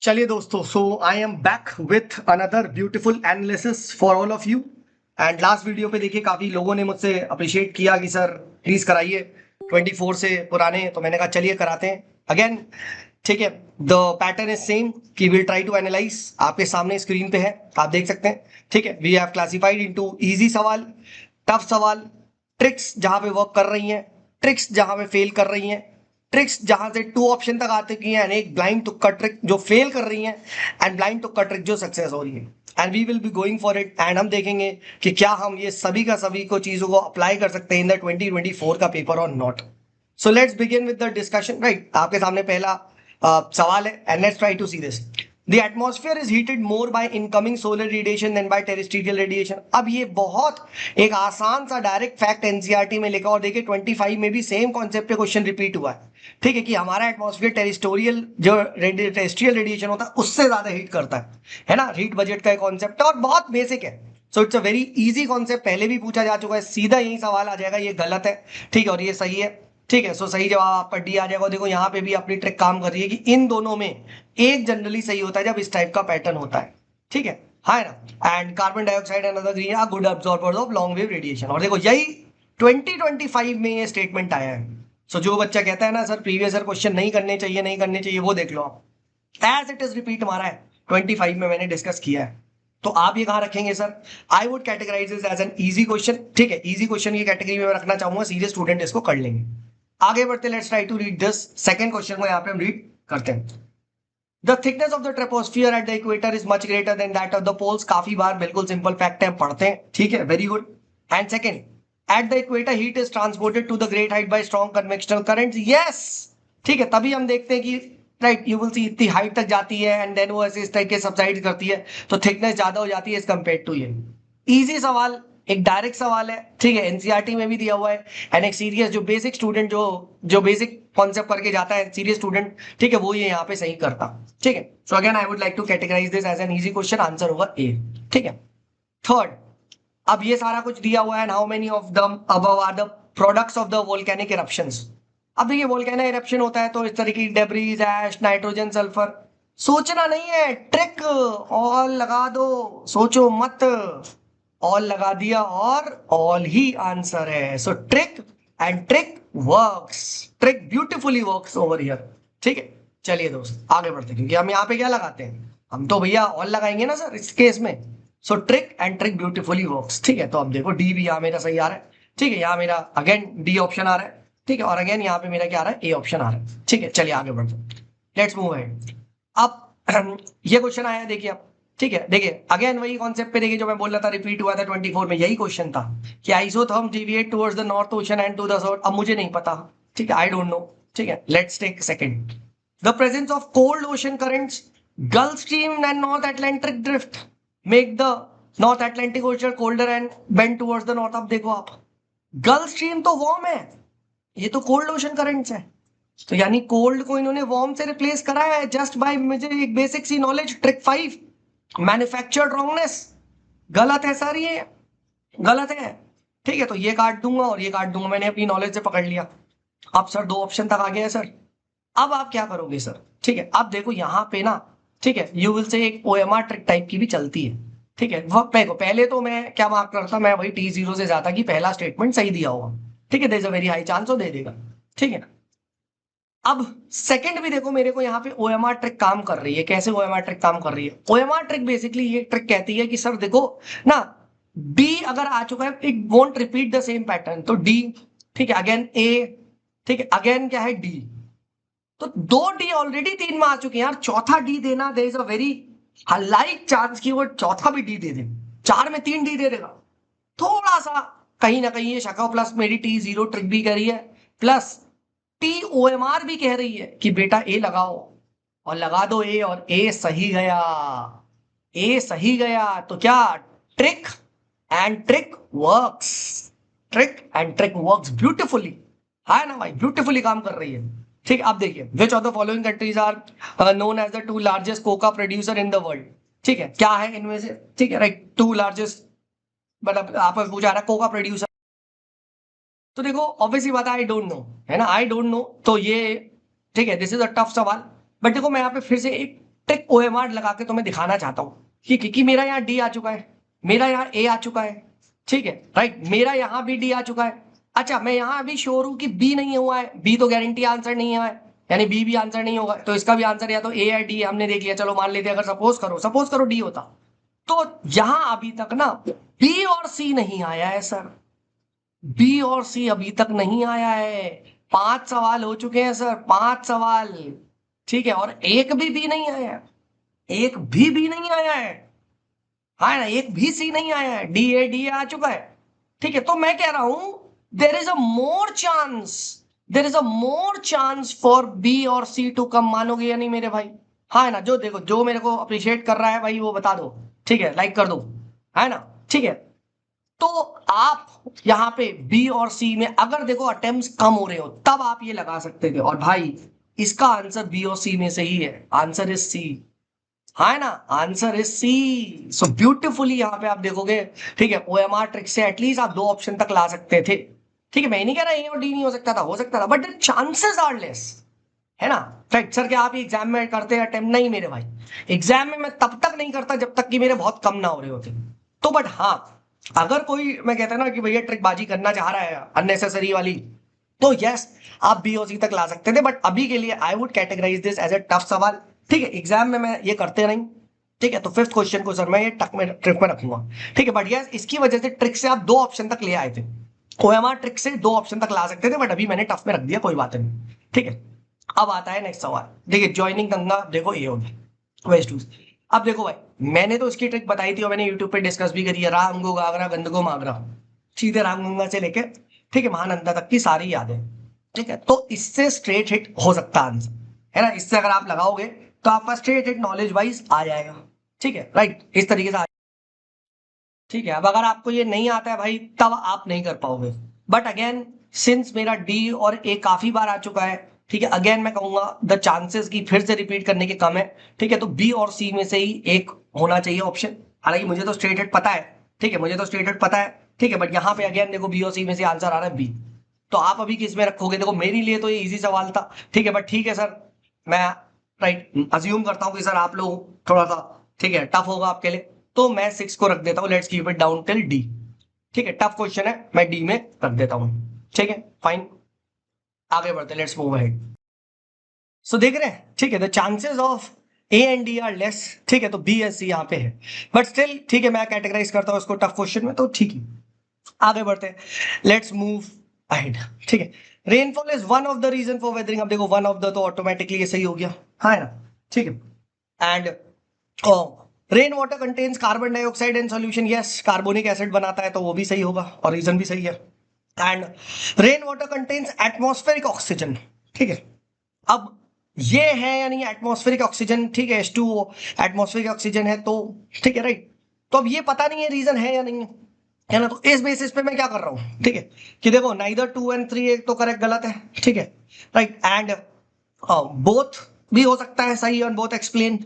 चलिए दोस्तों, so I am back with another beautiful analysis for all of you. And last video पे देखिए काफी लोगों ने मुझसे अप्रिशिएट किया कि सर प्लीज कराइए 24 से पुराने, तो मैंने कहा चलिए कराते हैं अगेन। ठीक है, द पैटर्न इज सेम कि विल ट्राई टू एनालाइज। आपके सामने स्क्रीन पे है, आप देख सकते हैं। ठीक है, we have classified into easy सवाल, टफ सवाल, ट्रिक्स जहां पे वर्क कर रही हैं, ट्रिक्स जहां पे फेल कर रही हैं, ट्रिक्स जहां से 2 ऑप्शन तक आते की हैं, एक ब्लाइंड तुक्का ट्रिक जो फेल कर रही हैं, एंड ब्लाइंड तुक्का ट्रिक जो सक्सेस हो रही है। And we will be going for it, and हम देखेंगे कि क्या हम ये सभी का सभी को चीजों को अप्लाई कर सकते हैं इन द 2024 का पेपर और not. So let's begin with the discussion. Right, आपके सामने पहला सवाल है, and let's try to see this. The atmosphere is heated more by incoming solar radiation than by terrestrial radiation। अब ये बहुत एक आसान सा डायरेक्ट फैक्ट एनसीईआरटी में लिखा, और देखिए 25 में भी सेम कॉन्सेप्ट पे क्वेश्चन रिपीट हुआ है। ठीक है, कि हमारा एटमॉस्फेयर टेरेस्ट्रियल रेडिएशन होता है उससे ज्यादा हीट करता है ना। हीट बजट का कॉन्सेप्ट है और बहुत बेसिक है। So it's a very easy concept, पहले भी पूछा जा चुका है, सीधा यही सवाल आ जाएगा, ये गलत है ठीक है और ये सही है। ठीक है, सो सही जवाब आपका डी आ जाएगा। देखो यहाँ पे भी अपनी ट्रिक काम कर रही है कि इन दोनों में एक जनरली सही होता है जब इस टाइप का पैटर्न होता है। ठीक है ना। And carbon dioxide and other green are good absorbers of long wave radiation. और देखो यही 2025 में ये स्टेटमेंट आया है। सो जो बच्चा कहता है ना सर प्रीवियस ईयर क्वेश्चन नहीं करने चाहिए, नहीं करने चाहिए, वो देख लो आप, एज इट इज रिपीट मारा है। 25 में मैंने डिस्कस किया है। तो आप ये कहां रखेंगे sir? I would categorise this as an easy question. ठीक है, इजी क्वेश्चन की कैटेगरी में रखना चाहूंगा, सीरियस स्टूडेंट इसको कर लेंगे। आगे बढ़ते, let's try to read this second question को यहाँ पे हम रीड करते हैं। The thickness of the troposphere at the equator is much greater than that of the poles. काफी बार बिल्कुल सिंपल फैक्ट है, पढ़ते हैं। ठीक है, very good. And second, at the equator heat is transported to the great height by strong convectional currents. Yes, ठीक है, तभी हम देखते हैं कि राइट यू विल सी इतनी हाइट तक जाती है एंड देन वो ऐसे इस टाइप के सबसाइड करती है, तो थिकनेस ज्यादा हो जाती है एज कंपेयर टू ये। इजी सवाल, एक डायरेक्ट सवाल है। ठीक है, एनसीईआरटी में भी दिया हुआ है। एंड एक सीरियस जो बेसिक स्टूडेंट जो बेसिक कॉन्सेप्ट करके जाता है, सीरियस स्टूडेंट, ठीक है, वो ये यहाँ पे सही करता। ठीक है, so again I would like to categorise this as an easy question, answer होगा ए। ठीक है, थर्ड, अब ये सारा कुछ दिया हुआ है, how many of the above are the products of the volcanic eruptions. अब देखिए वोल्केनिक इरप्शन होता है तो इस तरह की डेब्रीज, ऐश, नाइट्रोजन, सल्फर। सोचना नहीं है, ट्रिक ऑल लगा दो, सोचो मत। ऑल लगा दिया और ऑल ही आंसर है। So trick and trick works, trick beautifully works over here. ठीक है, चलिए दोस्त आगे बढ़ते हैं, क्योंकि हम यहाँ पे क्या लगाते हैं, हम तो भैया ऑल लगाएंगे ना सर इस केस में। So trick and trick beautifully works. ठीक है, तो अब देखो डी भी यहाँ मेरा सही आ रहा है। ठीक है, यहाँ मेरा अगेन डी ऑप्शन आ रहा है। ठीक है, और अगेन यहाँ पे मेरा क्या आ रहा है, ए ऑप्शन आ रहा है। ठीक है, चलिए आगे बढ़ते हैं, लेट्स मूव अहेड। अब ये क्वेश्चन आया है, देखिए अब। ठीक है, देखिए अगेन वही कॉन्सेप्ट पे, देखिए जो मैं बोल रहा था रिपीट हुआ था 24 में, यही क्वेश्चन था कि isotherm deviate towards the north ocean and to the south. अब मुझे नहीं पता, ठीक है, आई डोंट नो। ठीक है, let's take second, the presence of cold ocean currents, Gulf Stream and North Atlantic Drift make the North Atlantic Ocean colder and bend towards the north. अब देखो आप, गल्फ स्ट्रीम तो warm है, ये तो cold ocean currents है, तो यानी कोल्ड को इन्होंने वार्म से रिप्लेस करा है जस्ट बाय, मुझे एक बेसिक सी नॉलेज, ट्रिक 5, मैन्युफैक्चर्ड रॉन्गनेस। गलत है सर, ये गलत है। ठीक है, तो ये काट दूंगा और ये काट दूंगा, मैंने अपनी नॉलेज से पकड़ लिया। अब सर 2 ऑप्शन तक आ गया है सर, अब आप क्या करोगे सर? ठीक है, अब देखो यहाँ पे ना, ठीक है, यू विल से एक ओएमआर ट्रिक टाइप की भी चलती है। ठीक है, वह पहले तो मैं क्या मार्क करता, मैं वही T0 से ज्यादा कि पहला स्टेटमेंट सही दिया होगा। ठीक है, there is a very high chance वो दे देगा। ठीक है, अब सेकंड भी देखो, मेरे को यहाँ पे ओएमआर ट्रिक काम कर रही है। कैसे ओएमआर ट्रिक काम कर रही है? ओएमआर ट्रिक बेसिकली ये ट्रिक कहती है कि सर देखो ना, डी अगर आ चुका है, it won't repeat the same pattern, तो डी। ठीक है, अगेन ए। ठीक है, अगेन क्या है, डी। तो 2 डी ऑलरेडी 3 में आ चुके हैं यार, चौथा डी देना, there is a very like chance की वो चौथा भी डी दे दे। 4 में 3 डी दे देगा, थोड़ा सा कहीं ना कहीं ये शका, प्लस मेरी T0 ट्रिक भी कह रही है, प्लस TOMR भी कह रही है कि बेटा ए लगाओ, और लगा दो ए, और ए सही गया। ए सही गया तो क्या, trick and trick works, trick and trick works beautifully, है ना भाई, ब्यूटिफुली काम कर रही है। ठीक, आप देखिए, which of the following countries are known as the 2 largest coca producer in the world. ठीक है, क्या है इनमें से? ठीक है, राइट, 2 लार्जेस्ट, मतलब आपको पूछा रहा कोका प्रोड्यूसर, तो देखो ऑब्वियसली बात है, आई डोंट नो, है ना, आई डोंट नो, तो ये ठीक है, दिस इज अ टफ सवाल। बट देखो मैं यहाँ पे फिर से एक ट्रिक OMR लगा के तुम्हें दिखाना चाहता हूं कि मेरा यहाँ डी आ चुका है, मेरा यहाँ ए आ चुका है, ठीक है राइट, मेरा यहाँ भी डी आ चुका है। अच्छा मैं यहाँ अभी श्योर हूं कि बी नहीं हुआ है, बी तो गारंटी आंसर नहीं है, यानी बी भी आंसर नहीं होगा, तो इसका भी आंसर या तो ए या डी हमने देख लिया। चलो मान लेते अगर सपोज करो डी होता, तो यहां अभी तक ना बी और सी नहीं आया है सर, बी और सी अभी तक नहीं आया है। 5 सवाल हो चुके हैं सर, 5 सवाल, ठीक है, और एक भी बी नहीं आया है, एक भी बी नहीं आया है, हाँ ना, एक भी सी नहीं आया है, डी ए आ चुका है, ठीक है। तो मैं कह रहा हूं there is a more chance, there is a more chance for B और सी टू कम। मानोगे या नहीं मेरे भाई? हाँ है ना, जो देखो जो मेरे को अप्रिशिएट कर रहा है भाई वो बता दो, ठीक है, लाइक कर दो, है ना, ठीक है। तो आप यहां पे बी और सी में अगर देखो अटेम्प्ट्स कम हो रहे हो तब आप ये लगा सकते थे, और भाई इसका आंसर बी और सी में से ही है, आंसर इज सी, है ना, answer is C. So beautifully यहां पे आप देखोगे, ठीक है, OMR ट्रिक से एटलीस्ट आप 2 ऑप्शन तक ला सकते थे, ठीक है। मैं नहीं कह रहा ए और डी नहीं हो सकता था, but the chances are less, है ना, राइट। सर क्या आप एग्जाम में करते हैं अटेम्प्ट? नहीं मेरे भाई, एग्जाम में मैं तब तक नहीं करता जब तक कि मेरे बहुत कम ना हो रहे होते। तो बट हाँ, अगर कोई मैं कहता ना कि भैया ट्रिक बाजी करना चाह रहा है अननेसेसरी वाली, तो यस आप बी और सी तक ला सकते थे, बट अभी के लिए I would categorise this as a tough सवाल, ठीक है। एग्जाम में मैं ये करते नहीं, ठीक है, तो 5th क्वेश्चन को सर मैं ये ट्रिक में रखूंगा, ठीक है। बट यस इसकी वजह से ट्रिक से आप 2 ऑप्शन तक ले आए थे, OMR ट्रिक से 2 ऑप्शन तक ला सकते थे, बट अभी मैंने टफ में रख दिया, कोई बात नहीं, ठीक है। अब आता है नेक्स्ट सवाल, देखिए ज्वाइनिंग गंगा, देखो ये होगी वेस्ट टू। अब देखो भाई मैंने तो इसकी ट्रिक बताई थी और मैंने यूट्यूब पे डिस्कस भी करी है, राम गो गागरा गंद गो मागरा, सीधे रामगंगा से लेके, ठीक है, महानंदा तक की सारी यादें, ठीक है। तो इससे स्ट्रेट हिट हो सकता है आंसर, है ना, इससे अगर आप लगाओगे तो आपका स्ट्रेट हिट नॉलेज वाइज आ जाएगा, ठीक है, राइट, इस तरीके से ठीक है। अब अगर आपको ये नहीं आता है भाई तब आप नहीं कर पाओगे, बट अगेन सिंस मेरा डी और ए काफी बार आ चुका है, ठीक है, अगेन मैं कहूंगा द चांसेस की फिर से रिपीट करने के कम है, ठीक है। तो बी और सी में से ही एक होना चाहिए ऑप्शन, हालांकि मुझे तो स्ट्रेट हिट पता है, ठीक है, मुझे तो स्ट्रेट हिट पता है, ठीक है, बट यहाँ पे अगेन देखो बी और सी में से आंसर आ रहा है बी, तो आप अभी किस में रखोगे? देखो मेरे लिए तो ये इजी सवाल था, ठीक है, बट ठीक है सर, मैं राइट अज्यूम करता हूँ कि सर आप लोग थोड़ा सा, ठीक है, टफ होगा आपके लिए, तो मैं 6 को रख देता हूँ, let's keep it down till D, ठीक है, टफ क्वेश्चन है, मैं डी में रख देता हूँ, ठीक है, फाइन, आगे बढ़ते, लेट्स मूव अहेड। सो देख रहे हैं, ठीक है, the chances of A and D R less, ठीक है, तो बी एस सी यहाँ पे है, बट स्टिल ठीक है, मैं कैटेगराइज करता हूँ इसको टफ क्वेश्चन में, तो ठीक है, आगे बढ़ते हैं, लेट्स मूव अहेड, ठीक है। Rainfall is one of the reason for weathering, अब देखो वन ऑफ द तो ऑटोमेटिकली ये सही हो गया, हाँ ना, ठीक है। And rain water contains carbon dioxide in solution, yes carbonic acid बनाता है, तो वो भी सही होगा और रीजन भी सही है। And rain water contains atmospheric oxygen, ठीक है, अब ये है या नहीं एटमॉस्फेरिक ऑक्सीजन, ठीक है, H2O एटमॉस्फेरिक ऑक्सीजन है, तो ठीक है, राइट। तो अब ये पता नहीं है रीजन है या नहीं है ना, तो इस बेसिस पे मैं क्या कर रहा हूं, ठीक है, कि देखो नाइदर 2 and 3 एक तो करेक्ट गलत है, ठीक है, राइट, एंड बोथ भी हो सकता है सही, और both explain,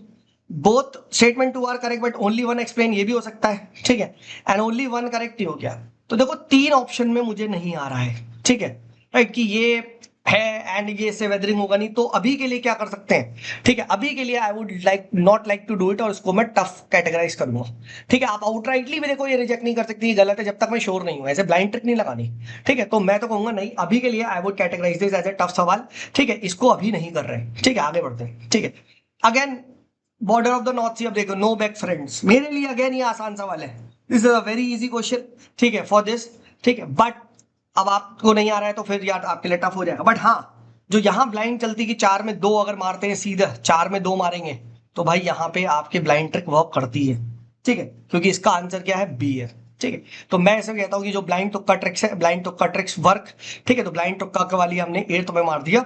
both statement 2 are correct but only one explain, ये भी हो सकता है, ठीक है, एंड ओनली वन करेक्ट ही हो गया। तो देखो 3 ऑप्शन में मुझे नहीं आ रहा है, ठीक है, राइट, कि ये है एंड ये से वेदरिंग होगा नहीं, तो अभी के लिए क्या कर सकते हैं, ठीक है, अभी के लिए I would like not like to do it, और इसको मैं टफ कैटेगराइज करूंगा, ठीक है। आप आउटराइटली भी देखो ये रिजेक्ट नहीं कर सकती, गलत है, जब तक मैं श्योर नहीं हूं, ऐसे ब्लाइंड ट्रिक नहीं लगानी, ठीक है। तो मैं तो कहूंगा नहीं, अभी के लिए I would categorise this as a tough सवाल, ठीक है, इसको अभी नहीं कर रहे, ठीक है, आगे बढ़ते हैं, ठीक है। Again border of the North Sea, अब देखो नो बैक फ्रेंड्स, मेरे लिए अगेन ये आसान सवाल है, this is a very easy question, ठीक है, फॉर दिस, ठीक है, बट अब आपको नहीं आ रहा है तो फिर यार आपके लिए टफ हो जाएगा, बट हाँ जो यहां ब्लाइंड चलती कि 4 में 2 अगर मारते हैं सीधा 4 में 2 मारेंगे, तो भाई यहां पे आपकी ब्लाइंड ट्रिक वर्क करती है, ठीक है, क्योंकि इसका आंसर क्या है, बी है, ठीक है। तो मैं ऐसे कहता हूं कि जो ब्लाइंड तुक्का ट्रिक्स है, ब्लाइंड तुक्का ट्रिक्स वर्क, ठीक है, तो ब्लाइंड तुक्का वाली हमने 8th में मार दिया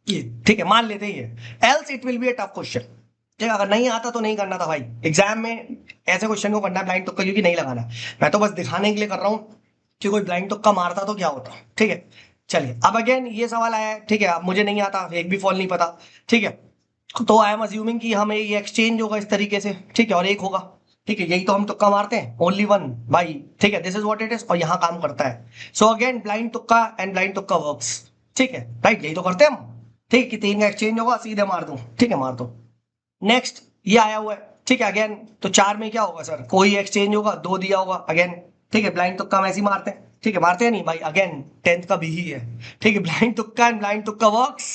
ये, ठीक है, मान लेते ही है, else it will be a tough question, ठीक है, अगर नहीं आता तो नहीं करना था भाई, एग्जाम में ऐसे क्वेश्चन को करना है ब्लाइंड तुक्का, क्योंकि नहीं लगाना, मैं तो बस दिखाने के लिए कर रहा हूं कि कोई ब्लाइंड तुक्का मारता तो क्या होता, ठीक है। चलिए अब अगेन ये सवाल आया है, ठीक है, अब मुझे नहीं आता, एक भी फॉल नहीं पता, ठीक है, तो आई एम अज्यूमिंग कि हमें ये एक्सचेंज होगा इस तरीके से, ठीक है, और एक होगा, ठीक है, यही तो हम तुक्का मारते हैं, ओनली वन भाई, ठीक है, this is what it is, और यहां काम करता है। सो अगेन ब्लाइंड तुक्का एंड ब्लाइंड तुक्का वर्क्स, ठीक है, राइट, यही तो करते हैं हम, ठीक है, कि 3 का एक्सचेंज होगा, सीधे मार दो, ठीक है, मार दो। नेक्स्ट ये आया हुआ है, ठीक है। अगेन तो 4 में क्या होगा सर, कोई एक्सचेंज होगा, 2 दिया होगा अगेन, ठीक है। ब्लाइंड तुक्का हम ऐसे ही मारते हैं, ठीक है, मारते हैं नहीं भाई, अगेन 10th का भी ही है, ठीक है। ब्लाइंड तुक्का एंड ब्लाइंड तुक्का वर्क्स,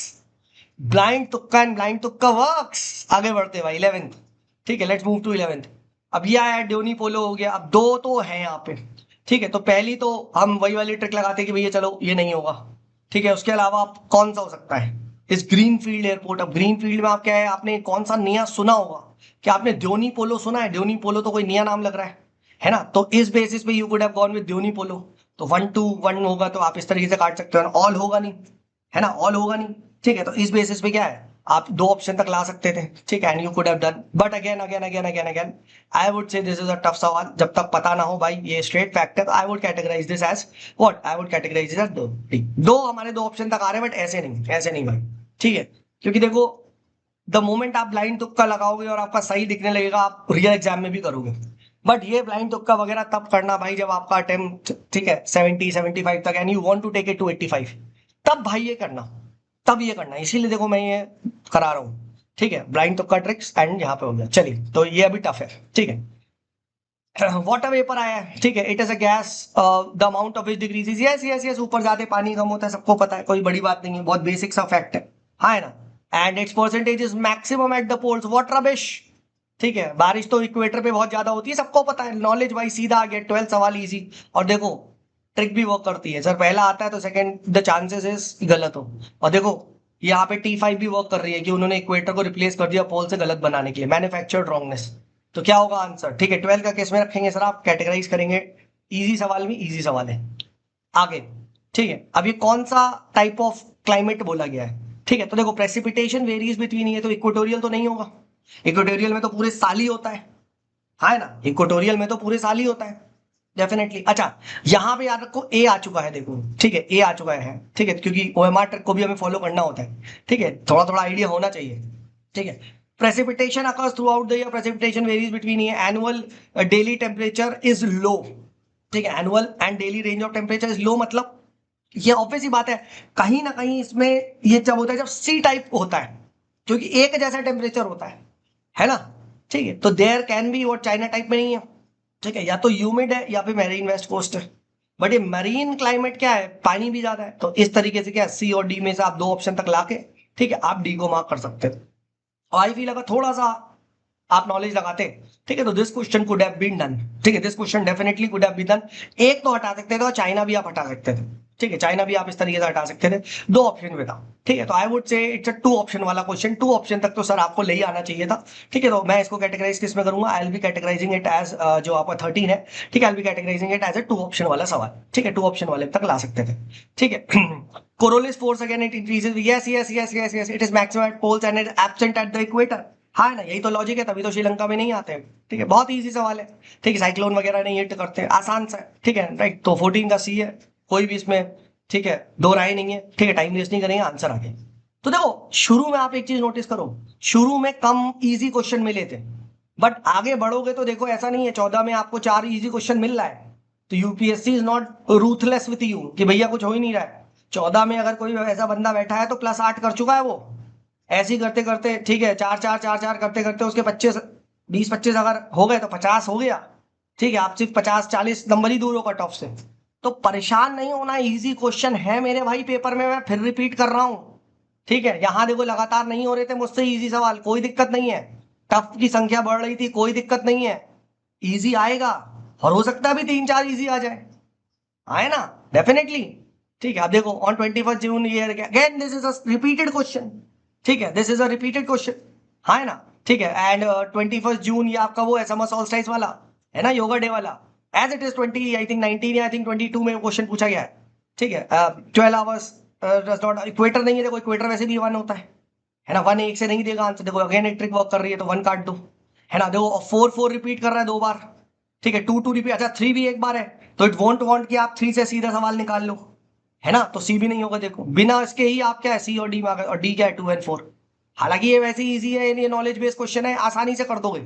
ब्लाइंड तुक्का एंड ब्लाइंड तुक्का वर्क्स। आगे बढ़ते हैं भाई 11th, ठीक है, लेट्स मूव टू 11th। अब ये आया ड्योनी पोलो हो गया, अब 2 तो है यहाँ पे, ठीक है। तो पहली तो हम वही वाली ट्रिक लगाते हैं कि भैया चलो ये नहीं होगा, ठीक है। उसके अलावा आप कौन सा हो सकता है इस ग्रीन फील्ड एयरपोर्ट। अब ग्रीन फील्ड में आप क्या है, आपने कौन सा नया सुना होगा, क्या आपने ड्योनी पोलो सुना है? ड्योनी पोलो तो कोई नया नाम लग रहा है ना। तो इस बेसिस पे you could have gone with Donyi Polo. तो 1-2-1 होगा तो आप इस तरीके से काट सकते हो, ऑल होगा नहीं, है ना, ऑल होगा नहीं, ठीक है। तो इस बेसिस पे क्या है, आप 2 ऑप्शन तक ला सकते थे, ठीक है, and you could have done. But again again again again again I would say this is a tough सवाल, जब तक पता ना हो भाई ये स्ट्रेट फैक्ट है, तो I would categorise this as what, I would categorise this as दो। ठीक, दो हमारे 2 ऑप्शन तक आ रहे हैं, बट ऐसे नहीं, ऐसे नहीं भाई, ठीक है। क्योंकि देखो द मोमेंट आप ब्लाइंड तुक्का लगाओगे और आपका सही दिखने लगेगा, आप रियल एग्जाम में भी करोगे। बट ये ब्लाइंड तुक्का वगैरह तब करना भाई जब आपका अटेम्प्ट, ठीक है, 70-75 तक, and you want to take it to 85, तब भाई ये करना, तब ये करना। इसीलिए देखो मैं ये करा रहा हूँ, ठीक है, ब्लाइंड तुक्का ट्रिक्स एंड यहाँ पे हो गया। चलिए, तो ये अभी टफ है, ठीक है। वाटर वेपर आया है, ठीक है, it is a gas, the amount of which decreases, yes yes yes, ऊपर जाते पानी कम होता है, सबको पता है, कोई बड़ी बात नहीं है, बहुत बेसिक सा फैक्ट है, हाँ है ना। And its percentage is maximum at the poles, what rubbish, ठीक है। बारिश तो इक्वेटर पे बहुत ज्यादा होती है, सबको पता है, नॉलेज भाई सीधा आ गया, 12 सवाल इजी। और देखो ट्रिक भी वर्क करती है सर, पहला आता है तो सेकंड द चांसेस इज गलत हो। और देखो यहाँ पे T5 भी वर्क कर रही है कि उन्होंने इक्वेटर को रिप्लेस कर दिया पोल से गलत बनाने के लिए, मैन्युफैक्चर्ड रॉन्गनेस। तो क्या होगा आंसर, ठीक है, 12 का केस में रखेंगे सर, आप कैटेगराइज करेंगे, इजी सवाल में इजी सवाल है। आगे, ठीक है, अब ये कौन सा टाइप ऑफ क्लाइमेट बोला गया है, ठीक है। तो देखो प्रेसिपिटेशन वेरीज बिटवीन, ये तो इक्वेटोरियल तो नहीं होगा, इक्वेटोरियल में तो पूरे साल ही होता है ना, इक्वेटोरियल में तो पूरे साल ही होता है डेफिनेटली। अच्छा, यहां पे याद रखो ए आ चुका है, देखो ठीक है, ए आ चुका है, ठीक है, क्योंकि ओएमआर ट्रिक को भी हमें फॉलो करना होता है, ठीक है, थोड़ा थोड़ा आइडिया होना चाहिए, ठीक है। Precipitation occurs throughout the year, precipitation varies between, ये annual daily temperature is low, ठीक है, annual and daily range of temperature is low, मतलब ये ऑब्वियस ही बात है, कहीं ना कहीं इसमें ये जब होता है जब सी टाइप होता है, क्योंकि एक जैसा टेम्परेचर होता है ना, ठीक है। तो देयर कैन बी, और चाइना टाइप में नहीं है, ठीक है, या तो ह्यूमिड है या फिर मैरीन वेस्ट कोस्ट है। बट ये मरीन क्लाइमेट क्या है, पानी भी ज्यादा है, तो इस तरीके से क्या, सी और डी में से आप 2 ऑप्शन तक लाके, ठीक है, आप डी को मार्क कर सकते हो। और आई फील अगर थोड़ा सा आप नॉलेज लगाते, ठीक है, तो this question could have been done, ठीक है, this question definitely could have been done. एक तो हटा सकते थे और चाइना भी आप हटा सकते थे, ठीक है, चाइना भी आप इस तरीके से हटा सकते थे, 2 ऑप्शन में था, ठीक है। तो I would say it's a 2 option वाला क्वेश्चन, 2 ऑप्शन तक तो सर आपको ले ही आना चाहिए था, ठीक है। तो मैं इसको कैटेगराइज किस में करूंगा, I will be categorising it as, जो आपका 13 है, ठीक है, I will be categorising it as a 2 option वाला सवाल, ठीक है, 2 ऑप्शन वाले तक ला सकते थे, ठीक है। Coriolis force again it increases, yes yes yes yes yes, it is maximum at poles and is absent at the equator, हाँ ना, यही तो लॉजिक है, तभी तो श्रीलंका में नहीं आते हैं, ठीक है, बहुत इजी सवाल है, ठीक है, साइक्लोन वगैरह नहीं हिट करते, आसान सा है, ठीक है, राइट। तो 14 का सी है, कोई भी इसमें, ठीक है, 2 राय नहीं है, ठीक है, टाइम वेस्ट नहीं करेंगे, आंसर आ गया। तो देखो शुरू में आप एक चीज नोटिस करो, शुरू में कम इजी क्वेश्चन मिले थे, बट आगे बढ़ोगे तो देखो ऐसा नहीं है 14 में आपको 4 इजी क्वेश्चन मिल रहा है, तो UPSC is not ruthless with you कि भैया कुछ हो ही नहीं रहा है। 14 में अगर कोई ऐसा बंदा बैठा है तो +8 कर चुका है वो, ऐसे ही करते करते, ठीक है, 4 4 4 4 करते करते उसके 25 अगर हो गए तो 50 हो गया, ठीक है, आप सिर्फ 50-40 नंबर ही दूर हो कट ऑफ से। तो परेशान नहीं होना, इजी क्वेश्चन है मेरे भाई पेपर में, मैं फिर रिपीट कर रहा हूं, ठीक है। यहां देखो लगातार नहीं हो रहे थे मुझसे इजी सवाल, कोई दिक्कत नहीं है, टफ की संख्या बढ़ रही थी, कोई दिक्कत नहीं है, इजी आएगा, और हो सकता है भी 3-4 इजी आ जाए, आए ना, डेफिनेटली, ठीक है। अब देखो ऑन 21 जून ये again this is a repeated question, ठीक है, this is a repeated question, हाँ है ना, ठीक है। एंड 21 जून ये आपका वो है समर सॉल्स्टिस वाला, है ना, योगा डे वाला, as it is 20 I think 19 या आई थिंक 22 में क्वेश्चन पूछा गया है, ठीक है। 12 आवर्स डज नॉट, इक्वेटर नहीं है, देखो इक्वेटर वैसे भी 1 होता है ना, 1 एक से नहीं देगा आंसर, देखो अगेन एक ट्रिक वर्क कर रही है, तो 1 काट दो, है ना, देखो 4 4 रिपीट कर रहा है 2 बार, ठीक है, 2 2 रिपीट, अच्छा 3 भी एक बार है, तो इट वॉन्ट वांट कि आप 3 से सीधा सवाल निकाल लो, है ना, तो सी भी नहीं होगा, देखो बिना इसके ही आप क्या है सी और डी में आ गए, और डी क्या है 2 और 4। हालांकि ये वैसे ही इजी है, ये नॉलेज बेस्ड क्वेश्चन है, आसानी से कर दोगे,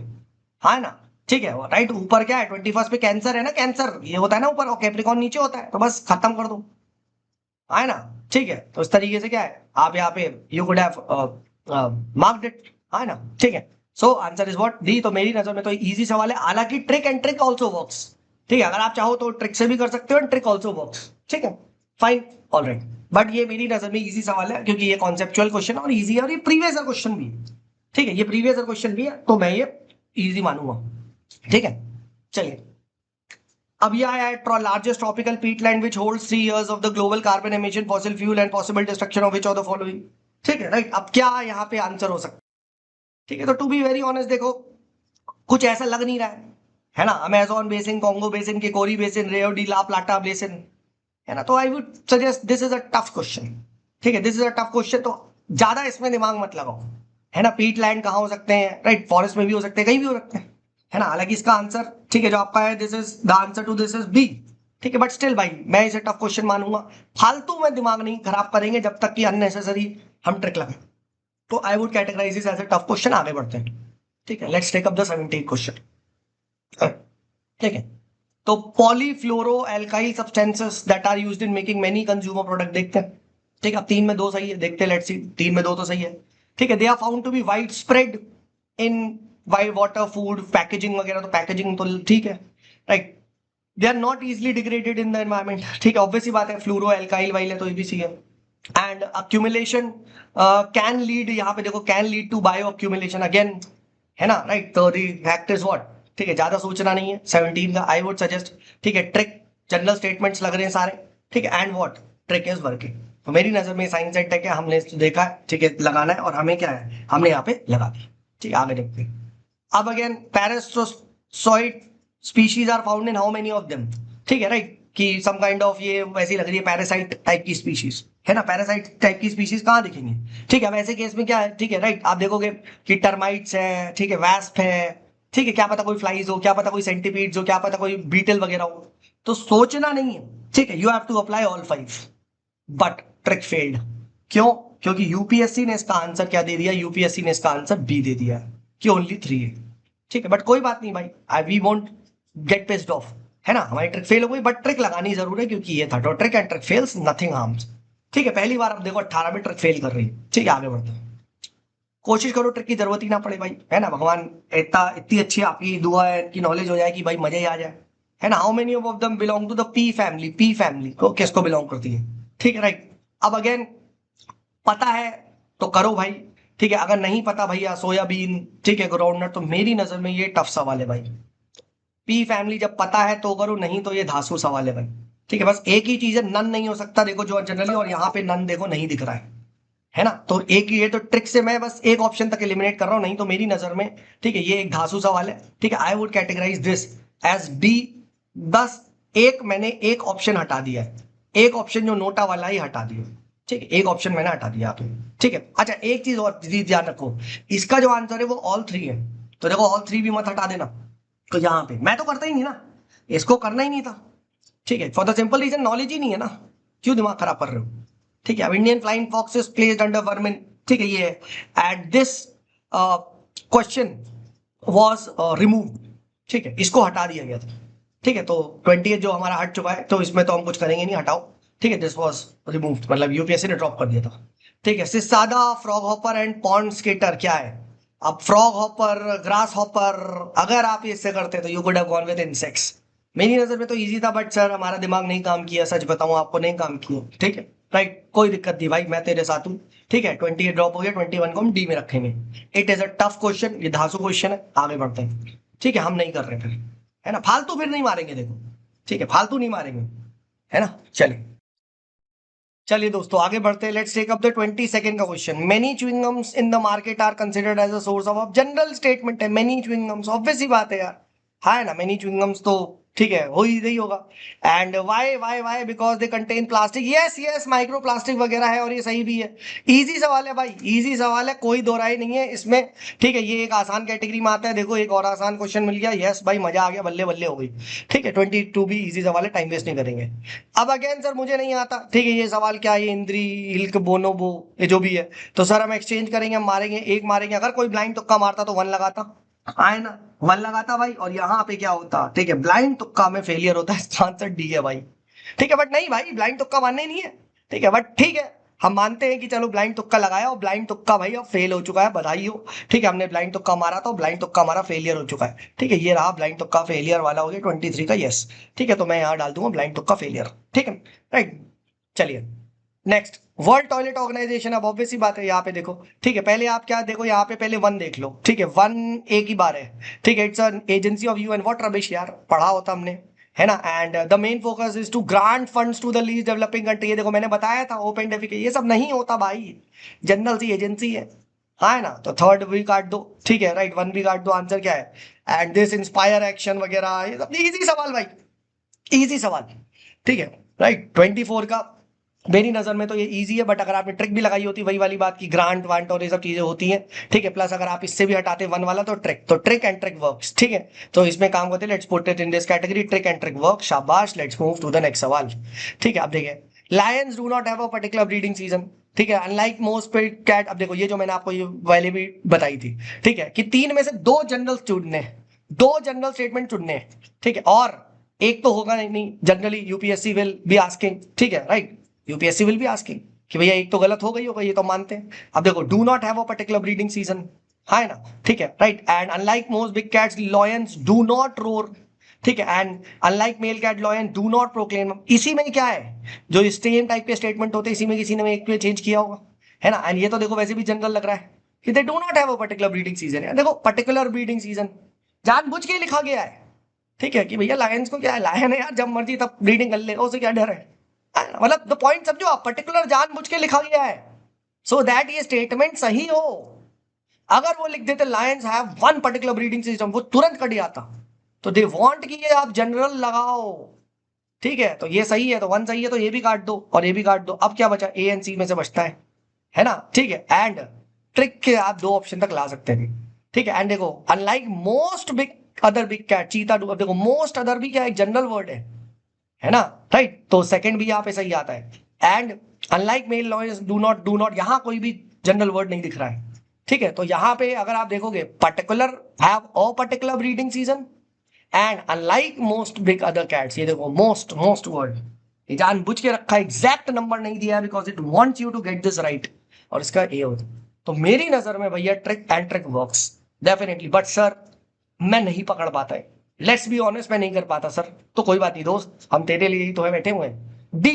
हाँ है ना, ठीक है, राइट। ऊपर क्या है 21 पे कैंसर है ना, कैंसर ये होता है ना ऊपर, और कैप्रिकॉन नीचे होता है, तो बस खत्म कर दो, है ना, ठीक है। तो इस तरीके से क्या है, आप यहाँ पे you could have marked it, है ना, ठीक है। सो आंसर इज व्हाट डी। तो मेरी नजर में तो इजी सवाल है, हालांकि trick and trick also works, ठीक है, अगर आप चाहो तो ट्रिक से भी कर सकते हो एंड ट्रिक ऑल्सो वर्क्स, ठीक है, फाइन, ऑलराइट। बट ये मेरी नजर में इजी सवाल है क्योंकि ये कॉन्सेप्चुअल क्वेश्चन और इजी है और ये प्रीवियस ईयर क्वेश्चन भी है, ठीक है, ये प्रीवियस ईयर क्वेश्चन भी है, तो मैं ये इजी मानूंगा, ठीक है। चलिए, अब यह आया है largest tropical Peatland which holds 3 years of the global carbon emission fossil fuel and possible destruction of which of the following, ठीक है, राइट। अब क्या यहाँ पे आंसर हो सकता है, ठीक है, तो टू बी वेरी ऑनेस्ट देखो कुछ ऐसा लग नहीं रहा है ना, Amazon basin, Congo basin, Kikori basin, Rio de la Plata basin, है ना, तो I would suggest this is a tough question, ठीक है, this is a tough question, तो ज्यादा इसमें दिमाग मत लगाओ, है ना। पीट लैंड कहाँ हो सकते हैं, राइट, फॉरेस्ट में भी हो सकते हैं, कहीं भी हो सकते हैं, है ना। हालांकि इसका आंसर, ठीक है, जो आपका है this is the answer to this is B, ठीक है, बट स्टिल भाई मैं इसे टफ क्वेश्चन मानूंगा, फालतू में दिमाग नहीं खराब करेंगे जब तक कि अननेसेसरी हम ट्रिक लगाए, तो I would categorise this as a tough question. आगे बढ़ते हैं, ठीक है, let's take up the 17th question, ठीक है। तो polyfluoro alkyl substances that are used in making many consumer product देखते हैं, ठीक है, अब 3 में 2 सही है, देखते हैं, लेट्स सी, 3 में 2 तो सही है, ठीक है। They are found to be wide spread in wide water, food, packaging वगैरह, तो पैकेजिंग तो ठीक है, right. They are not easily degraded in the environment, ठीक है, ऑब्वियस सी बात है, फ्लोरो एल्काइल वाइल है तो ये भी सी है। एंड अक्यूमुलेशन कैन लीड, यहाँ पे देखो can lead to bioaccumulation again, है ना, राइट। तो द फैक्ट इज व्हाट, ठीक है, ज्यादा सोचना नहीं है 17 का, आई वुड सजेस्ट, ठीक है, ट्रिक जनरल स्टेटमेंट्स लग रहे हैं सारे, ठीक है, and what trick is working, तो मेरी नजर में साइंस सेट है, क्या हमने देखा है, ठीक है, लगाना है और हमें क्या है, हमने यहाँ पे लगा दिया, ठीक है, आगे देखते हैं। अब again parasitoid species are found in how many of them, ठीक है, राइट, कि सम काइंड ऑफ, ये वैसी लग रही है पैरासाइट टाइप की स्पीशीज, है ना, पैरासाइट टाइप की स्पीशीज कहाँ दिखेंगे, ठीक है, वैसे केस में क्या है, ठीक है, राइट, आप देखोगे कि टर्माइट्स है, ठीक है, वैस्प है, ठीक है, क्या पता कोई फ्लाइज हो, क्या पता कोई सेंटीपीड्स हो, क्या पता कोई बीटल वगैरह हो, तो सोचना नहीं है, ठीक है, you have to apply all 5, but trick failed, क्यों, क्योंकि यूपीएससी ने इसका आंसर क्या दे दिया, यूपीएससी ने इसका आंसर बी दे दिया कि ओनली 3 है, ठीक है, बट कोई बात नहीं भाई, I we won't get pissed off, है ना, हमारी ट्रिक फेल हो गई, बट ट्रिक लगानी जरूर है क्योंकि ये था, तो trick and trick fails nothing harms, ठीक है। पहली बार अब देखो 18 में ट्रिक फेल कर रही है, ठीक है, आगे बढ़ते हैं, कोशिश करो ट्रिक की जरूरत ही ना पड़े भाई, है ना, भगवान इतनी अच्छी आपकी दुआ है कि नॉलेज हो जाए कि भाई मजा ही आ जाए, है ना। How many of them belong to the P family, P family को किसको बिलोंग करती है, ठीक है, राइट। अब अगेन पता है तो करो भाई, ठीक है, अगर नहीं पता भैया सोयाबीन, ठीक है, ग्राउंडनट, तो मेरी नजर में ये टफ सवाल है भाई, पी फैमिली जब पता है तो करो, नहीं तो ये धांसू सवाल है भाई, ठीक है, बस एक ही चीज है, नन नहीं हो सकता, देखो जो जनरली, और यहाँ पे नन देखो नहीं दिख रहा है ना, तो एक ये तो ट्रिक से मैं बस एक ऑप्शन तक एलिमिनेट कर रहा हूं, नहीं तो मेरी नजर में, ठीक है, ये एक धांसू सवाल है, ठीक है, I would categorise this as D. बस एक मैंने एक ऑप्शन हटा दिया है, एक ऑप्शन जो नोटा वाला ही हटा दिया, ठीक है, एक ऑप्शन मैंने हटा दिया आप, ठीक है। अच्छा एक चीज और ध्यान रखो, इसका जो आंसर है वो ऑल 3 है, तो देखो ऑल 3 भी मत हटा देना, तो यहाँ पे मैं तो करता ही नहीं ना, इसको करना ही नहीं था, ठीक है, for the simple reason knowledge ही नहीं है ना, क्यों दिमाग खराब कर रहे हो, ठीक है। अब Indian flying fox is placed under vermin, ठीक है, ये at this question was removed, ठीक है, इसको हटा दिया गया था, ठीक है, तो 28 जो हमारा हट चुका है, तो इसमें तो हम कुछ करेंगे नहीं, हटाओ, ठीक है, दिस वाज रिमूव्ड, मतलब यूपीएससी ने ड्रॉप कर दिया था, ठीक है। सिसादा, frog hopper and pond skater क्या है, अब फ्रॉग हॉपर, ग्रास हॉपर, अगर आप इससे करते तो you could have gone with insects, मेरी नजर में तो इजी था, बट सर हमारा दिमाग नहीं काम किया, सच बताऊं आपको नहीं काम किया, ठीक है, राइट, कोई दिक्कत नहीं भाई, मैं तेरे साथ हूं, ठीक है, 28 ड्रॉप हो गया, 21 को हम डी में रखेंगे, it is a tough question, ये धांसू क्वेश्चन है, आगे बढ़ते हैं, ठीक है, हम नहीं कर रहे फिर, है ना, फालतू फिर नहीं मारेंगे देखो, ठीक है, फालतू नहीं मारेंगे, है ना। चलिए चलिए दोस्तों आगे बढ़ते हैं, let's take up the 22nd का question. Many chewing gums in the market are considered as a source of, general statement है, मेनी च्युइंगम्स, ऑब्वियस सी बात है यार, हाँ है ना, मेनी च्युइंगम्स तो ठीक है हो ही रही होगा, and why because they contain plastic, yes yes micro plastic वगैरह है, और ये सही भी है, इजी सवाल है भाई, इजी सवाल है, कोई दो राय नहीं है इसमें, ठीक है, ये एक आसान कैटेगरी में आता है, देखो एक और आसान क्वेश्चन मिल गया, यस भाई मजा आ गया, बल्ले बल्ले हो गई, ठीक है, 22 भी इजी सवाल है, टाइम वेस्ट नहीं करेंगे। अब अगेन सर मुझे नहीं आता, ठीक है, ये सवाल क्या है, इंद्री हिल्क बोनोबो, ये जो भी है, तो सर हम एक्सचेंज करेंगे, हम मारेंगे, एक मारेंगे, अगर कोई ब्लाइंड तुक्का मारता तो 1 लगाता, आए ना, 1 लगाता भाई, और यहाँ पे क्या होता, ठीक है, ब्लाइंड तुक्का में फेलियर होता है, इसका आंसर डी है भाई, ठीक है, बट नहीं भाई ब्लाइंड तुक्का मारना ही नहीं है, ठीक है, बट ठीक है, हम मानते हैं कि चलो ब्लाइंड तुक्का लगाया, और ब्लाइंड तुक्का भाई अब फेल हो चुका है, बधाई हो। ठीक है, हमने ब्लाइंड तुक्का मारा था, ब्लाइंड तुक्का हमारा फेलियर हो चुका है। ठीक है, ये रहा ब्लाइंड तुक्का फेलियर वाला हो गया 23 का, यस। ठीक है, तो मैं यहाँ डाल दूंगा ब्लाइंड तुक्का फेलियर। ठीक है, राइट। चलिए नेक्स्ट, वर्ल्ड टॉयलेट ऑर्गेनाइजेशन। अब ऑब्वियस ही बात है, यहाँ पे देखो। ठीक है, पहले आप क्या देखो, यहाँ पे पहले वन देख लो। ठीक है, वन एक ही बार है। ठीक है, it's an agency of UN. What rubbish यार, पढ़ा होता हमने, है ना। And the main focus is to grant funds to the least developing country. ये देखो मैंने बताया था, ओपन डेफिकेशन ये सब नहीं होता भाई, जनरल सी एजेंसी है ना। तो थर्ड भी काट दो। ठीक है, राइट, वन भी काट दो। आंसर क्या है? एंड दिस इंस्पायर एक्शन वगैरह, ये सब इजी सवाल भाई, इजी सवाल। ठीक है, राइट। 24 का मेरी नजर में तो ये इजी है, बट अगर आपने ट्रिक भी लगाई होती, वही वाली बात की ग्रांट वांट और ये सब चीजें होती हैं। ठीक है, प्लस अगर आप इससे भी हटाते वन वाला तो ट्रिक एंड ट्रिक वर्क्स। ठीक है, तो इसमें काम करते हैं, let's put it in this category, trick and trick work. शाबाश, let's move to the next सवाल। ठीक है, अब देखिए, lions do not have a particular breeding season. ठीक है, अनलाइक मोस्ट पेट कैट। अब देखो, ये जो मैंने आपको ये पहले भी बताई थी, ठीक है, कि तीन में से दो जनरल चुनने, दो जनरल स्टेटमेंट चुनने हैं। ठीक है, और एक तो होगा नहीं, generally UPSC will be asking. ठीक है, right, UPSC will be asking कि भैया एक तो गलत हो गई होगा, ये तो मानते हैं। अब देखो, do not have a particular breeding season, है ना। ठीक है, right. And unlike most big cats lions do not roar. ठीक है, and unlike male cat lion do not proclaim. इसी में क्या है, जो सेम टाइप के स्टेटमेंट होते हैं, इसी में किसी ने एक पे चेंज किया होगा, है ना। एंड ये तो देखो वैसे भी जनरल लग रहा है कि दे do not have a particular breeding season है। देखो पर्टिकुलर ब्रीडिंग सीजन जानबूझ के लिखा गया है। ठीक है, कि भैया लायंस को क्या है, लायन है यार, जब मर्जी तब ब्रीडिंग कर लेगा, उसे क्या डर है। मतलब द पॉइंट समझो आप, पर्टिकुलर जानबूझ के लिखा गया है सो दैट ये स्टेटमेंट सही हो। अगर वो लिख देते Lions have one particular breeding system, वो तुरंत कट जाता। तो दे वांट कि ये आप जनरल लगाओ। ठीक है, तो ये सही है, तो वन सही है, तो ये भी काट दो और ये भी काट दो। अब क्या बचा, ए एंड सी में से बचता है ना। ठीक है, एंड ट्रिक के आप दो ऑप्शन तक ला सकते हैं। ठीक है, एंड देखो, unlike most big other big cat cheetah do. अब देखो, मोस्ट अदर भी क्या एक जनरल वर्ड है ना, राइट। तो सेकंड भी यहाँ पे सही आता है। And unlike male lawyers do not, यहां कोई भी जनरल वर्ड नहीं दिख रहा है। ठीक है, तो यहां पे अगर आप देखोगे, particular have a particular breeding season, and unlike most big other cats, ये देखो मोस्ट मोस्ट वर्ड ये जानबूझ के रखा है, एग्जैक्ट नंबर नहीं दिया because it wants you to get this right, और इसका ए होता। तो मेरी नजर में भैया trick and trick works definitely, but sir मैं नहीं पकड़ पाता है, लेट्स बी ऑनेस्ट, मैं नहीं कर पाता सर। तो कोई बात नहीं दोस्त, हम तेरे लिए ही तो है बैठे हुए हैं। D,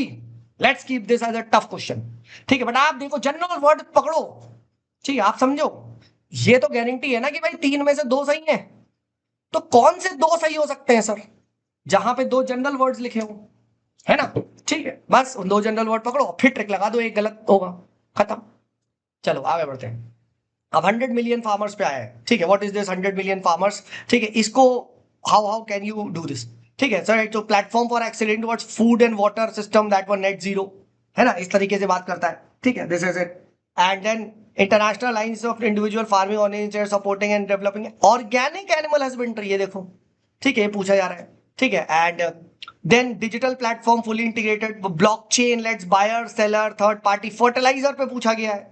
let's keep this as a tough question. ठीक है, बट आप देखो जनरल वर्ड पकड़ो। ठीक है, आप समझो, ये तो गारंटी है ना कि भाई तीन में से दो सही है। तो कौन से दो सही हो सकते हैं सर, जहां पे दो जनरल वर्ड्स लिखे हो, है ना। ठीक है, बस उन दो जनरल वर्ड पकड़ो, फिर ट्रिक लगा दो, एक गलत होगा, खत्म। चलो आगे बढ़ते हैं। अब 100 मिलियन फार्मर्स पे आया है। ठीक है, what is this 100 million farmers. ठीक है, इसको how how can you do this. ठीक है सर, तो platform for excellent towards food and water system that were net zero, है ना, इस तरीके से बात करता है। ठीक है, this is it. And then international lines of individual farming organisation supporting and developing organic animal husbandry, ये देखो। ठीक है, पूछा जा रहा है। ठीक है, and then digital platform fully integrated blockchain let's buyer seller third party fertiliser पे पूछा गया है।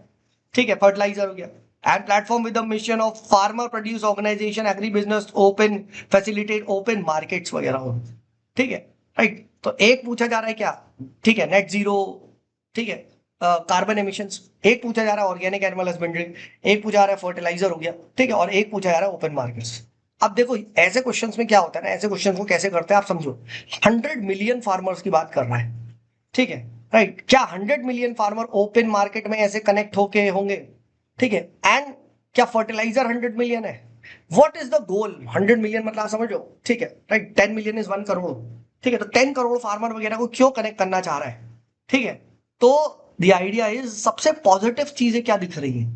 ठीक है, फर्टिलाइजर हो गया। And platform with the mission of farmer produce organisation agri business open facilitate open markets वगैरह हो। ठीक है, राइट। तो एक पूछा जा रहा है क्या, ठीक है, नेट जीरो, ठीक है, कार्बन एमिशंस। एक पूछा जा रहा है ऑर्गेनिक एनिमल हस्बेंड्री, एक पूछा जा रहा है फर्टिलाइजर हो गया। ठीक है, और एक पूछा जा रहा है ओपन मार्केट्स। अब देखो ऐसे क्वेश्चंस में क्या होता है ना, ऐसे क्वेश्चंस को कैसे करते हैं आप समझो। 100 मिलियन फार्मर्स की बात कर रहा है। ठीक है, राइट। क्या 100 मिलियन फार्मर ओपन मार्केट में ऐसे कनेक्ट होके होंगे। ठीक है, एंड क्या फर्टिलाइजर 100 मिलियन है। What is the goal, 100 million मतलब समझो। ठीक है, राइट, 10 मिलियन इज 1 करोड़। ठीक है, तो 10 करोड़ फार्मर वगैरह को क्यों कनेक्ट करना चाह रहा है। ठीक है, तो द आइडिया इज, सबसे पॉजिटिव चीजें क्या दिख रही है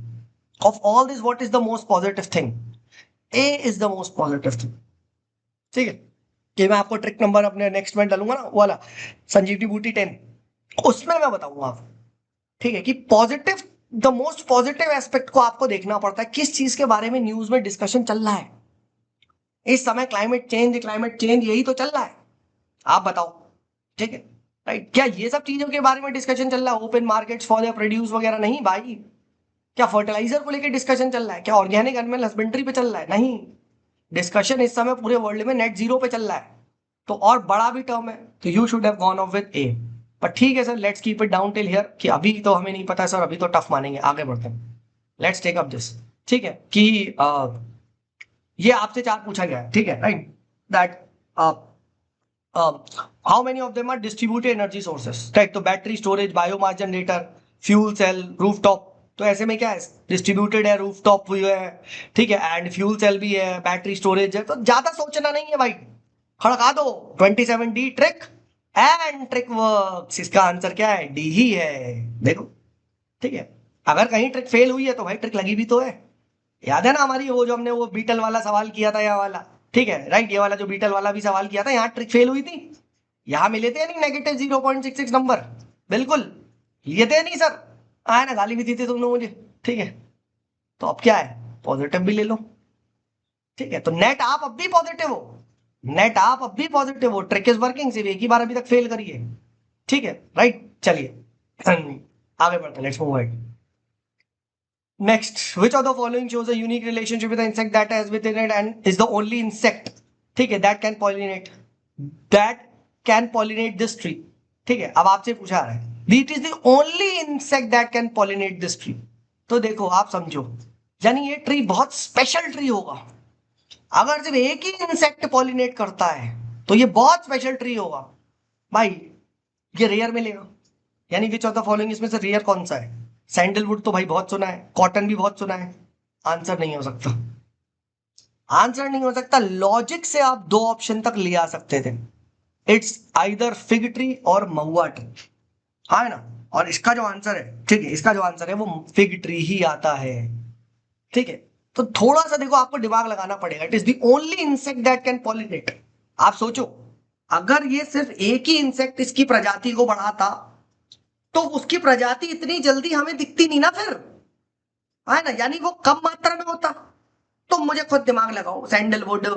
of all this, what is the most positive thing. A is the most positive thing. ठीक है, कि मैं आपको ट्रिक नंबर अपने नेक्स्ट में डालूंगा ना, वो वाला संजीवनी बूटी 10, उसमें मैं बताऊंगा आप। ठीक है, कि positive, the most positive aspect को आपको देखना पड़ता है, किस चीज के बारे में न्यूज में डिस्कशन चल रहा है इस समय। क्लाइमेट चेंज यही तो चल रहा है, आप बताओ। ठीक है, राइट, क्या ये सब चीजों के बारे में डिस्कशन चल रहा है, open markets for the produce वगैरह नहीं भाई। क्या फर्टिलाइजर को लेकर डिस्कशन चल रहा है, क्या ऑर्गेनिक एनिमल हस्बेंड्री पे चल रहा है, नहीं। डिस्कशन इस समय पूरे वर्ल्ड में नेट जीरो पे चल रहा है, तो और बड़ा भी टर्म है, तो you should have gone off with A. पर ठीक है sir, let's keep it down till here कि अभी तो हमें नहीं पता सर, अभी तो टफ मानेंगे, आगे बढ़ते हैं। लेट्स टेक अप दिस, ठीक है कि ये आपसे 4 पूछा गया है, ठीक है right, that how many of them are distributed energy sources, right. तो battery storage, biomass generator, fuel cell, rooftop. तो ऐसे में क्या है, डिस्ट्रीब्यूटेड है, रूफटॉप भी है, ठीक है, एंड फ्यूल सेल भी है, बैटरी स्टोरेज है, तो ज्यादा सोचना नहीं है भाई, खड़का दो 27D trick and trick works. इसका आंसर क्या है, डी ही है, देखो, ठीक है। अगर कहीं ट्रिक फेल हुई है तो भाई ट्रिक लगी भी तो है। याद है ना हमारी वो जो हमने वो बीटल वाला सवाल किया था, यहाँ वाला, ठीक है राइट, ये वाला जो बीटल वाला भी सवाल किया था, यहाँ ट्रिक फेल हुई थी, यहाँ मिले थे नहीं -0.66 नंबर, बिल्कुल लिए थे नहीं सर, आए ना, गाली भी दी थी तुमने मुझे, ठीक है। तो अब क्या है, पॉजिटिव भी ले लो, ठीक है। तो नेट आप अब भी पॉजिटिव हो, नेट आप अब भी पॉजिटिव हो, ट्रिक इज वर्किंग, सिर्फ एक ही बार अभी तक फेल करिए, ठीक है राइट। चलिए आगे बढ़ते हैं, let's move ahead. Next, which of the following shows a unique relationship with the insect that has within it and is the only insect, ठीक है, that can pollinate this tree, ठीक है। अब आपसे पूछा रहा है it is the only insect that can pollinate this tree, तो देखो आप समझो, यानी ये ट्री बहुत स्पेशल ट्री होगा, अगर सिर्फ एक ही इंसेक्ट पॉलिनेट करता है तो ये बहुत स्पेशल ट्री होगा भाई, ये रेयर मिलेगा। यानी विच ऑफ द फॉलोइंग इसमें से रेयर कौन सा है, सैंडलवुड तो भाई बहुत सुना है, कॉटन भी बहुत सुना है, आंसर नहीं हो सकता, आंसर नहीं हो सकता। लॉजिक से आप 2 ऑप्शन तक ले आ सकते थे, इट्स आइदर फिग ट्री और महुआ ट्री, हाँ ना। और इसका जो आंसर है, ठीक है, इसका जो आंसर है वो फिग ट्री ही आता है, ठीक है। तो थोड़ा सा देखो आपको दिमाग लगाना पड़ेगा, it is the only insect that can pollinate. आप सोचो, अगर ये सिर्फ एक ही इंसेक्ट इसकी प्रजाति को बढ़ाता तो उसकी प्रजाति इतनी जल्दी हमें दिखती नहीं ना फिर, है ना, यानी वो कम मात्रा में होता। तो मुझे खुद दिमाग लगाओ, सैंडलवुड,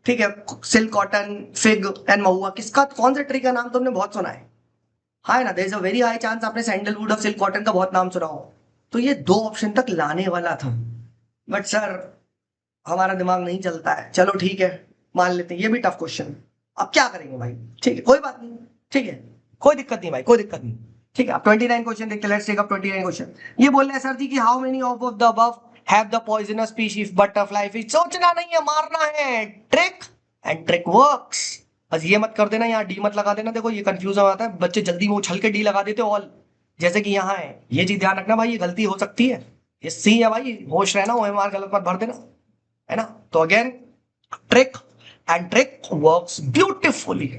ठीक है, सिल्क कॉटन, फिग एंड महुआ, किसका, कौन से ट्री का नाम तुमने बहुत सुना है ना, there is a very high chance आपने सैंडलवुड और सिल्क कॉटन का बहुत नाम सुना हो। तो ये 2 ऑप्शन तक लाने वाला था, बट सर हमारा दिमाग नहीं चलता है, चलो ठीक है, मान लेते हैं ये भी टफ क्वेश्चन, अब क्या करेंगे भाई, ठीक है कोई बात नहीं, ठीक है, कोई दिक्कत नहीं भाई, कोई दिक्कत नहीं, ठीक है। अब 29 क्वेश्चन देखते हैं, लेट्स टेक अप 29 क्वेश्चन। ये बोल रहे हैं सर जी कि how many of the above have the poisonous species butterfly fish, सोचना नहीं है, मारना है, ट्रिक एंड ट्रिक वर्क्स। बस ये मत कर देना, यहाँ डी मत लगा देना, देखो ये कंफ्यूज हो जाता है बच्चे, जल्दी वो उछल के डी लगा देते ऑल, जैसे कि यहाँ है, ये चीज ध्यान रखना भाई, ये गलती हो सकती है, ये सी है भाई, होश रहना, ओएमआर गलत मत भर देना, है ना। तो again trick and trick works beautifully,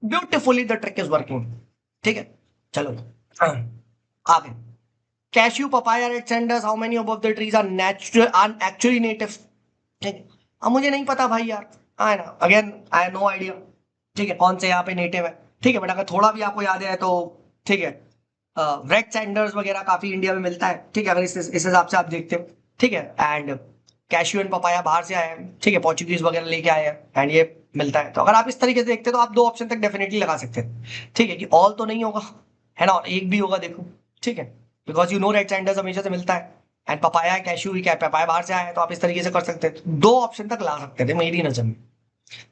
beautifully the trick is working, ठीक है। चलो आगे, cashew, papaya, red sanders, how many of the trees are natural, are actually native, ठीक है। अब मुझे नहीं पता भाई यार, है ना, अगेन आई नो आइडिया, ठीक है, कौन से यहाँ पे नेटिव है, ठीक है, बट अगर थोड़ा भी आपको याद है तो ठीक है, रेड सैंडर्स वगैरह काफी इंडिया में मिलता है, ठीक है, अगर इस हिसाब से आप देखते हो, ठीक है। एंड कैश्यू एंड पपाया बाहर से आए हैं, ठीक है, पोर्चुगीज वगैरह लेके आए हैं, एंड ये मिलता है। तो अगर आप इस तरीके से देखते हैं तो आप 2 ऑप्शन तक डेफिनेटली लगा सकते हैं, ठीक है, कि ऑल तो नहीं होगा, है ना, और एक भी होगा, देखो, ठीक है, because you know red Sanders हमेशा से मिलता है, एंड पपाया कैश्यू ही, क्या पपाया बाहर से आया है, तो आप इस तरीके से कर सकते हैं, 2 ऑप्शन तक ला सकते थे मेरी नजर में,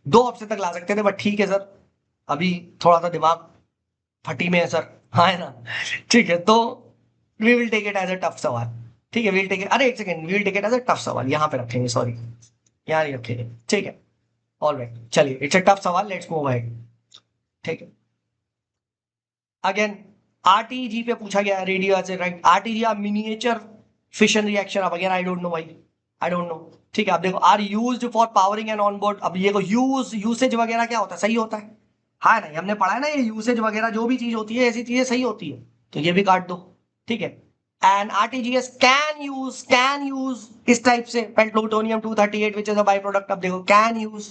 2 ऑप्शन तक ला सकते थे, बट ठीक है सर, अभी थोड़ा सा दिमाग फटी में है सर, हाँ है ना, ठीक है। तो we will take it as a tough सवाल, ठीक है, वील टेक इट, अरे एक second, we'll take it as a tough सवाल, यहाँ पे रखेंगे, सॉरी यहाँ नहीं रखेंगे, ठीक है, ऑलराइट, चलिए इट्स अ टफ सवाल, लेट्स मूव अहेड, ठीक है। अगेन आरटीजी पे पूछा गया है, रेडियो से, right, RTG are miniature fission reaction, अब अगेन आई डोंट नो भाई, आई डोंट नो, ठीक है। आप देखो, are used for powering an onboard, अब ये को यूसेज वगैरह क्या होता है, सही होता है, हाँ ना, हमने पढ़ा है ना, ये यूसेज वगैरह जो भी चीज होती है, ऐसी चीजें सही होती है, तो ये भी काट दो, ठीक है। एंड आरटीजीएस कैन यूज इस टाइप से पेंटलूटोनियम 238 which is a by product, अब देखो कैन यूज,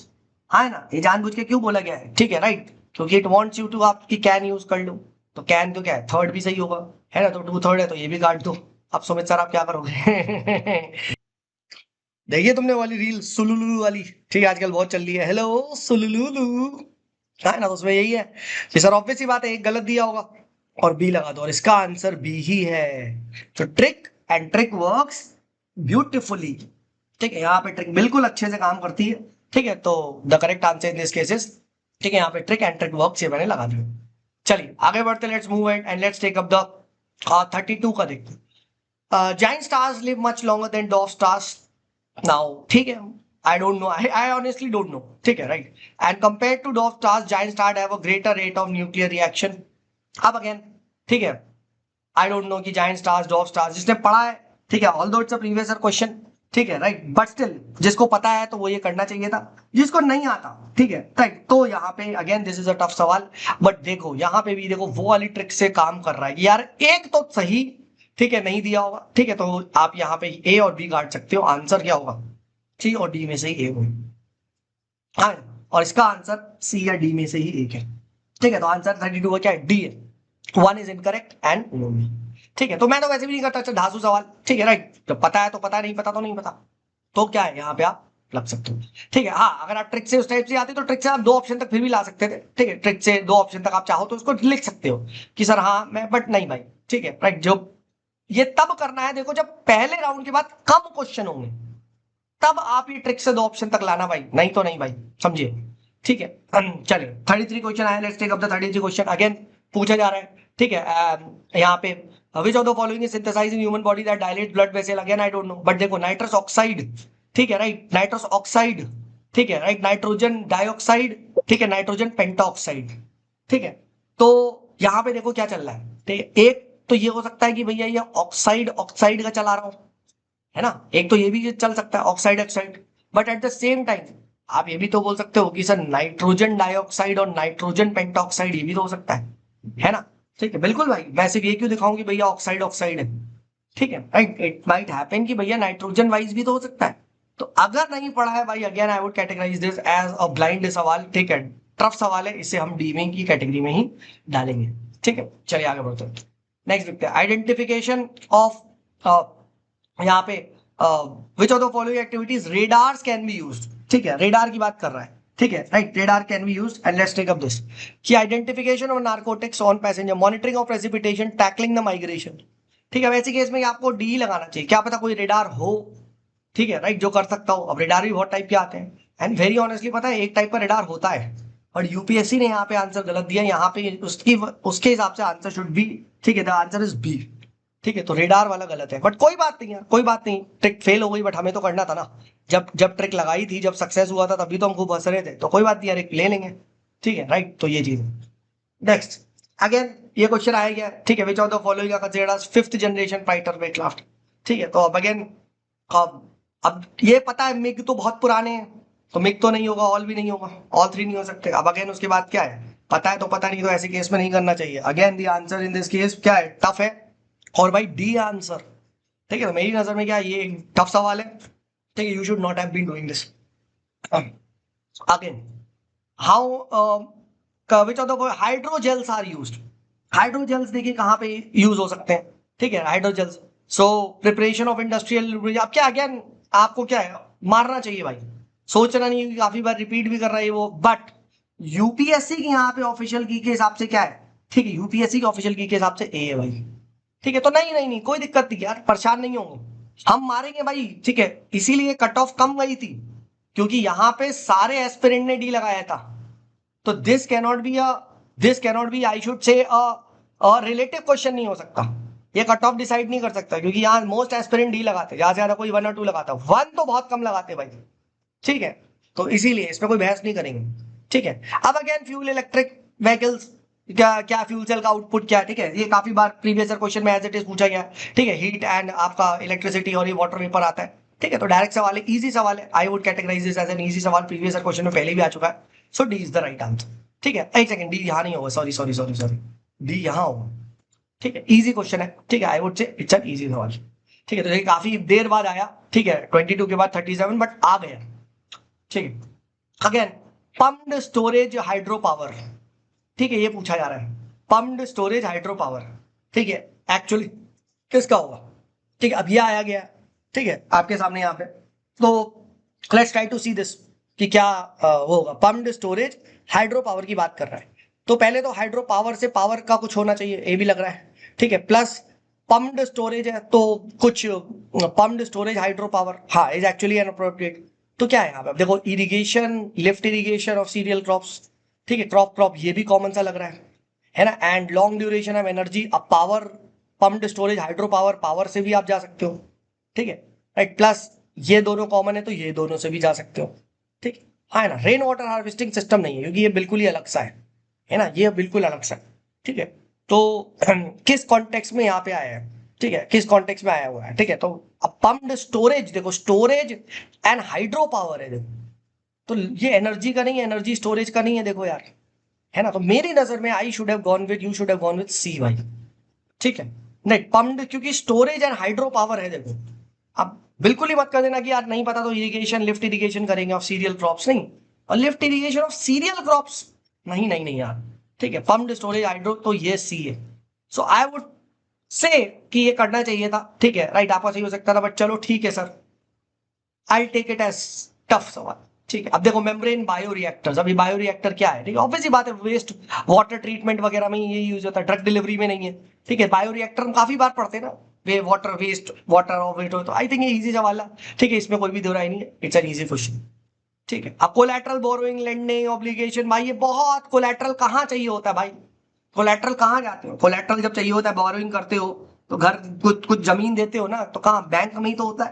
हाँ ना, ये जानबूझ के क्यों बोला गया है, ठीक है राइट, क्योंकि इट वांट्स यू टू आपकी कैन यूज कर लो, तो कैन तो क्या है, थर्ड भी सही होगा, है ना, तो 2/3 है, तो ये भी काट दो। अब सुमित सर आप क्या करोगे देखिए तुमने वाली रील सुलुलु वाली, ठीक है, आजकल बहुत चल रही है, हेलो सुलुलुलु, है ना, तो उसमें यही है कि सर ऑब्वियस सी बात है, एक गलत दिया होगा और बी लगा दो, और इसका आंसर बी ही है। तो trick and trick works beautifully, ठीक है, यहाँ पे ट्रिक बिल्कुल अच्छे से काम करती है, ठीक है। तो the correct answer in this cases, ठीक है, यहाँ पे ट्रिक एंड ट्रिक वर्क्स ये मैंने लगा दिया, चलिए आगे बढ़ते, let's move and let's take up the 32 का देखते हैं। Giant stars live much longer than dwarf stars now, ठीक है, I don't know, I honestly don't know, ठीक है, right, and compared to dwarf stars giant star have a greater rate of nuclear reaction. अब again, ठीक है, I don't know कि giant stars dwarf stars, जिसने पढ़ा है, ठीक है, although it's a previous year question, ठीक है, राइट, बट स्टिल जिसको पता है तो वो ये करना चाहिए था, जिसको नहीं आता, ठीक है, राइट, तो यहाँ पे again this is a tough सवाल, बट देखो यहाँ पे भी देखो वो वाली ट्रिक से काम कर रहा है यार, एक तो सही, ठीक है, नहीं दिया होगा, ठीक है, तो आप यहाँ पे ए और बी काट सकते हो, आंसर क्या होगा, सी और डी में से ही ए होगा, हाँ, और इसका आंसर सी या डी में से ही एक है, ठीक है, तो आंसर 32 का क्या है, डी है, 1 इज इनकरेक्ट एंड, ठीक है, तो मैं तो वैसे भी नहीं करता धांसू सवाल, ठीक है, राइट, जब पता है तो पता, नहीं पता तो नहीं पता, तो क्या है यहाँ पे आप लग सकते हो, ठीक है, हाँ, अगर आप ट्रिक से उस टाइप से आते तो ट्रिक से आप 2 ऑप्शन तक फिर भी ला सकते थे, ठीक है, ट्रिक से 2 ऑप्शन तक आप चाहो तो उसको लिख सकते हो कि सर हाँ मैं, बट नहीं भाई, ठीक है, राइट, जो ये तब करना है देखो जब पहले राउंड के बाद कम क्वेश्चन होंगे, तब आप ये ट्रिक से 2 ऑप्शन तक लाना भाई, नहीं तो नहीं भाई, समझिए, ठीक है, चलिए 33 क्वेश्चन आया, let's take up the 33 question, again पूछा जा रहा है, ठीक है, यहाँ पे which of the following is synthesized in human body that dilates blood vessel, again I don't know, but देखो नाइट्रस ऑक्साइड, ठीक है, राइट, नाइट्रस ऑक्साइड, ठीक है, राइट, नाइट्रोजन डाइऑक्साइड, ठीक है, नाइट्रोजन पेंटाऑक्साइड, ठीक है, तो यहाँ पे देखो क्या चल रहा है, ठीक है, एक तो ये हो सकता है कि भैया ये ऑक्साइड ऑक्साइड का चला रहा हूं, है ना, एक तो ये भी चल सकता है oxide oxide, but at the same time आप ये भी तो बोल सकते हो कि सर नाइट्रोजन डाइऑक्साइड और नाइट्रोजन पेंटाऑक्साइड ये भी तो हो सकता है ना, ठीक है, बिल्कुल भाई, मैं सिर्फ ये क्यों दिखाऊं कि भैया ऑक्साइड ऑक्साइड है, ठीक है, राइट, इट माइट हैपन कि भैया नाइट्रोजन वाइज भी तो हो सकता है, तो अगर नहीं पढ़ा है भाई, again I would categorise this as a blind सवाल, ठीक है, टफ सवाल है, इसे हम डीमिंग की कैटेगरी में ही डालेंगे, ठीक है, चलिए आगे बढ़ते हैं, नेक्स्ट देखते हैं, आइडेंटिफिकेशन ऑफ, यहाँ पे विच of the following activities radars can be used, ठीक है, रेडार की बात कर रहा है, ठीक है, right, radar can be used and let's take up this कि identification of narcotics on passenger, monitoring of precipitation, tackling the migration, ठीक है, वैसे केस में आपको डी लगाना चाहिए, क्या पता कोई रेडार हो, ठीक है, राइट, जो कर सकता हो, अब रेडार भी बहुत टाइप के आते हैं, एंड वेरी ऑनेस्टली पता है एक टाइप का रेडार होता है, और यूपीएससी ने यहाँ पे आंसर गलत दिया, यहाँ पे उसके हिसाब से आंसर शुड बी, ठीक है, द आंसर इज बी, ठीक है, तो रेडार वाला गलत है, बट कोई बात नहीं है, कोई बात नहीं, ट्रिक फेल हो गई, बट हमें तो करना था ना, जब जब ट्रिक लगाई थी, जब सक्सेस हुआ था तभी तो हम खूब हंस रहे थे, तो कोई बात नहीं यार, एक ले लेंगे, ठीक है, राइट, तो ये चीज है, नेक्स्ट, अगेन ये क्वेश्चन आया गया, ठीक है, which of the following are considered as 5th generation fighter aircraft, ठीक है, तो अब अगेन, अब ये पता है मिग तो बहुत पुराने हैं, तो मिग तो नहीं होगा, ऑल भी नहीं होगा, ऑल 3 नहीं हो सकते, अब अगेन उसके बाद क्या है, पता है तो पता नहीं, तो ऐसे केस में नहीं करना चाहिए, again the answer in this case क्या है, टफ है, और भाई डी आंसर, ठीक है, तो मेरी नजर में क्या ये टफ सवाल है, ठीक है, you should not have been doing this, again how which of the hydrogels are used, hydrogels देखिए कहाँ पे यूज हो सकते हैं, ठीक है, hydrogels, so preparation of industrial, आप क्या अगेन आपको क्या है मारना चाहिए भाई, सोचना नहीं, काफी बार रिपीट भी कर रहा है वो, बट यूपीएससी की यहाँ पे ऑफिशियल की के हिसाब से क्या है, ठीक है, यूपीएससी की ऑफिशियल की के हिसाब से ए है भाई, ठीक है, तो नहीं नहीं नहीं कोई दिक्कत नहीं यार, परेशान नहीं होंगे, हम मारेंगे भाई, ठीक है, इसीलिए कट ऑफ कम गई थी, क्योंकि यहाँ पे सारे एस्पिरेंट ने डी लगाया था, तो this cannot be I should say relative question नहीं हो सकता, ये कट ऑफ डिसाइड नहीं कर सकता, क्योंकि यहाँ मोस्ट एस्पिरेंट डी लगाते, ज्यादा से ज्यादा कोई 1 और 2 लगाता, 1 तो बहुत कम लगाते भाई, ठीक है, तो इसीलिए इस पर कोई बहस नहीं करेंगे, ठीक है, अब अगेन फ्यूल इलेक्ट्रिक व्हीकल्स, क्या क्या फ्यूल सेल का आउटपुट क्या है, ठीक है, ये काफी बार प्रीवियस क्वेश्चन में एज इट इज पूछा गया है, ठीक है, हीट एंड आपका इलेक्ट्रिसिटी और ये वाटर वेपर आता है, ठीक है, तो डायरेक्ट सवाल है, इजी सवाल है, I would categorise this as an easy सवाल, प्रीवियस क्वेश्चन में पहले भी आ चुका है, so D is the right answer, ठीक है, एक सेकंड, डी यहाँ नहीं होगा, sorry sorry sorry sorry, D यहाँ होगा, ठीक है, इजी क्वेश्चन है, ठीक है, I would say it's an easy सवाल, ठीक है, तो ये काफी देर बाद आया, ठीक है, 22 के बाद 37, बट आ गया, ठीक है, again pumped storage hydro power, ठीक है, ये पूछा जा रहा है, पम्प्ड स्टोरेज हाइड्रो पावर, ठीक है, एक्चुअली किसका होगा, ठीक है, अब ये आया गया, ठीक है, आपके सामने यहाँ पे, तो let's try to see this कि क्या होगा, पम्प्ड स्टोरेज हाइड्रो पावर की बात कर रहा है, तो पहले तो हाइड्रो पावर से पावर का कुछ होना चाहिए, ये भी लग रहा है, ठीक है, प्लस पम्प्ड स्टोरेज है, तो कुछ पम्प्ड स्टोरेज हाइड्रो पावर, हाँ, इज एक्चुअली एन अप्रोप्रिएट, तो क्या है यहाँ पे, अब देखो irrigation, lift irrigation of cereal crops, ठीक है, क्रॉप ये भी कॉमन सा लग रहा है ना, and long duration of energy. अब power pumped storage hydro power, power से भी आप जा सकते हो, ठीक है, राइट। प्लस ये दोनों कॉमन है तो ये दोनों से भी जा सकते हो, ठीक है ना। रेन वाटर हार्वेस्टिंग सिस्टम नहीं है क्योंकि ये बिल्कुल ही अलग सा है ना, ये बिल्कुल अलग सा है, ठीक है। तो किस कॉन्टेक्स्ट में यहाँ पे आया है, ठीक है, किस कॉन्टेक्स्ट में आया हुआ है, ठीक है। तो अब पम्प्ड स्टोरेज देखो, स्टोरेज एंड हाइड्रो पावर है देखो, तो ये एनर्जी का नहीं है, एनर्जी स्टोरेज का नहीं है देखो यार, है ना। तो मेरी नजर में I should have gone with, you should have gone with C भाई, ठीक है। नहीं पम्प्ड क्योंकि स्टोरेज एंड हाइड्रो पावर है देखो। अब बिल्कुल ही मत कर देना कि यार नहीं पता तो इरिगेशन, लिफ्ट इरिगेशन करेंगे ऑफ सीरियल क्रॉप्स, नहीं, और lift irrigation of cereal crops नहीं नहीं नहीं यार, ठीक है। पम्प्ड स्टोरेज हाइड्रो तो ये सी है। सो आई वुड से कि ये करना चाहिए था, ठीक है, राइट। आपका सही हो सकता था, बट चलो ठीक है sir, I take it as tough सवाल, ठीक है। अब देखो मेम्ब्रेन बायो रिएक्टर्स, अभी बायो रिएक्टर क्या है, ठीक है, ऑब्वियसली बात है, वेस्ट वाटर ट्रीटमेंट वगैरह में ये यूज होता है, ड्रग डिलीवरी में नहीं है, ठीक है। बायो रिएक्टर हम काफी बार पढ़ते हैं ना, वे वाटर वेस्ट वाटर और वेट हो, तो आई थिंक ये इजी सवाल है, ठीक है, इसमें कोई भी दो राय नहीं है, इट्स एन इजी क्वेश्चन, ठीक है। अब कोलैटरल बोरोइंग लेंडिंग ऑब्लिगेशन, भाई ये बहुत कोलैटरल कहाँ चाहिए होता है भाई, कोलैटरल कहाँ जाते हो, कोलैटरल जब चाहिए होता है, बोरोइंग करते हो तो घर कुछ कुछ जमीन देते हो ना, तो कहाँ बैंक में ही तो होता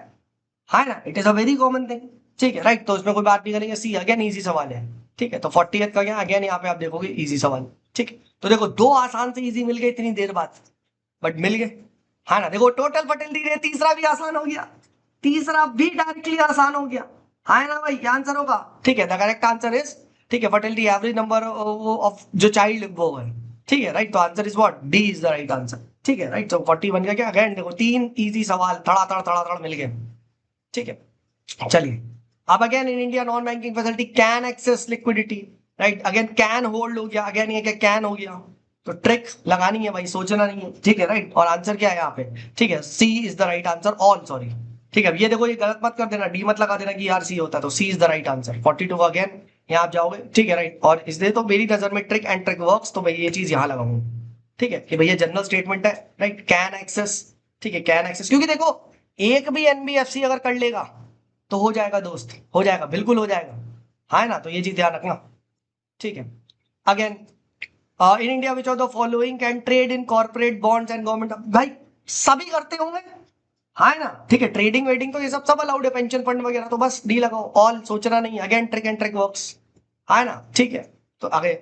है ना, it is a very common thing, ठीक है, राइट। तो इसमें कोई बात नहीं करेंगे, सी अगेन इजी सवाल है, ठीक है। तो 40th का क्या अगेन यहाँ पे आप देखोगे इजी सवाल, ठीक है। तो देखो दो आसान से इजी मिल गए इतनी देर बाद, बट मिल गए, हाँ ना। देखो टोटल फर्टिलिटी रेट तीसरा भी आसान हो गया, तीसरा भी डायरेक्टली आसान हो गया, है ना भाई, क्या आंसर होगा, ठीक है। द करेक्ट आंसर इज, ठीक है, फर्टिलिटी एवरेज नंबर ऑफ जो चाइल्ड वो है, ठीक है, राइट। तो answer is what, D is the right answer, ठीक है, राइट। तो 41 का क्या अगेन देखो तीन इजी सवाल थड़ा मिल गए, ठीक है। चलिए, अब again in India non banking facility can access liquidity, right, again can hold हो गया, अगेन ये क्या कैन हो गया, तो ट्रिक लगानी है भाई, सोचना नहीं है, ठीक है, राइट। और आंसर क्या है यहाँ पे, ठीक है, C is the right answer, all sorry, ठीक है। अब ये देखो ये गलत मत कर देना, डी मत लगा देना कि यार सी होता है, तो C is the right answer 42 again यहाँ आप जाओगे, ठीक है, राइट। और इसलिए तो मेरी नजर में ट्रिक एंड ट्रिक वर्क्स, तो मैं ये चीज यहाँ लगाऊंगा, ठीक है, कि भैया जनरल स्टेटमेंट है, राइट, कैन एक्सेस, ठीक है, कैन एक्सेस, क्योंकि देखो एक भी एनबीएफसी अगर कर लेगा तो हो जाएगा दोस्त, हो जाएगा, बिल्कुल हो जाएगा, है ना। तो ये चीज ध्यान रखना, ठीक है। Again in India which of the following can trade in corporate bonds and government, भाई सभी करते होंगे, है ना, ठीक है। ट्रेडिंग वेडिंग तो ये सब अलाउड है, पेंशन फंड वगैरह, तो बस डी लगाओ, ऑल सोचना नहीं, again trick and trick works, है ना, ठीक है। तो आगे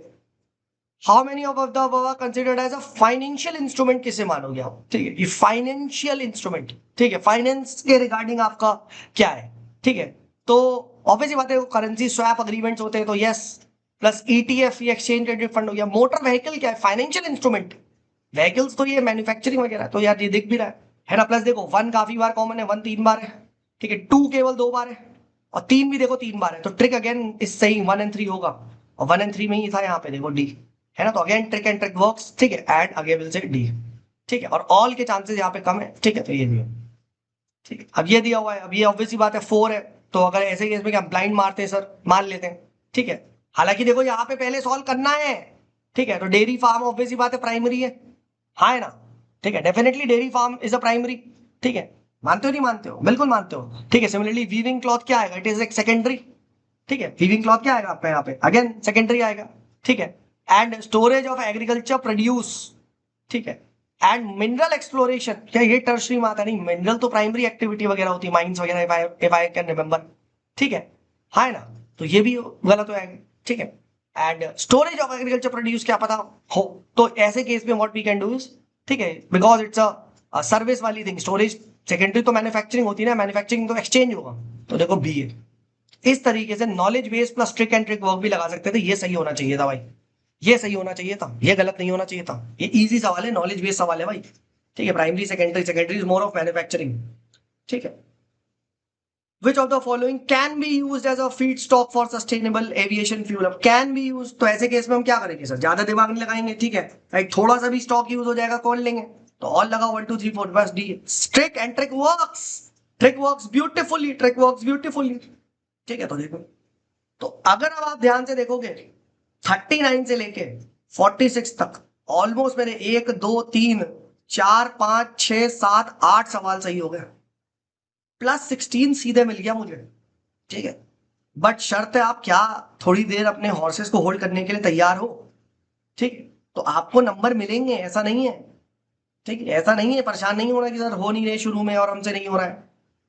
how many of the above considered as a financial instrument किसे मानोगे आप, ठीक है, ये फाइनेंशियल इंस्ट्रूमेंट, ठीक है, फाइनेंस के रिगार्डिंग आपका क्या है, ठीक है। तो ऑब्वियसली बात है, करेंसी स्वैप अग्रीमेंट्स होते हैं तो यस, प्लस ईटीएफ ये एक्सचेंज ट्रेडेड फंड हो गया। मोटर व्हीकल क्या है, फाइनेंशियल इंस्ट्रूमेंट, व्हीकल्स तो ये मैन्युफैक्चरिंग वगैरह, तो यार ये दिख भी रहा है ना। प्लस देखो वन काफी बार कॉमन है, वन 3 बार है, ठीक है, टू केवल 2 बार है, और तीन भी देखो 3 बार है, तो ट्रिक अगेन इस सही 1 and 3 होगा, और 1 and 3 में ही था यहाँ पे देखो डी, है ना। तो again trick and trick works, ठीक है, and again will say D, ठीक है। और ऑल के चांसेस यहाँ पे कम है, ठीक है, तो ये दिया, ठीक है। अब ये दिया हुआ है, अब ये ऑब्वियसली बात है 4 है, तो अगर ऐसे केस में क्या ब्लाइंड मारते हैं सर, मान लेते हैं, ठीक है। हालांकि देखो यहाँ पे पहले सॉल्व करना है, ठीक है। तो डेयरी फार्म ऑब्वियसली बात है प्राइमरी है, हाँ है ना, ठीक है, definitely dairy farm is a primary, ठीक है। मानते हो नहीं मानते हो, बिल्कुल मानते हो, ठीक है। सिमिलरली वीविंग क्लॉथ क्या आएगा, इट इज एक सेकेंडरी, ठीक है। वीविंग क्लॉथ क्या आएगा आपका यहाँ पे, अगेन सेकेंडरी आएगा, ठीक है। And storage of agriculture produce, ठीक है। एंड मिनरल एक्सप्लोरेशन क्या ये टर्शरी में आता नहीं, मिनरल तो प्राइमरी एक्टिविटी वगैरह होती है, माइंस वगैरह, इफ आई कैन रिमेंबर, ठीक है ना। तो ये भी गलत हो जाएगा, ठीक है। And storage of agriculture produce क्या पता हो, तो ऐसे केस में what we can do is, ठीक है, बिकॉज इट्स अ सर्विस वाली थिंग, स्टोरेज सेकेंडरी तो मैन्युफैक्चरिंग होती है ना, मैन्युफैक्चरिंग तो एक्सचेंज होगा, तो देखो बी है। इस तरीके से knowledge base plus trick and trick work भी लगा सकते थे, ये सही होना चाहिए था भाई, ये सही होना चाहिए था, ये गलत नहीं होना चाहिए था, ये इजी सवाल है, नॉलेज बेस्ड सवाल है भाई, ठीक है। Primary secondary, secondary is more of manufacturing, ठीक है। Which of the following can be used as a feedstock for sustainable aviation fuel? अब can be used, तो ऐसे केस में हम क्या करेंगे सर, ज्यादा दिमाग नहीं लगाएंगे, ठीक है, राइट। थोड़ा सा भी स्टॉक यूज हो जाएगा कौन लेंगे, तो ऑल लगाओ 1 2 3 4 बस D, trick and trick works beautifully, trick works beautifully, ठीक है। तो देखो, तो अगर अब आप ध्यान से देखोगे 39 से लेके 46 तक ऑलमोस्ट मेरे 1 2 3 4 5 6 7 8 सवाल सही हो गए, प्लस 16 सीधे मिल गया मुझे, ठीक है। बट शर्त है आप क्या थोड़ी देर अपने हॉर्सेस को होल्ड करने के लिए तैयार हो, ठीक है। तो आपको नंबर मिलेंगे, ऐसा नहीं है, ठीक है, ऐसा नहीं है, परेशान नहीं होना कि सर हो नहीं रहे शुरू में और हमसे नहीं हो रहा है,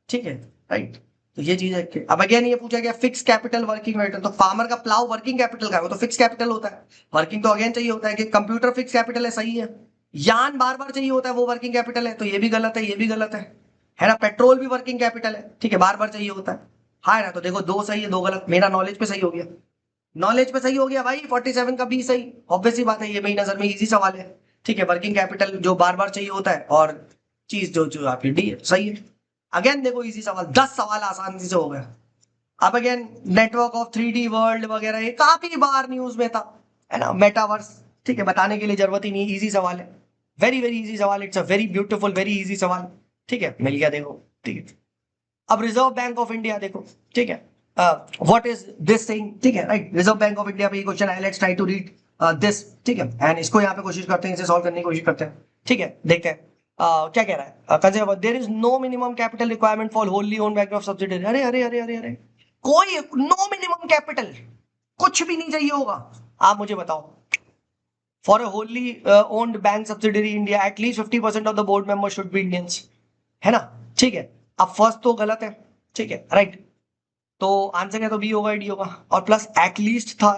ठीक है, राइट। तो ये चीज है। अब अगेन ये पूछा गया फिक्स कैपिटल वर्किंग कैपिटल, तो फार्मर का प्लाव वर्किंग कैपिटल का है, वो तो फिक्स कैपिटल होता है, वर्किंग तो अगेन चाहिए होता है, कि कंप्यूटर फिक्स कैपिटल है, सही है। यान बार बार चाहिए होता है, वो वर्किंग कैपिटल है, तो ये भी गलत है, ये भी गलत है ना। पेट्रोल भी वर्किंग कैपिटल है, ठीक है, बार बार चाहिए होता है, हाँ है ना। तो देखो दो सही है, दो गलत, मेरा नॉलेज पे सही हो गया, नॉलेज पे सही हो गया भाई, 47 का बी सही, ऑब्वियस सी बात है, ये मेरी नजर में इजी सवाल है, ठीक है, वर्किंग कैपिटल जो बार बार चाहिए होता है, और चीज जो जो आपकी डी है, सही है। अगेन देखो इजी सवाल, 10 सवाल आसानी से हो गया। अब again network of 3D world वगैरह, ये काफी बार न्यूज में था, है ना, मेटावर्स, ठीक है, बताने के लिए जरूरत ही नहीं, इजी सवाल है, वेरी वेरी इजी सवाल, it's a very beautiful very easy सवाल, ठीक है, मिल गया देखो, ठीक है। अब रिजर्व बैंक ऑफ इंडिया देखो, ठीक है, व्हाट इज दिस थिंग, ठीक है, right, reserve bank of India पे ये क्वेश्चन है, let's try to read this, ठीक है, एंड इसको यहाँ पे कोशिश करते हैं, इसे सॉल्व करने की कोशिश करते हैं, ठीक है, देखते हैं क्या कह रहा है। Consider there is no minimum capital requirement for wholly own bank of subsidiary, अरे अरे अरे अरे अरे, कोई नो मिनिमम कैपिटल, कुछ भी नहीं चाहिए होगा। आप मुझे बताओ, for a wholly owned bank subsidiary India at least 50% of the board member should be Indians, है ना, ठीक है। अब फर्स्ट तो गलत है, ठीक है, राइट, तो आंसर क्या, तो बी होगा, डी होगा, और प्लस एटलीस्ट था,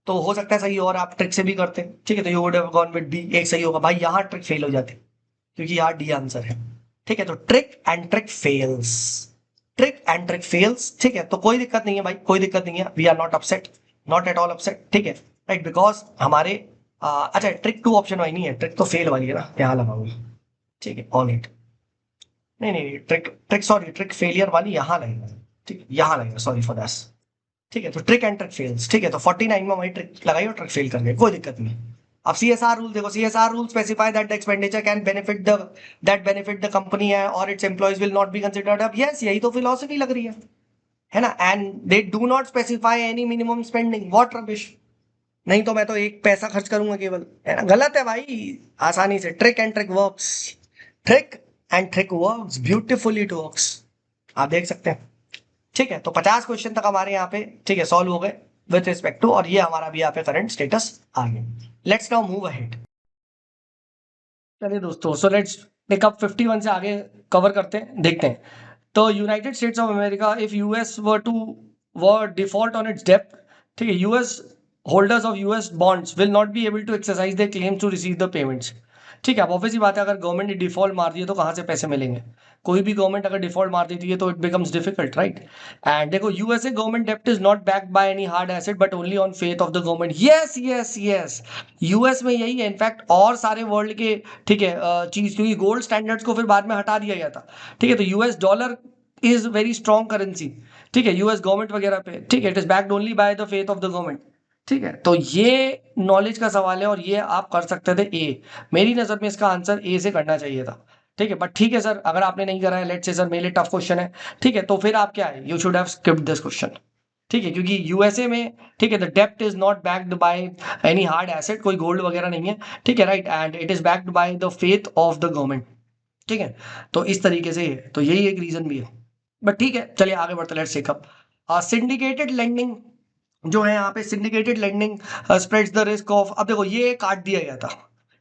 तो हो सकता है सही हो, और आप ट्रिक से भी करते हैं, ठीक है, तो you would have gone with B, एक सही होगा भाई, यहाँ ट्रिक फेल हो जाती, क्योंकि यहाँ डी आंसर है, ठीक है, तो trick and trick fails, trick and trick fails, ठीक है, तो कोई दिक्कत नहीं है भाई, कोई दिक्कत नहीं है, we are not upset, not at all upset, ठीक है, राइट, बिकॉज हमारे अच्छा ट्रिक 2 ऑप्शन वाली नहीं है, ट्रिक तो फेल वाली है ना, यहाँ लगाऊंगा, ठीक है, ऑन इट, नहीं नहीं, trick trick sorry, trick failure वाली यहाँ लगेगा, ठीक है, यहाँ लगेगा, सॉरी फॉर दैट, ठीक है, तो ट्रिक एंड ट्रिक फेल्स, ठीक है, तो 49 में वही ट्रिक लगाई और ट्रिक फेल कर गए, कोई दिक्कत नहीं। अब सीएसआर रूल देखो, CSR rule specify that the expenditure can benefit the company और its employees will not be considered. अब यस, यही तो फिलॉसफी लग रही है ना, and they do not specify any minimum spending, what rubbish, नहीं तो मैं तो एक पैसा खर्च करूंगा केवल, है ना, गलत है भाई, आसानी से trick and trick works, trick and trick works beautifully, it works, आप देख सकते हैं, ठीक है, तो 50 क्वेश्चन तक हमारे यहाँ पे, ठीक है, सॉल्व हो गए विद रिस्पेक्ट टू, और ये हमारा भी यहाँ पे करंट स्टेटस आ गया। Let's now move ahead. चलिए दोस्तों, सो लेट्स पिक अप 51 से आगे कवर करते हैं, देखते हैं। तो United States of America, if US were default on its डेब्ट, ठीक है, US holders of US bonds will not be able to exercise their claims to receive the payments, ठीक है। अब ऑब्वियस सी बात है, अगर गवर्नमेंट ने डिफॉल्ट मार दिया तो कहाँ से पैसे मिलेंगे, कोई भी गवर्नमेंट अगर डिफॉल्ट मार देती है तो it becomes difficult, right. And देखो, यूएसए गवर्नमेंट डेप्ट is not backed by any hard asset but only on faith of the government, yes yes yes, US में यही है इनफैक्ट, और सारे वर्ल्ड के, ठीक है, चीज, क्योंकि गोल्ड स्टैंडर्ड्स को फिर बाद में हटा दिया गया था, ठीक है, तो US dollar is very strong currency, ठीक है, यूएस गवर्नमेंट वगैरह पे, ठीक है, it is backed only by the faith of the government, ठीक है, तो ये नॉलेज का सवाल है, और ये आप कर सकते थे ए, मेरी नजर में इसका आंसर ए से करना चाहिए था, ठीक है, बट ठीक है सर, अगर आपने नहीं करा है, लेट्स से सर मेरे लिए टफ क्वेश्चन है, ठीक है, तो फिर आप क्या है, you should have skipped this question, ठीक है, क्योंकि यूएसए में, ठीक है, द डेप्ट is not backed by any hard asset, कोई गोल्ड वगैरह नहीं है, ठीक है, right, and it is backed by the faith of the government, ठीक है, तो इस तरीके से है, तो यही एक रीजन भी है, बट ठीक है, चलिए आगे बढ़ते, let's check up syndicated lending, जो है यहाँ पे syndicated lending spreads the risk of, अब देखो ये काट दिया गया था,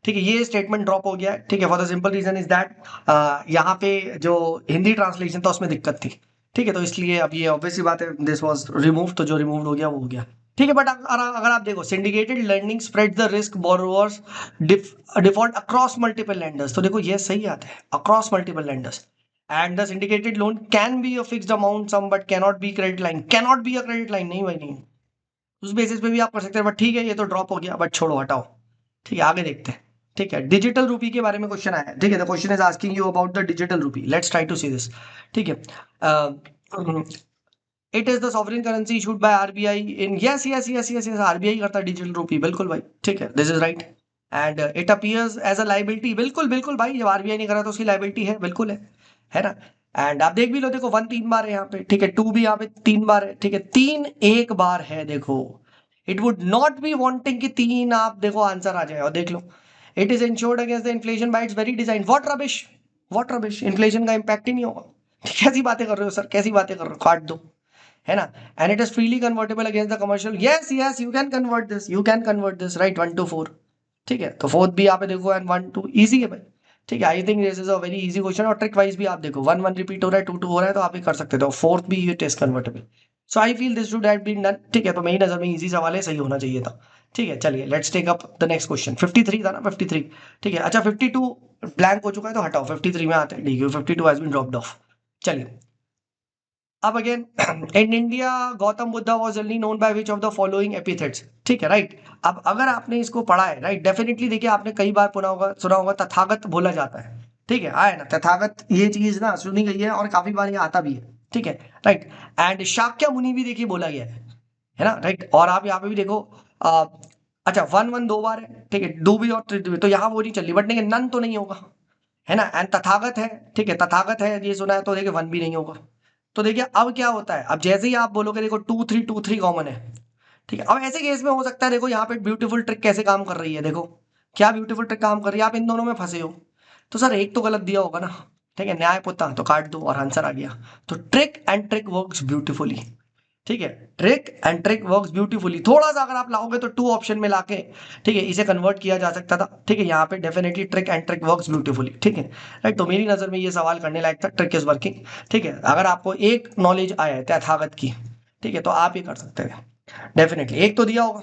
ठीक है, ये स्टेटमेंट ड्रॉप हो गया है, ठीक है, for the simple reason is that यहाँ पे जो हिंदी ट्रांसलेशन था उसमें दिक्कत थी, ठीक है, तो इसलिए अब ये ऑब्वियसली बात है, दिस वाज रिमूव, तो जो रिमूव हो गया वो हो गया, ठीक है, बट अगर आप देखो syndicated lending spread the risk borrowers default across multiple lenders, तो देखो ये सही आता है, across multiple lenders, and the syndicated loan can be a fixed amount sum but cannot be credit line, cannot be a credit line, नहीं भाई नहीं, उस बेसिस पे भी आप कर सकते हैं, बट ठीक है, ये तो ड्रॉप हो गया, बट छोड़ो हटाओ, ठीक है, आगे देखते हैं, ठीक है, डिजिटल रूपी के बारे में क्वेश्चन आया है, ठीक है, the question is asking you about the digital rupee, let's try to see this, ठीक है, it is the sovereign currency issued by RBI in, yes yes yes yes yes, RBI करता है डिजिटल रूपी, बिल्कुल भाई, ठीक है, this is right, and it appears as a liability, बिल्कुल बिल्कुल भाई, जब आरबीआई नहीं करा तो उसकी लाइबिलिटी है, बिल्कुल है ना, एंड आप देख भी लो, देखो 1 3 बार है यहाँ पे, ठीक है, 2 भी यहाँ पे 3 बार है, ठीक है, 3 एक बार है, देखो it would not be wanting कि 3 आप देखो आंसर आ जाए, और देख लो, it is insured against the inflation by its very design, what rubbish, inflation का इंपैक्ट ही नहीं होगा, कैसी बातें कर रहे हो सर, कैसी बातें कर रहे हो, काट दो, है ना, and it is freely convertible against the commercial, yes yes, you can convert this, right, 1 to 4, ठीक है, तो फोर्थ भी यहाँ पे देखो एंड 1 2 इजी है भाई। ठीक है, I think this is a very easy question, और ट्रिक वाइज भी आप देखो 1 1 रिपीट हो रहा है, 2 2 हो रहा है, तो आप ही कर सकते हो। फोर्थ भी ये test convertible, so I feel this should have been done. ठीक है, तो मेरी नजर में इजी सवाल है, सही होना चाहिए था। ठीक है, चलिए let's take up the next question. 53 था ना, 53। ठीक है, अच्छा 52 ब्लैंक हो चुका है, तो हटाओ, 53 में आते हैं। ठीक है, 52 हैज बीन ड्रॉप्ड ऑफ। चलिए, अब again in India Gautam Buddha was only known by which of the following epithets. ठीक है, राइट। अब अगर आपने इसको पढ़ा है, राइट, डेफिनेटली देखिए आपने कई बार सुना होगा तथागत बोला जाता है। ठीक है, आए ना तथागत, ये चीज ना सुनी गई है और काफी बार ये आता भी है। ठीक है, राइट। एंड शाक्य मुनि भी देखिए बोला गया है ना, राइट। और आप यहाँ पे भी देखो, आ, अच्छा 1 1 2 बार है। ठीक है, डू भी और त्रिडू भी, तो यहाँ वो नहीं चल रही, बट नहीं नन तो नहीं होगा, है ना। एंड तथागत है, ठीक है, तथागत है ये सुना है, तो देखिए 1 भी नहीं होगा। तो देखिए अब क्या होता है, अब जैसे ही आप बोलोगे देखो 2 3 कॉमन है। ठीक है, अब ऐसे केस में हो सकता है, देखो यहाँ पे ब्यूटीफुल ट्रिक कैसे काम कर रही है, देखो क्या ब्यूटीफुल ट्रिक काम कर रही है। आप इन दोनों में फंसे हो, तो सर एक तो गलत दिया होगा ना। ठीक है, न्याय पुता तो काट दो और आंसर आ गया। तो trick and trick works beautifully. ठीक है, trick and trick works beautifully, थोड़ा सा अगर आप लाओगे तो 2 ऑप्शन में लाके, ठीक है, इसे कन्वर्ट किया जा सकता था। ठीक है, यहाँ पे definitely trick and trick works beautifully. ठीक है, राइट। तो मेरी नजर में ये सवाल करने लायक था, ट्रिक इज वर्किंग। ठीक है, अगर आपको एक नॉलेज आया है तथागत की, ठीक है, तो आप ये कर सकते हैं डेफिनेटली, एक तो दिया होगा,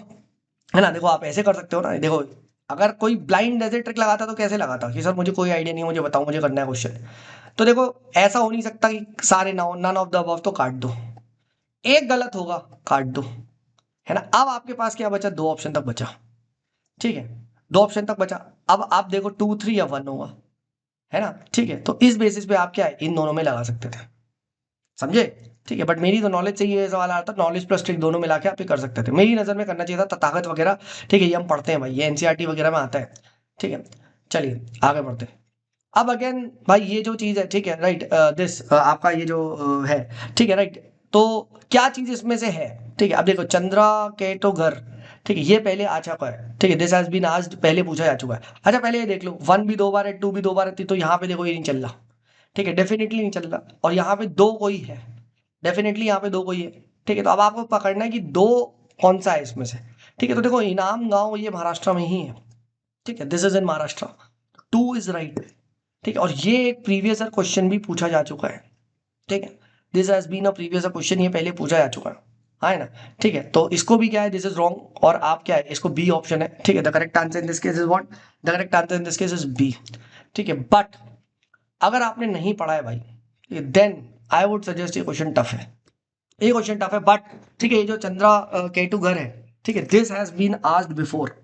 है ना। देखो आप ऐसे कर सकते हो ना, देखो अगर कोई ब्लाइंड ऐसे ट्रिक लगाता तो कैसे लगाता कि सर मुझे कोई आइडिया नहीं, मुझे बताओ, मुझे करना है क्वेश्चन। तो देखो ऐसा हो नहीं सकता कि सारे नन ऑफ द अबव, तो काट दो, एक गलत होगा, काट दो, है ना। अब आपके पास क्या बचा, 2 ऑप्शन तक बचा। ठीक है, 2 ऑप्शन तक बचा। अब आप देखो 2 3 या 1 होगा, है ना। ठीक है, तो इस बेसिस पे आप क्या है, इन दोनों में लगा सकते थे, समझे। ठीक है, बट मेरी तो नॉलेज से ये सवाल आ रहा था, नॉलेज प्लस ट्रिक दोनों मिला के आप ये कर सकते थे। मेरी नजर में करना चाहिए था तथागत वगैरह। ठीक है, ये हम पढ़ते हैं भाई, ये एनसीईआरटी वगैरह में आता है। ठीक है, चलिए आगे बढ़ते हैं। अब अगेन भाई ये जो चीज है, ठीक है, राइट, दिस आपका ये जो है, ठीक है, राइट। तो क्या चीज इसमें से है, ठीक है। अब देखो चंद्रा के तो घर, ठीक है, ये पहले आ चुका है। ठीक है, दिस हैज बीन आस्क्ड, पहले पूछा जा चुका है। अच्छा पहले ये देख लो, 1 भी 2 बार है, 2 भी 2 बार है, तो यहाँ पे देखो ये नहीं चल रहा। ठीक है, डेफिनेटली नहीं चल रहा, और यहाँ पे 2 कोई है, डेफिनेटली यहाँ पे 2 कोई है। ठीक है, तो अब आपको पकड़ना है कि 2 कौन सा है इसमें से। ठीक है, तो देखो इनाम गांव ये महाराष्ट्र में ही है। ठीक है, this is in Maharashtra, 2 is right. ठीक है, और ये एक प्रीवियस क्वेश्चन भी पूछा जा चुका है। ठीक है, this has been a previous question, ये पहले पूछा जा चुका है, हाँ है ना। ठीक है, तो इसको भी क्या है, दिस इज रॉन्ग, और आप क्या है, इसको बी ऑप्शन है। ठीक है, the correct answer in this case is what, the correct answer in this case is B. ठीक है, बट अगर आपने नहीं पढ़ा है भाई, देन आई वुड सजेस्ट ये क्वेश्चन टफ है, ये क्वेश्चन टफ है। बट ठीक है, ये जो चंद्रा केटू घर है, ठीक है, this has been asked before.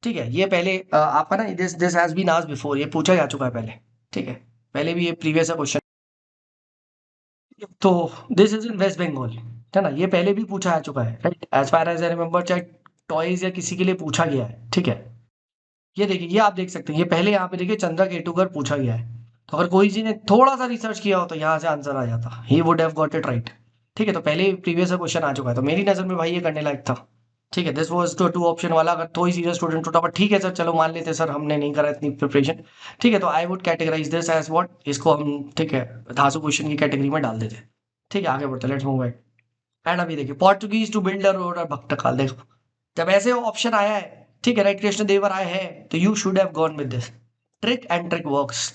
ठीक है, ये पहले आपका ना, this this has been asked before, ये पूछा जा चुका है पहले। ठीक है, पहले भी ये प्रीवियस क्वेश्चन, तो this is in West Bengal, है ना। ये पहले भी पूछा जा चुका है, right, as far as I remember, चाहे टॉयज या किसी के लिए पूछा गया है। ठीक है, ये देखिए, ये आप देख सकते हैं, ये पहले यहाँ पे देखिए चंद्रा केटुकर पूछा गया है। तो अगर कोई जी ने थोड़ा सा रिसर्च किया हो तो यहाँ से आंसर आ जाता, he would have got it right. ठीक है, तो पहले ही प्रीवियस क्वेश्चन आ चुका है, तो मेरी नजर में भाई ये करने लायक था। ठीक है, दिस वाज टू 2 ऑप्शन वाला, अगर थोड़ी सीरियस स्टूडेंट होता, बट ठीक है सर, चलो मान लेते सर हमने नहीं करा इतनी प्रिपरेशन। ठीक है, तो I would categorise this as what, इसको हम ठीक है धांसू क्वेश्चन की कैटेगरी में डाल देते। ठीक है, आगे बढ़ते, लेट्स मूव बैक। एंड अभी देखिए, Portuguese to build a road और भक्तकाल, देखो जब ऐसे ऑप्शन आया है, ठीक है, राइट, कृष्ण देवर आए हैं, तो you should have gone with this, trick and trick works.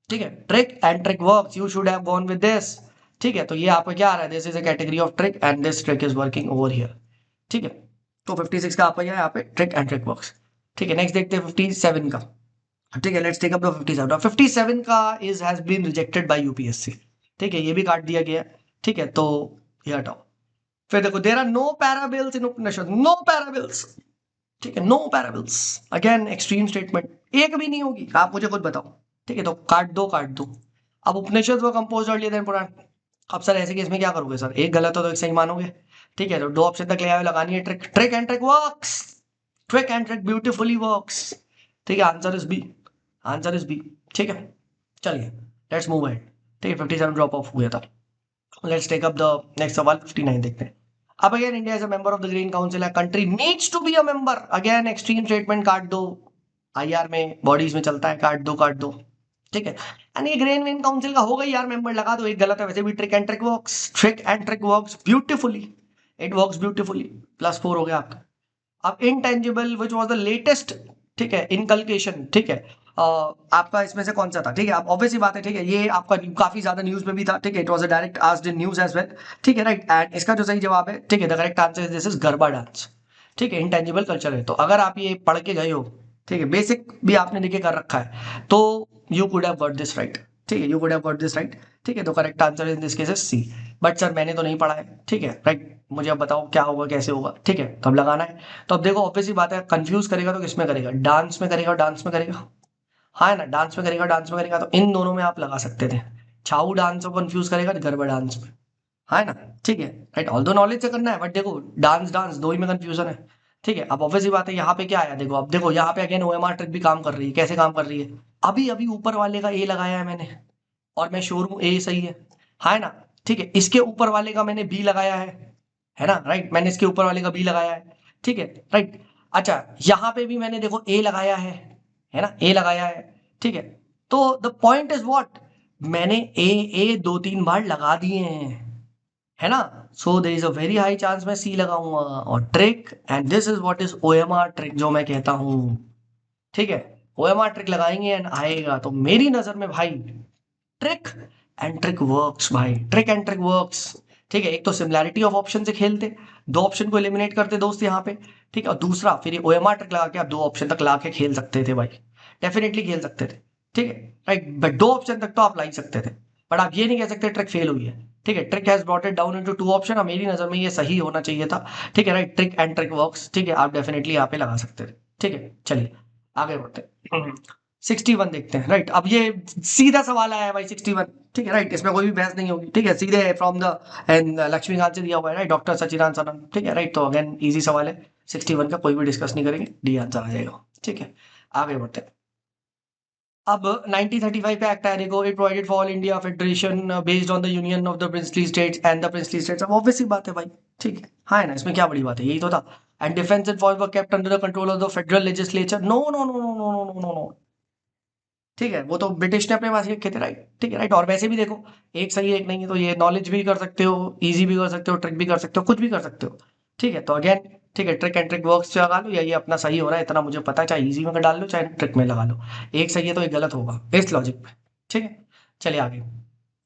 ठीक है, trick and trick works, you should have gone with this. ठीक है, तो ये आपका क्या आ रहा है, this is a category of trick and this trick is working over here. ठीक है, तो 56 का आपका यहाँ पे ट्रिक एंड ट्रिक वर्क्स। ठीक है, नेक्स्ट देखते हैं 57 का। ठीक है, लेट्स टेक अप द 57। 57 का is has been rejected by UPSC. ठीक है, ये भी काट दिया गया। ठीक है, तो ये हटाओ। फिर देखो, there are no parables in Upanishad, no parables. ठीक है, no parables, again extreme statement, एक भी नहीं होगी, आप मुझे खुद बताओ। ठीक है, तो काट दो काट दो। अब उपनिषद व कंपोज अर्लियर देन पुराण। अब सर ऐसे केस में क्या करोगे सर, एक गलत हो तो एक सही मानोगे। ठीक है, तो 2 ऑप्शन तक ले आए, लगानी है trick, trick and trick works, trick and trick beautifully works. ठीक है, answer is B, answer is B. ठीक है, चलिए लेट्स मूव अहेड। ठीक है, 57 ड्रॉप ऑफ हुआ था। Let's take up the next सवाल 59 देखते हैं। अब again India is a member of the green council, है country needs to be a member, again extreme statement, काट दो। आईआर में बॉडीज में चलता है, काट दो काट दो। ठीक है, एंड ये ग्रीन वेन काउंसिल का होगा यार मेंबर, लगा दो, एक गलत है वैसे भी। Trick and trick works, trick and trick works beautifully, it works beautifully, +4 हो गया आपका। अब intangible which was the latest, ठीक है, इनकलकेशन, ठीक है, आपका इसमें से कौन सा था, ठीक है, आप ऑब्वियस बात है, ठीक है, ये आपका काफी ज्यादा न्यूज में भी था, ठीक है, it was a direct asked in news as well, ठीक है, राइट, एंड इसका जो सही जवाब है, ठीक है, the correct answer is this is garba dance, ठीक है, इंटेंजिबल कल्चर है। तो अगर आप ये पढ़ के गए हो, ठीक है, बेसिक भी आपने देखे कर रखा है, तो you could have got this right, ठीक है, you could have got this right, ठीक है, तो correct answer in this case is C. But sir मैंने तो नहीं पढ़ा है, ठीक है, राइट, मुझे अब बताओ क्या होगा कैसे होगा, ठीक है, कब लगाना है। तो अब देखो ऑब्वियसली बात है, कंफ्यूज करेगा तो किसमें करेगा, डांस में करेगा, डांस में करेगा, हाँ है ना, डांस में करेगा, डांस में करेगा, तो इन दोनों में आप लगा सकते थे। छाऊ डांस को कंफ्यूज करेगा गरबा डांस में, हाँ है ना, ठीक है, राइट, ऑल दो नॉलेज से करना है, बट देखो डांस डांस दो ही में कंफ्यूजन है, ठीक है। अब ऑब्वियसली बात है, यहाँ पे क्या आया, देखो अब देखो यहाँ पे अगेन ओएमआर ट्रिक भी काम कर रही है, कैसे काम कर रही है, अभी अभी ऊपर वाले का ए लगाया है मैंने, और मैं श्योर हूँ ए सही है, हाँ है ना, ठीक है, इसके ऊपर वाले का मैंने बी लगाया है ना, राइट, मैंने इसके ऊपर वाले का बी लगाया है, ठीक है, राइट। अच्छा, यहाँ पे भी मैंने देखो ए लगाया है ना, ए लगाया है, ठीक है। तो द पॉइंट इज व्हाट, मैंने ए दो तीन बार लगा दिए हैं, है ना, so there is a very high chance मैं सी लगाऊंगा, और trick, and this is what is OMR trick जो मैं कहता हूं, ठीक है, ओएमआर ट्रिक लगाएंगे एंड आएगा, तो मेरी नजर में भाई ट्रिक एंड ट्रिक वर्क्स, भाई ट्रिक एंड ट्रिक वर्क्स, ठीक है। एक तो सिमिलैरिटी ऑफ ऑप्शन से खेलते, दो ऑप्शन को एलिमिनेट करते दोस्त यहाँ पे, ठीक है, और दूसरा फिर ये ओएमआर ट्रिक लगा के आप दो ऑप्शन तक ला के खेल सकते थे भाई, डेफिनेटली खेल सकते थे, ठीक है, राइट, बट दो ऑप्शन तक तो आप ला ही सकते थे, बट आप ये नहीं कह सकते ट्रिक फेल हुई है, ठीक है, trick has brought it down into two option, और मेरी नजर में ये सही होना चाहिए था, ठीक है, right, trick and trick works, ठीक है, आप डेफिनेटली यहाँ पे लगा सकते थे, ठीक है, चलिए आगे बढ़ते हैं। 61 देखते हैं, राइट, अब ये सीधा सवाल आया है भाई 61, ठीक है, राइट, इसमें कोई भी बहस नहीं होगी, ठीक है, सीधे फ्रॉम द एंड लक्ष्मीकांत से दिया हुआ है, राइट, डॉक्टर सचिदानंद सनन, ठीक है, राइट, तो अगेन इजी सवाल है, 61 का कोई भी डिस्कस नहीं करेंगे, डी आंसर आ जाएगा, ठीक है, आगे बढ़ते हैं। अब 1935 पे एक्ट आया, देखो, it provided for all India federation based on the union of the princely states and the princely states, अब ऑब्वियस सी बात है भाई, ठीक है, हाँ है ना, इसमें क्या बड़ी बात है, यही तो था। And defence and forces were kept under the control of the federal legislature, no no no no no no no no, ठीक है, वो तो ब्रिटिश ने अपने पास रखे थे, राइट, ठीक है, राइट, और वैसे भी देखो एक सही एक नहीं है, तो ये नॉलेज भी कर सकते हो, इजी भी कर सकते हो, ट्रिक भी कर सकते हो, कुछ भी कर सकते हो, ठीक है, तो अगेन, ठीक है, ट्रिक एंड ट्रिक वर्क्स से लगा लो, या ये अपना सही हो रहा है इतना मुझे पता है, चाहे इजी में डाल लो चाहे ट्रिक में लगा लो, एक सही है तो एक गलत होगा इस लॉजिक में, ठीक है, चलिए आगे,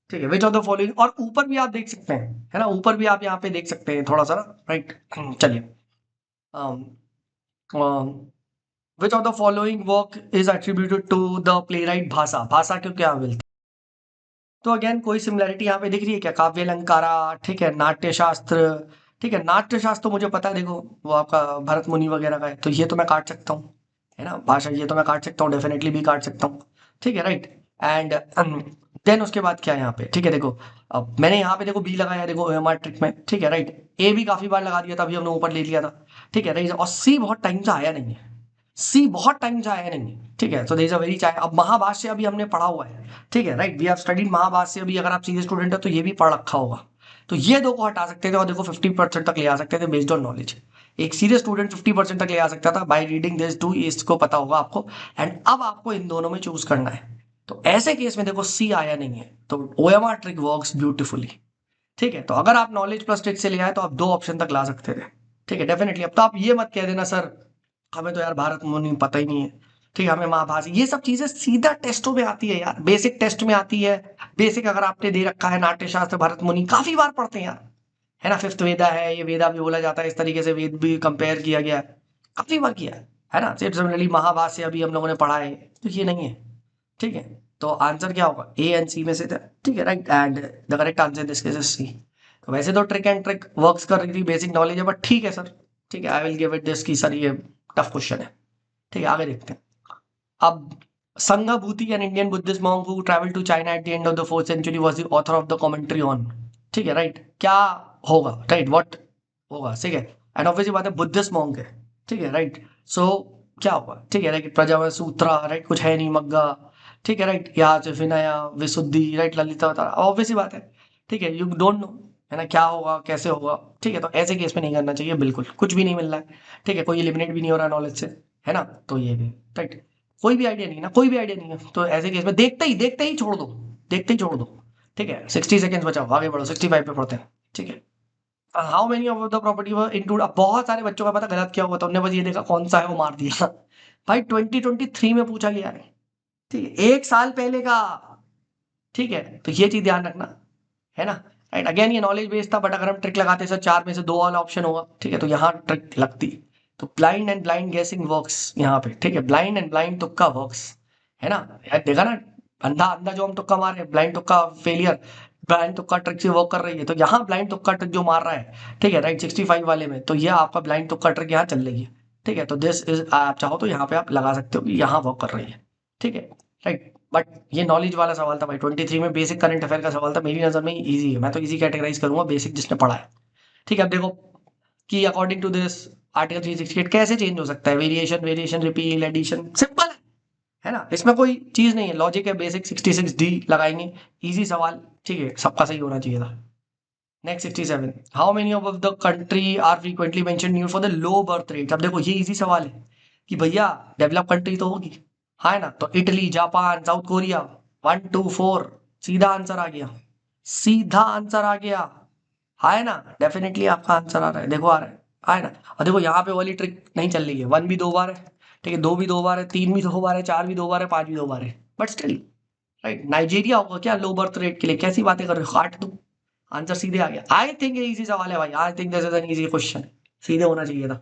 ठीक है, विच ऑफ द फॉलोइंग, और ऊपर भी आप देख सकते हैं, है ना, ऊपर भी आप यहाँ पे देख सकते हैं थोड़ा सा ना, राइट, चलिए, which of the following work is attributed to the playwright भाषा, भाषा क्यों क्या मिलती, तो अगेन कोई सिमिलैरिटी यहाँ पे दिख रही है क्या, काव्य अलंकारा, ठीक है, नाट्य शास्त्र, ठीक है, नाट्य शास्त्र तो मुझे पता है, देखो वो आपका भरत मुनि वगैरह का है, तो ये तो मैं काट सकता हूँ, है ना, भाषा ये तो मैं काट सकता हूँ, डेफिनेटली भी काट सकता हूँ, ठीक है, राइट, एंड देन उसके बाद क्या है यहाँ पे, ठीक है, देखो अब मैंने यहाँ पे देखो बी लगाया, देखो ओएमआर ट्रिक में, ठीक है, राइट, ए भी काफी बार लगा दिया था, अभी हमने ऊपर ले लिया था, ठीक है, राइट, और सी बहुत टाइम से आया नहीं है, सी बहुत टाइम से आया नहीं है, ठीक है, तो देयर इज अ वेरी चाहे, अब महाभाष्य अभी हमने पढ़ा हुआ है, ठीक है, right, we have studied Mahabhashya, अभी अगर आप सीधे स्टूडेंट है तो ये भी पढ़ रखा होगा, तो ये दो को हटा सकते थे और देखो 50% तक ले आ सकते थे बेस्ड ऑन नॉलेज, एक सीरियस स्टूडेंट 50% तक ले आ सकता था बाय रीडिंग दिस टू, इसको पता होगा आपको, एंड अब आपको इन दोनों में चूज करना है, तो ऐसे केस में देखो सी आया नहीं है, तो ओएमआर ट्रिक वर्क्स ब्यूटीफुली, ठीक है, तो अगर आप नॉलेज प्लस ट्रिक से ले आए तो आप दो ऑप्शन तक ला सकते थे, ठीक है, डेफिनेटली। अब तो आप ये मत कह देना सर हमें तो यार भारत मुनि पता ही नहीं है, ठीक है, हमें महाभारत, ये सब चीजें सीधा टेस्टों में आती है यार, बेसिक टेस्ट में आती है, बेसिक अगर आपने दे रखा है नाट्य शास्त्र भरत मुनि काफी बार पढ़ते हैं यार, है ना, फिफ्थ वेदा है, ये वेदा भी बोला जाता है, इस तरीके से वेद भी कंपेयर किया गया है, काफी बार किया है ना, सिमिलरली महाभाष्य अभी हम लोगों ने पढ़ा है, तो ये नहीं है, ठीक है, तो आंसर क्या होगा, ए एंड सी में से था, ठीक है, right, and the correct answer this case is C. तो वैसे तो ट्रिक एंड ट्रिक वर्क्स कर रही थी, बेसिक नॉलेज है, बट ठीक है सर, ठीक है, I will give it this की सर ये टफ क्वेश्चन है, ठीक है, आगे देखते हैं। अब Sanghabhuti an Indian Buddhist monk who travel to China at the end of the 4th century was the author of the commentary on, ठीक है, राइट, क्या होगा, राइट, व्हाट होगा, ठीक है, एंड ऑब्वियसली बात है बुद्धिस्ट मॉन्क है, ठीक है, राइट, सो क्या होगा, ठीक है, राइट, प्रजावर सूत्रा, राइट, कुछ है नहीं, मग्गा, ठीक है, राइट, यहाँ से विनया विशुद्धि, राइट, ललिता, ऑब्वियसली बात है, ठीक है, यू डोंट नो, है ना, क्या होगा कैसे होगा, ठीक है, तो ऐसे केस में नहीं करना चाहिए, बिल्कुल कुछ भी नहीं मिल रहा है, ठीक है, कोई एलिमिनेट भी नहीं हो रहा नॉलेज से, है ना, तो ये भी राइट, कोई भी आइडिया नहीं ना, कोई भी आइडिया नहीं है, तो ऐसे केस में देखते ही छोड़ दो, देखते ही छोड़ दो, ठीक है, 60 सेकंड्स बचाओ, आगे बढ़ो, 65 पे पढ़ते हैं, ठीक है। How many of the property were include, अब बहुत सारे बच्चों का पता गलत क्या हुआ था, उन्होंने बस ये देखा कौन सा है वो मार दिया भाई 2023 में पूछा गया है, ठीक है, 1 साल पहले का, ठीक है, तो ये चीज ध्यान रखना, है ना, राइट। अगेन ये नॉलेज बेस्ड था, बट अगर हम ट्रिक लगाते सर 4 में से 2 वाला ऑप्शन होगा, ठीक है, तो यहाँ ट्रिक लगती। तो ब्लाइंड एंड ब्लाइंड गेसिंग वर्क्स यहाँ पे, ठीक है, ब्लाइंड एंड ब्लाइंड तुक्का वर्क्स, है ना, यार देखा ना, अंधा अंधा जो हम तुक्का मार रहे हैं, ब्लाइंड तुक्का फेलियर, ब्लाइंड तुक्का ट्रिक से वर्क कर रही है, तो यहाँ ब्लाइंड तुक्का ट्रिक जो मार रहा है, ठीक है, राइट, 65 वाले में, तो ये आपका ब्लाइंड तुक्का ट्रिक यहाँ चल रही है, ठीक है, तो दिस इज, आप चाहो तो यहाँ पे आप लगा सकते हो कि यहाँ वर्क कर रही है, ठीक है, राइट। बट ये नॉलेज वाला सवाल था भाई, 23 में बेसिक करंट अफेयर का सवाल था, मेरी नजर में इजी है, मैं तो इजी कैटेगराइज करूंगा, बेसिक जिसने पढ़ा है, ठीक है। अब देखो कि अकॉर्डिंग टू दिस आर्टिकल 368 कैसे चेंज हो सकता है, variation, variation, repeal, addition, simple है ना, इसमें कोई चीज नहीं है, लॉजिक है, बेसिक 66D लगाएंगे, इजी सवाल, ठीक है, सबका सही होना चाहिए था। Next 67, how many of the country are frequently mention new for the low birth rate. अब देखो ये इजी सवाल है कि भैया डेवलप कंट्री तो होगी, हाँ, है ना, तो इटली, जापान, साउथ कोरिया, 1 2 4, सीधा आंसर आ गया, सीधा आंसर आ गया, है ना, डेफिनेटली आपका आंसर आ रहा है, देखो आ रहा है ना। और देखो यहाँ पे वाली ट्रिक नहीं चल रही है, 1 भी 2 बार है, ठीक है, 2 भी 2 बार है, 3 भी 2 बार है, 4 भी 2 बार है, 5 भी 2 बार है, बट स्टिल, राइट, नाइजीरिया होगा क्या लो बर्थ रेट के लिए, कैसी बातें कर रहे हो, काट दो, आंसर सीधे आ गया। आई थिंक ये इजी सवाल है भाई, I think this is an easy question, सीधे होना चाहिए था,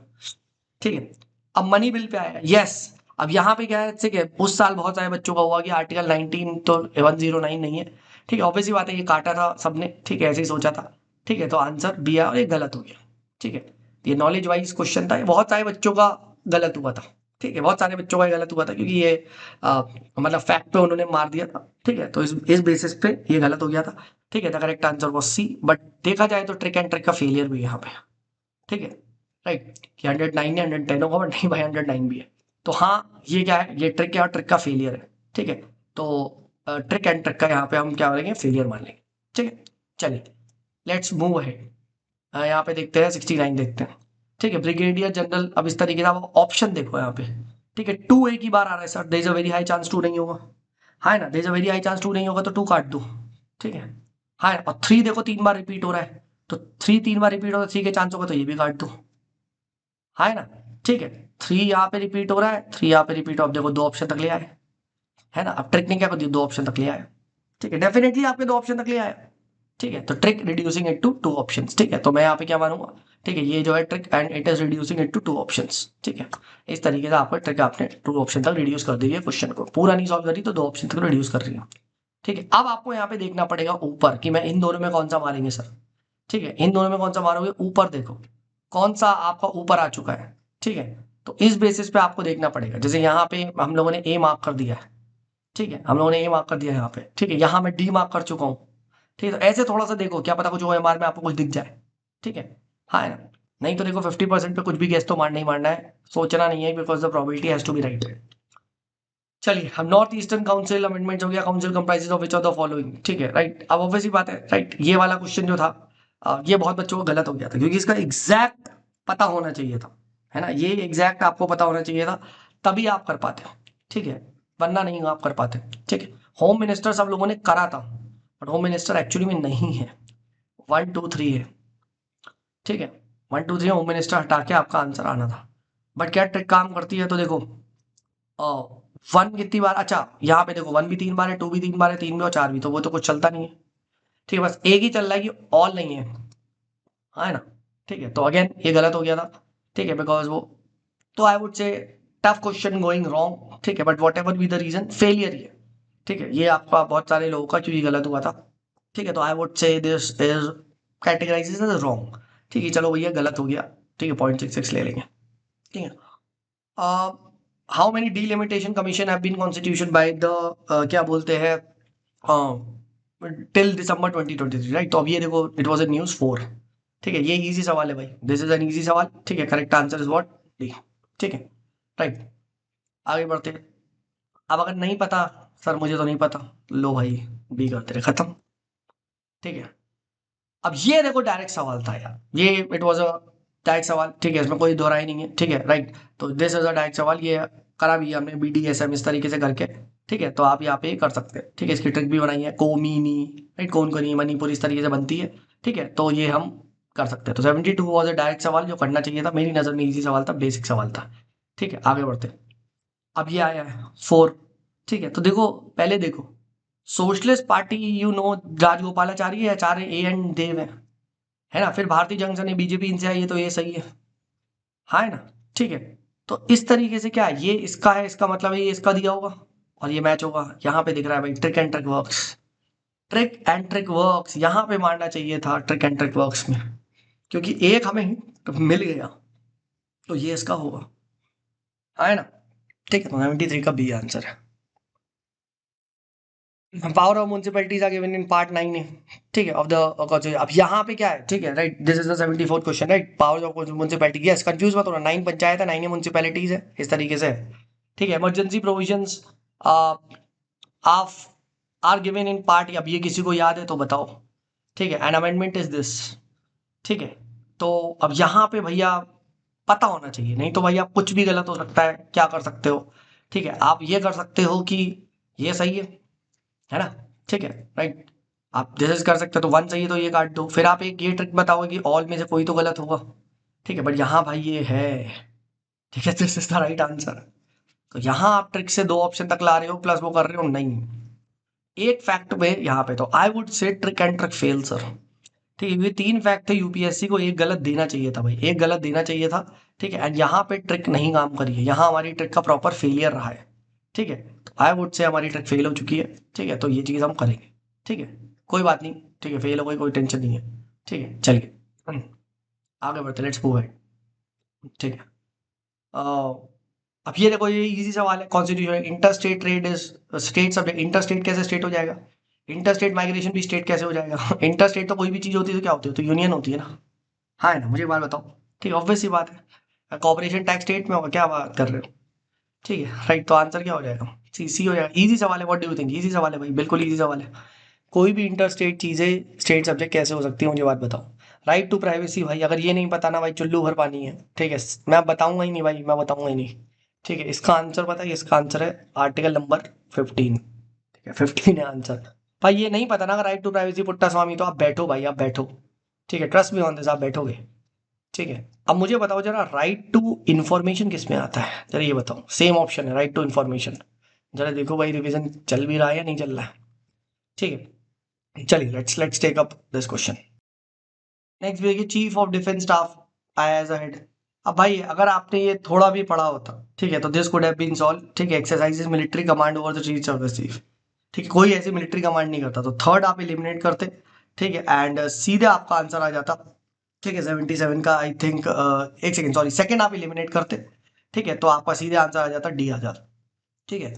ठीक है। अब मनी बिल पे आया, यस, अब यहाँ पे क्या है, ठीक है, उस साल बहुत सारे बच्चों का हुआ कि आर्टिकल 19 तो 109 नहीं है, ठीक है, ऑब्वियसली बात है, ये काटा था सबने, ठीक है, ऐसे ही सोचा था, ठीक है, तो आंसर बी है और ये गलत हो गया, ठीक है, ये नॉलेज वाइज क्वेश्चन था, ये बहुत सारे बच्चों का गलत हुआ था, ठीक है, बहुत सारे बच्चों का गलत हुआ था, क्योंकि ये मतलब फैक्ट पे उन्होंने मार दिया था, ठीक है, तो इस बेसिस पे ये गलत हो गया था, ठीक है, the correct answer was C, but देखा जाए तो ट्रिक एंड ट्रिक का फेलियर भी यहाँ पे, ठीक है, राइट, कि 109 है, 110 होगा, बट नहीं भाई 109 भी है, तो हाँ ये क्या है, ये ट्रिक है और ट्रिक का फेलियर है, ठीक है, तो ट्रिक एंड ट्रिक का यहाँ पे हम क्या करेंगे, फेलियर मान लेंगे, ठीक है। चलिए लेट्स मूव अहेड, यहाँ पे देखते हैं 69 देखते हैं, ठीक है, ब्रिगेडियर जनरल, अब इस तरीके का ऑप्शन देखो यहाँ पे, ठीक है, 2 एक ही बार आ रहा है sir, there is a very high chance 2 नहीं होगा, हाँ ना, there is a very high chance 2 नहीं होगा, तो 2 काट दो, ठीक है, हाँ, और 3 देखो 3 बार रिपीट हो रहा है, तो 3 3 बार रिपीट हो रहा है, 3 के चांस होगा, तो ये भी काट दो, है ना, ठीक है, 3 यहाँ पे रिपीट हो रहा है, 3 यहाँ पे रिपीट हो, अब देखो 2 ऑप्शन तक ले आए, है ना, अब ट्रिक ने क्या कर दिया, 2 ऑप्शन तक ले आया, ठीक है, डेफिनेटली आपके 2 ऑप्शन तक ले आया, ठीक है, तो trick reducing it to 2 options, ठीक है, तो मैं यहाँ पे क्या मानूंगा, ठीक है, ये जो है trick and it is reducing it to 2 options, ठीक है, इस तरीके से आपका ट्रिक आपने 2 ऑप्शन तक रिड्यूस कर दी है, क्वेश्चन को पूरा नहीं सॉल्व करी तो 2 ऑप्शन तक रिड्यूस कर रही है, ठीक है। अब आपको यहाँ पे देखना पड़ेगा ऊपर कि मैं इन दोनों में कौन सा मारेंगे सर, ठीक है, इन दोनों में कौन सा मारोगे, ऊपर देखो कौन सा आपका ऊपर आ चुका है, ठीक है, तो इस बेसिस पे आपको देखना पड़ेगा, जैसे यहाँ पे हम लोगों ने ए मार्क कर दिया है, ठीक है, हम लोगों ने ए मार्क कर दिया है यहाँ पे, ठीक है, यहाँ मैं डी मार्क कर चुका हूँ, ठीक है, तो ऐसे थोड़ा सा देखो, क्या पता कुछ ओएमआर में आपको कुछ दिख जाए, ठीक है, हाँ है ना, नहीं तो देखो 50% पे कुछ भी गेस तो मारना ही मारना है, सोचना नहीं है, because the probability has to be right. चलिए हम नॉर्थ ईस्टर्न काउंसिल अमेंडमेंट हो गया, council comprises of which of the following, ठीक है, राइट, अब ऑब्वियसली बात है, राइट, ये वाला क्वेश्चन जो था ये बहुत बच्चों को गलत हो गया था, क्योंकि इसका एग्जैक्ट पता होना चाहिए था, है ना, ये एग्जैक्ट आपको पता होना चाहिए था, तभी आप कर पाते हो, ठीक है, वरना नहीं आप कर पाते, ठीक है। होम मिनिस्टर सब लोगों ने करा था, बट होम मिनिस्टर एक्चुअली में नहीं है, 1 2 3 है, ठीक है, 1 2 3 होम मिनिस्टर हटा के आपका आंसर आना था, बट क्या ट्रिक काम करती है, तो देखो 1 कितनी बार, अच्छा यहाँ पे देखो 1 भी 3 बार है, 2 भी 3 बार है, 3 भी और 4 भी, तो वो तो कुछ चलता नहीं है, ठीक है, बस एक ही चल रहा है कि ऑल नहीं है, हाँ है ना, ठीक है, तो अगेन ये गलत हो गया था, ठीक है, बिकॉज वो, तो I would say tough question going wrong, ठीक है, but whatever be the reason failure ही है, ठीक है, ये आपका बहुत सारे लोगों का क्योंकि गलत हुआ था, ठीक है, तो I would say this is categorisation is wrong, ठीक है, चलो भैया गलत हो गया, ठीक है, 0.66 ले लेंगे, ठीक है। How many delimitation commission have been constitution by the क्या बोलते हैं टिल दिसंबर 2023, राइट, तो अब ये देखो इट वाज इन न्यूज़ 4, ठीक है, ये इजी सवाल है भाई, दिस इज एन इजी सवाल, ठीक है, correct answer is what, D, ठीक है, राइट, आगे बढ़ते हैं। अब अगर नहीं पता सर मुझे तो नहीं पता, लो भाई बी करते रहे खत्म, ठीक है। अब ये देखो डायरेक्ट सवाल था यार, ये इट वाज अ डायरेक्ट सवाल, ठीक है, इसमें कोई दोहराई नहीं है, ठीक है, राइट, तो दिस इज अ डायरेक्ट सवाल, ये करा भी है हमने BDSM इस तरीके से करके, ठीक है, तो आप यहाँ पे कर सकते हैं, ठीक है, इसकी ट्रिक भी बनाई है, कोमीनी, राइट, कौन कोनी मणिपुर इस तरीके से बनती है, ठीक है, तो ये हम कर सकते हैं, तो 72 वॉज अ डायरेक्ट सवाल जो करना चाहिए था, मेरी नजर में इजी सवाल था, बेसिक सवाल था, ठीक है, आगे बढ़ते हैं। अब ये आया है 4, ठीक है। तो देखो पहले देखो, socialist party you know Rajagopalachari है, आचार्य ए एन देव है ना। फिर भारतीय जंक्शन है, बीजेपी इनसे आई है, तो ये सही है, हाँ है ना, ठीक है। तो इस तरीके से क्या है, ये इसका है, इसका मतलब है ये इसका दिया होगा और ये मैच होगा। यहाँ पे दिख रहा है भाई trick and trick works, trick and trick works यहाँ पे मारना चाहिए था ट्रिक एंड ट्रिक वर्क्स में, क्योंकि एक हमें मिल गया, तो ये इसका होगा, हाँ है ना, ठीक है। तो 73 का बी आंसर है। Power of municipalities are given in part 9 है, ठीक है, ऑफ द। अब यहाँ पे क्या है, ठीक है, right, this is the 74th question, right. Power of municipality, yes, confuse मत होना, 9 पंचायत है, 9 म्युनिसिपैलिटीज है, इस तरीके से, ठीक है। Emergency provisions of are given in part, अब ये किसी को याद है तो बताओ, ठीक है। एन अमेंडमेंट इज दिस, ठीक है। तो अब यहाँ पे भैया पता होना चाहिए, नहीं तो भैया कुछ भी गलत हो सकता है, क्या कर सकते हो, ठीक है। आप ये कर सकते हो कि ये सही है ना, ठीक है, राइट। आप जैसे कर सकते हो, तो 1 चाहिए तो ये काट दो, फिर आप एक ये ट्रिक बताओगे कि ऑल में से कोई तो गलत होगा, ठीक है। बट यहाँ भाई ये है, ठीक है, this is the right answer. तो यहाँ आप ट्रिक से 2 ऑप्शन तक ला रहे हो, प्लस वो कर रहे हो, नहीं, एक फैक्ट में यहाँ पे, तो I would say trick and trick fail sir, ठीक है। ये 3 फैक्ट थे, यूपीएससी को एक गलत देना चाहिए था भाई, एक गलत देना चाहिए था, ठीक है। एंड यहाँ पे ट्रिक नहीं काम करी है, यहाँ हमारी ट्रिक का प्रॉपर फेलियर रहा है, ठीक है। तो आई वुड से हमारी ट्रिक फेल हो चुकी है, ठीक है। तो ये चीज़ हम करेंगे, ठीक है, कोई बात नहीं, ठीक है, फेल हो गई, कोई टेंशन नहीं है, ठीक है। चलिए आगे बढ़ते, लेट्स मूव है, ठीक है। अब ये देखो, ये इजी सवाल है, constitution, inter state trade is state subject, inter state कैसे स्टेट हो जाएगा, इंटर स्टेट माइग्रेशन भी स्टेट कैसे हो जाएगा इंटर स्टेट तो कोई भी चीज़ होती है तो क्या होती है, तो यूनियन होती है ना, हाँ है ना, मुझे एक बात बताओ, ठीक है, ऑब्वियस सी बात है, कॉर्पोरेशन टैक्स स्टेट में होगा, क्या बात कर रहे हो, ठीक है, राइट। तो आंसर क्या हो जाएगा, सी सी हो जाएगा, इजी सवाल है, what do you think, easy सवाल है भाई, बिल्कुल इजी सवाल है। कोई भी इंटर स्टेट चीज़ें स्टेट सब्जेक्ट कैसे हो सकती है, मुझे बात बताओ। राइट टू प्राइवेसी भाई, अगर ये नहीं पता ना भाई, चुल्लू भर पानी है, ठीक है, मैं बताऊंगा ही नहीं भाई, मैं बताऊंगा ही नहीं, ठीक है। इसका आंसर पता है, इसका आंसर है आर्टिकल नंबर 15, ठीक है, 15 है आंसर। भाई ये नहीं पता ना, अगर राइट टू प्राइवेसी पुट्टा स्वामी, तो आप बैठो भाई, आप बैठो, ठीक है, ट्रस्ट मी ऑन दिस, आप बैठोगे, ठीक है। अब मुझे बताओ जरा, राइट टू इन्फॉर्मेशन किस में आता है, जरा ये बताओ, सेम ऑप्शन है राइट टू इन्फॉर्मेशन, जरा देखो भाई रिवीजन चल भी रहा है या नहीं चल रहा है, ठीक है। चलिए let's take up this question. Next देखिए, चीफ ऑफ डिफेंस स्टाफ आया एज हेड। अब भाई अगर आपने ये थोड़ा भी पढ़ा होता, ठीक है, तो this could have been solve, ठीक है। Exercises military command over the chief of the chief, ठीक है, कोई ऐसी मिलिट्री कमांड नहीं करता, तो थर्ड आप एलिमिनेट करते, ठीक है, एंड सीधे आपका आंसर आ जाता, ठीक है, 77 का आई थिंक, एक सेकेंड सॉरी, सेकेंड आप एलिमिनेट करते, ठीक है, तो आपका सीधे आंसर आ जाता डी आ जाता, ठीक है,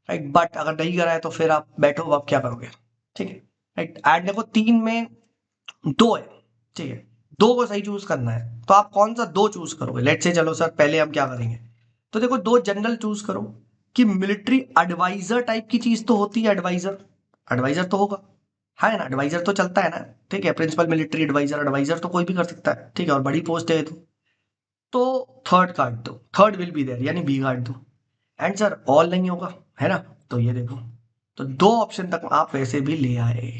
राइट। बट अगर नहीं करा है तो फिर आप बैठो, आप क्या करोगे, ठीक है, राइट। एंड देखो 3 में 2 है, ठीक है, 2 को सही चूज करना है, तो आप कौन सा 2 चूज करोगे, लेट से, चलो सर पहले हम क्या करेंगे, तो देखो 2 जनरल चूज करो, कि मिलिट्री एडवाइजर टाइप की चीज तो होती है, एडवाइजर, एडवाइजर तो होगा, है ना, एडवाइजर तो चलता है ना, ठीक है, प्रिंसिपल मिलिट्री एडवाइजर, एडवाइजर तो कोई भी कर सकता है, ठीक है, और बड़ी पोस्ट है तो थर्ड काट दो, थर्ड विल बी देयर, यानी बी काट दो, एंड सर ऑल नहीं होगा, है ना, तो ये देखो, तो 2 ऑप्शन तक आप वैसे भी ले आए,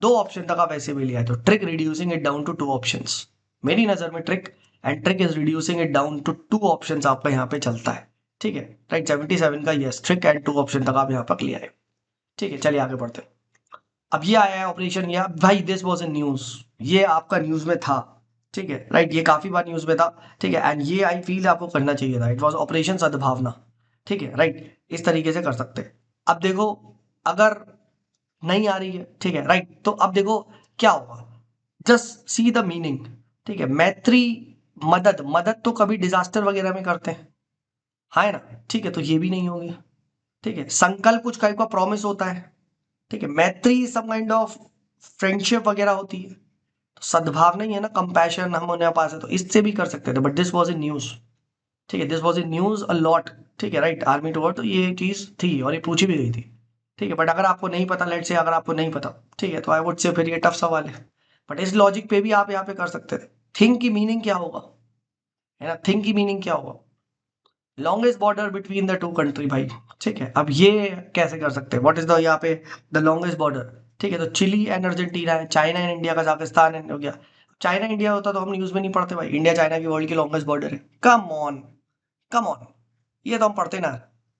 2 ऑप्शन तक आप वैसे भी ले आए, तो trick reducing it down to 2 options, मेरी नजर में trick and trick is reducing it down to 2 options आपका यहाँ पे चलता है, ठीक है, राइट। 77 का यस, ट्रिक एंड 2 ऑप्शन तक आप यहाँ पर ले आए, ठीक है। चलिए आगे बढ़ते हैं। अब ये आया है ऑपरेशन, या भाई दिस वाज इन न्यूज, ये आपका न्यूज में था, ठीक है, राइट, ये काफी बार न्यूज में था, ठीक है, एंड ये आई फील आपको करना चाहिए था, इट वाज ऑपरेशन सद्भावना, ठीक है, राइट, इस तरीके से कर सकते हैं। अब देखो, अगर नहीं आ रही है, ठीक है, राइट, तो अब देखो क्या होगा, जस्ट सी द मीनिंग, ठीक है, मैत्री, मदद, मदद तो कभी डिजास्टर वगैरह में करते हैं, हाँ है ना, ठीक है, तो ये भी नहीं होगी, ठीक है। संकल्प कुछ टाइप का प्रॉमिस होता है, ठीक है, मैत्री सम काइंड ऑफ फ्रेंडशिप वगैरह होती है, तो सद्भावना ही है ना, कंपैशन हम उन्हें पास है, तो इससे भी कर सकते थे, but this was in news, ठीक है, this was in news a lot, ठीक है, राइट, आर्मी टू वॉर, तो ये चीज थी और ये पूछी भी गई थी, ठीक है। बट अगर आपको नहीं पता, लेट से अगर आपको नहीं पता, ठीक है, तो आई वुड से फिर ये टफ सवाल है, बट इस लॉजिक पे भी आप यहाँ पे कर सकते थे। थिंक की मीनिंग क्या होगा, है ना, थिंक की मीनिंग क्या होगा, longest border between the 2 country भाई, ठीक है। अब ये कैसे कर सकते हैं, व्हाट इज द यहाँ पे द लॉन्गेस्ट बॉर्डर, ठीक है, तो चिली एंड अर्जेंटीना है, China and India, Kazakhstan and हो गया, चाइना इंडिया होता तो हम न्यूज में नहीं पढ़ते भाई, इंडिया चाइना की वर्ल्ड की लॉन्गेस्ट बॉर्डर है, कम ऑन, कम ऑन, ये तो हम पढ़ते ना।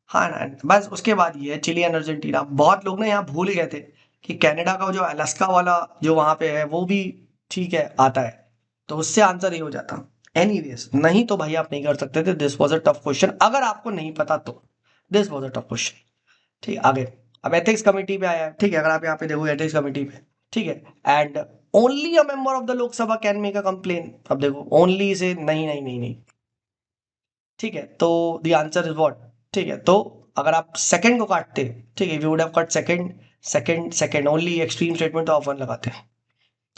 हाँ ना, बस उसके बाद ये चिली एंड अर्जेंटीना। बहुत लोग ना यहाँ भूल गए थे कि कनाडा का जो अलास्का वाला जो वहाँ पे है वो भी ठीक है आता है, तो उससे आंसर ये हो जाता। एनीवेज, नहीं तो भाई आप नहीं कर सकते थे। This was a tough question, अगर आपको नहीं पता तो this was a tough question. ठीक है, आगे। अब एथिक्स कमेटी पे आया है, ठीक है, अगर आप यहाँ पे देखो एथिक्स कमेटी पे, ठीक है, and only a member of the Lok Sabha can make a complain. अब देखो ओनली से नहीं नहीं नहीं नहीं, ठीक है, तो द आंसर इज व्हाट। ठीक है, तो अगर आप सेकंड को काटते, ठीक है, we would have cut second, second second only extreme statement तो ऑफ वन लगाते हैं।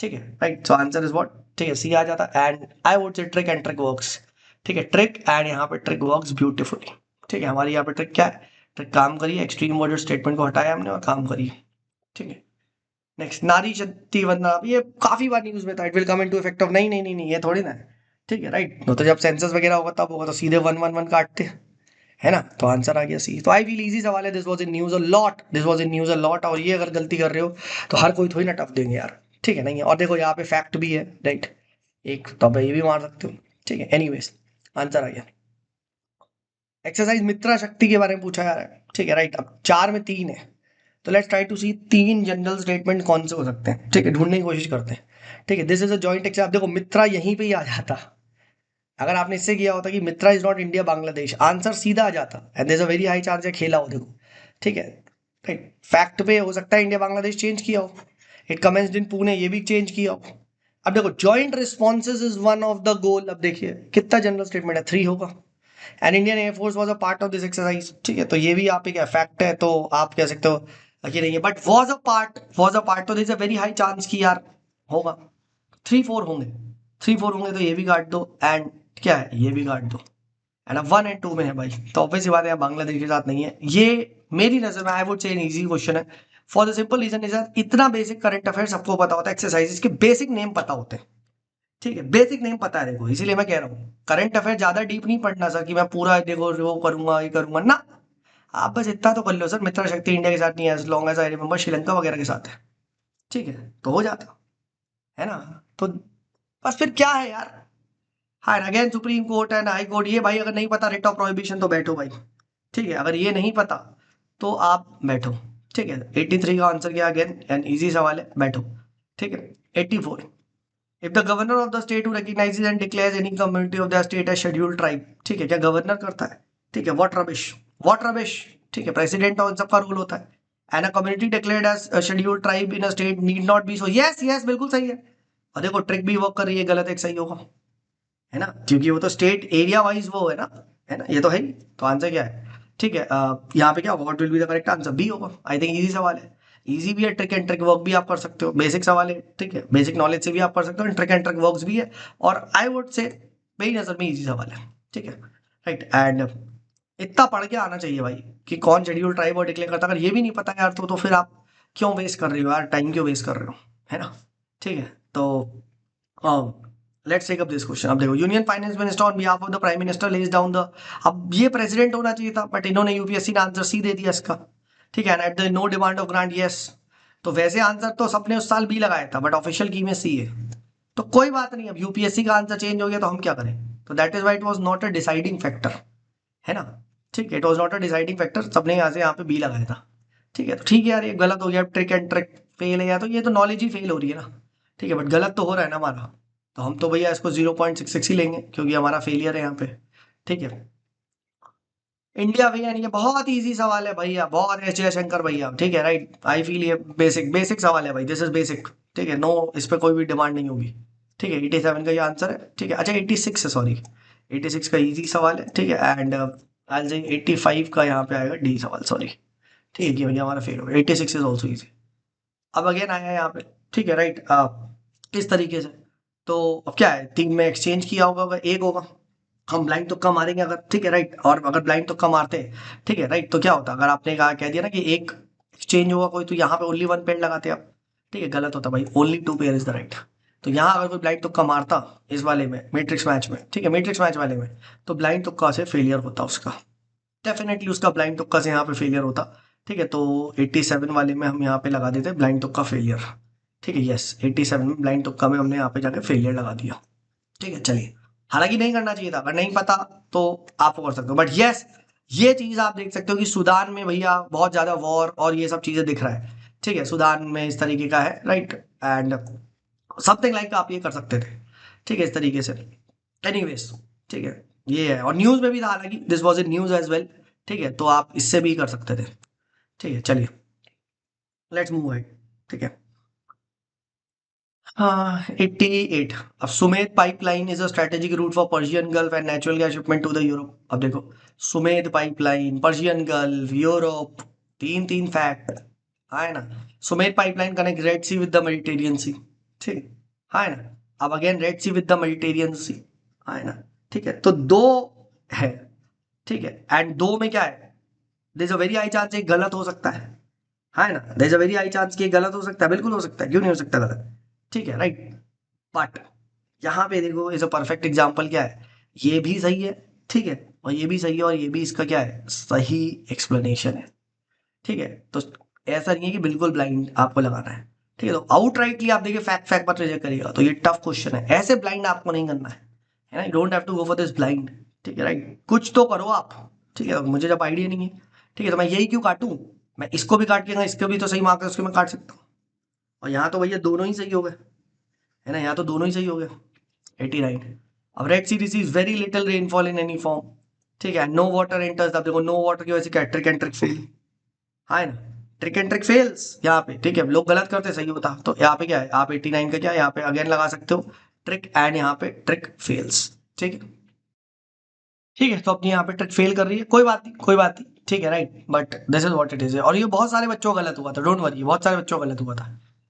ठीक है, right, so answer is what. ठीक है, सी आ जाता। And I would say trick and trick works. ठीक है, ट्रिक एंड यहाँ पे ट्रिक वर्क्स ब्यूटीफुली। ठीक है, हमारी यहाँ पे ट्रिक क्या है, ट्रिक काम करिए, एक्सट्रीम वर्ड स्टेटमेंट को हटाया हमने और काम करिए। ठीक है, नेक्स्ट, नारी शक्ति वंदना। अब ये काफी बार न्यूज में था, it will come into effect of, नहीं नहीं नहीं नहीं, ये थोड़ी ना है। ठीक है, राइट, तो जब सेंसस वगैरह होगा तब होगा, तो सीधे वन वन वन काटते हैं, है ना, तो आंसर आ गया सी। तो आई फील इजी सवाल है, this was in news a lot, this was in news a lot. और ये अगर गलती कर रहे हो तो हर कोई थोड़ी ना टफ देंगे यार। ठीक है, नहीं है, और देखो यहाँ पे फैक्ट भी है, राइट, एक तो आप ये भी मार सकते हो। ठीक है, एनीवेज, आंसर आ गया। एक्सरसाइज मित्रा शक्ति के बारे में पूछा जा रहा है। ठीक है, राइट, अब 4 में 3 है, तो let's try to see 3 general statement कौन से हो सकते हैं। ठीक है, ढूंढने की कोशिश करते हैं। ठीक है, this is a joint exercise. देखो मित्रा यहीं पे ही आ जाता, अगर आपने इससे किया होता कि Mitra is not India Bangladesh, answer सीधा आ जाता, and there is a very high chance है खेला हो, देखो। ठीक है, राइट, फैक्ट पे हो सकता है इंडिया बांग्लादेश चेंज किया हो, इट कमेंस्ड इन पुणे, ये भी चेंज किया हो। अब देखो joint responses is one of the goal. अब देखिए कितना जनरल स्टेटमेंट है, 3 होगा। And Indian air force was a part of this exercise. ठीक है, तो ये भी आप एक फैक्ट है, तो आप कह सकते हो कि नहीं है, बट वाज अ पार्ट, तो this a very high chance की यार होगा। 3 4 होंगे, 3 4 होंगे, तो ये भी काट दो, एंड क्या है, ये भी काट दो। एंड अब 1 एंड 2 में है भाई, तो ऑब्वियस सी बात है बांग्लादेश के साथ नहीं है ये। मेरी नजर में I would say easy question है, for the simple reason is इतना बेसिक करंट अफेयर सबको पता होता है, एक्सरसाइजेस के बेसिक नेम पता होते हैं। ठीक है, बेसिक नेम पता है, देखो इसीलिए मैं कह रहा हूँ करंट अफेयर ज्यादा डीप नहीं पढ़ना सर, कि मैं पूरा देखो वो करूंगा ये करूंगा ना। आप बस इतना तो कर लो सर, मित्र शक्ति इंडिया के साथ नहीं है, as long as I remember Sri Lanka वगैरह के साथ है। ठीक है, तो हो जाता है ना, तो बस फिर क्या है यार। हाँ, again supreme court and high court, ये भाई अगर नहीं पता रिट ऑफ प्रोहिबिशन तो बैठो भाई। ठीक है, अगर ये नहीं पता तो आप बैठो। ठीक है, 83 का आंसर क्या, अगेन एन इजी सवाल है, बैठो। ठीक है, 84, if the governor of the state who recognises and declares any community of the state as scheduled tribe. ठीक है, क्या गवर्नर करता है? ठीक है, व्हाट रबिश, व्हाट रबिश। ठीक है, प्रेसिडेंट और सबका रूल होता है। And a community declared as scheduled tribe in a state need not be so. Yes yes, बिल्कुल सही है। और देखो ट्रिक भी वर्क कर रही है, गलत एक सही होगा, है ना, क्योंकि वो तो स्टेट एरिया वाइज वो है ना, ये तो है ही। तो आंसर क्या है? ठीक है, यहाँ पे क्या होगा, what will be the correct answer, B होगा। आई थिंक इजी सवाल है, इजी भी है, ट्रिक एंड ट्रिक वर्क भी आप कर सकते हो, बेसिक सवाल है। ठीक है, बेसिक नॉलेज से भी आप कर सकते हो, ट्रिक एंड ट्रिक वर्क्स भी है, और आई वुड से मेरी नजर में इजी सवाल है। ठीक है, राइट, एंड इतना पढ़ के आना चाहिए भाई कि कौन शेड्यूल ट्राइब और डिक्लेयर करता है। अगर ये भी नहीं पता यार, तो फिर आप क्यों वेस्ट कर रहे हो यार, टाइम क्यों वेस्ट कर रहे हो, है ना। ठीक है, तो let's take up this question. अब देखो, union finance minister on behalf of the prime minister lays down the. अब ये प्रेसिडेंट होना चाहिए था, बट इन्होंने यूपीएससी ने आंसर सी दे दिया इसका। ठीक है, at the no demand of grant, yes. तो वैसे आंसर तो सबने उस साल बी लगाया था, बट ऑफिशियल की में सी है। तो कोई बात नहीं, अब यूपीएससी का आंसर चेंज हो गया तो हम क्या करें। तो that is why it was not a deciding factor, है ना। ठीक है, it was not a deciding factor, सबने यहाँ पे बी लगाया था। ठीक है, तो ठीक है यार, ये गलत हो गया, ट्रिक एंड ट्रिक फेल है, या तो ये तो नॉलेज ही फेल हो रही है ना। ठीक है, बट गलत तो हो रहा है ना हमारा, तो हम तो भैया इसको 0.66 ही लेंगे, क्योंकि हमारा फेलियर है यहाँ पे। ठीक है, इंडिया भैया नहीं, ये बहुत इजी सवाल है भैया, बहुत एच जयशंकर भैया। ठीक है, राइट, आई फील ये बेसिक बेसिक सवाल है भाई, दिस इज बेसिक। ठीक है, नो, इस पर कोई भी डिमांड नहीं होगी। ठीक है, 87 का ये आंसर है। ठीक है, अच्छा 86 है, सॉरी, 86 का इजी सवाल है। ठीक है, एंड आई थिंक 85 का यहाँ पे आएगा डी सवाल, सॉरी। ठीक है भैया, हमारा फेल हो गया, 86 इज ऑल्सो इजी। अब अगेन आया है यहाँ पे। ठीक है, राइट, किस तरीके से, तो अब क्या है, 3 में एक्सचेंज किया होगा, अगर एक होगा, हम ब्लाइंड तुक्का मारेंगे अगर। ठीक है, राइट, और अगर ब्लाइंड तुक्का मारते हैं, ठीक है, राइट, तो क्या होता, अगर आपने कहा कह दिया ना कि एक एक्सचेंज होगा कोई, तो यहाँ पे ओनली 1 पेयर लगाते आप। ठीक है, गलत होता भाई, only 2 pair is the right. तो यहाँ अगर कोई ब्लाइंड तुक्का मारता इस वाले में, मैट्रिक्स मैच में, ठीक है, मैट्रिक्स मैच वाले में, तो ब्लाइंड तुक्का से फेलियर होता उसका, डेफिनेटली उसका ब्लाइंड तुक्का से यहाँ पे फेलियर होता। ठीक है, तो 87 वाले में हम यहाँ पे लगा देते ब्लाइंड तुक्का फेलियर। ठीक है, यस, 87 में ब्लाइंड तुक्का में हमने यहाँ पे जाके फेलियर लगा दिया। ठीक है, चलिए, हालांकि नहीं करना चाहिए था, अगर नहीं पता तो आप कर सकते हो, बट यस, ये चीज आप देख सकते हो कि सूडान में भैया बहुत ज्यादा वॉर और ये सब चीजें दिख रहा है, ठीक है, सूडान में इस तरीके का है, राइट, एंड समथिंग लाइक आप ये कर सकते थे, ठीक है, इस तरीके से। एनीवेज, ठीक है, ये है, और न्यूज में भी था, हालांकि this was in news as well, ठीक है, तो आप इससे भी कर सकते थे, ठीक है। चलिए लेट्स मूव अहेड, ठीक है। हाँ, 88। अब Sumed pipeline is a strategic route for Persian Gulf and natural gas shipment to the Europe. अब देखो, Sumed pipeline, Persian Gulf, Europe, तीन तीन फैक्ट, है ना। Sumed pipeline connect Red Sea with the Mediterranean Sea, ठीक है ना। अब अगेन Red Sea with the Mediterranean Sea, है ना, ठीक है, तो दो है, ठीक है, एंड दो में क्या है, there is a very high chance एक गलत हो सकता है ना, there is a very high chance कि एक गलत हो सकता है, बिल्कुल हो सकता है, क्यों नहीं हो सकता गलत, ठीक है, राइट। बट यहाँ पे देखो इज अ परफेक्ट एग्जाम्पल, क्या है, ये भी सही है, ठीक है, और ये भी सही है, और ये भी इसका क्या है, सही एक्सप्लेनेशन है, ठीक है। तो ऐसा नहीं है कि बिल्कुल ब्लाइंड आपको लगाना है, ठीक है। तो आउटराइटली आप देखिए फैक्ट फैक्ट पर रिजेक्ट करिएगा तो ये टफ क्वेश्चन है, ऐसे ब्लाइंड आपको नहीं करना है ना, you don't have to go for this blind, ठीक है, राइट, कुछ तो करो आप, ठीक है। मुझे जब आइडिया नहीं है, ठीक है, तो मैं यही क्यों काटूं, मैं इसको भी काट के, इसको भी तो सही मार्क है, उसको मैं काट सकता हूँ, और यहाँ तो भैया दोनों ही सही हो गए, है ना, यहाँ तो दोनों ही सही हो गए। 89। अब Red Sea receives very little rainfall in any form, ठीक है, नो वाटर एंटर्स। अब देखो नो वाटर की वजह से क्या, ट्रिक एंड ट्रिक फेल, है ना, ट्रिक एंड ट्रिक फेल्स यहाँ पे, ठीक है, लोग गलत करते सही होता, तो यहाँ पे क्या है, आप 89 का क्या है, यहाँ पे अगेन लगा सकते हो ट्रिक, एंड यहाँ पे ट्रिक फेल्स, ठीक है, ठीक है। तो अपनी यहाँ पे ट्रिक फेल कर रही है, कोई बात नहीं, कोई बात नहीं, ठीक है, right, but this is what it is, और ये बहुत सारे बच्चों को गलत हुआ था, डोंट वरी, बहुत सारे बच्चों को गलत हुआ था,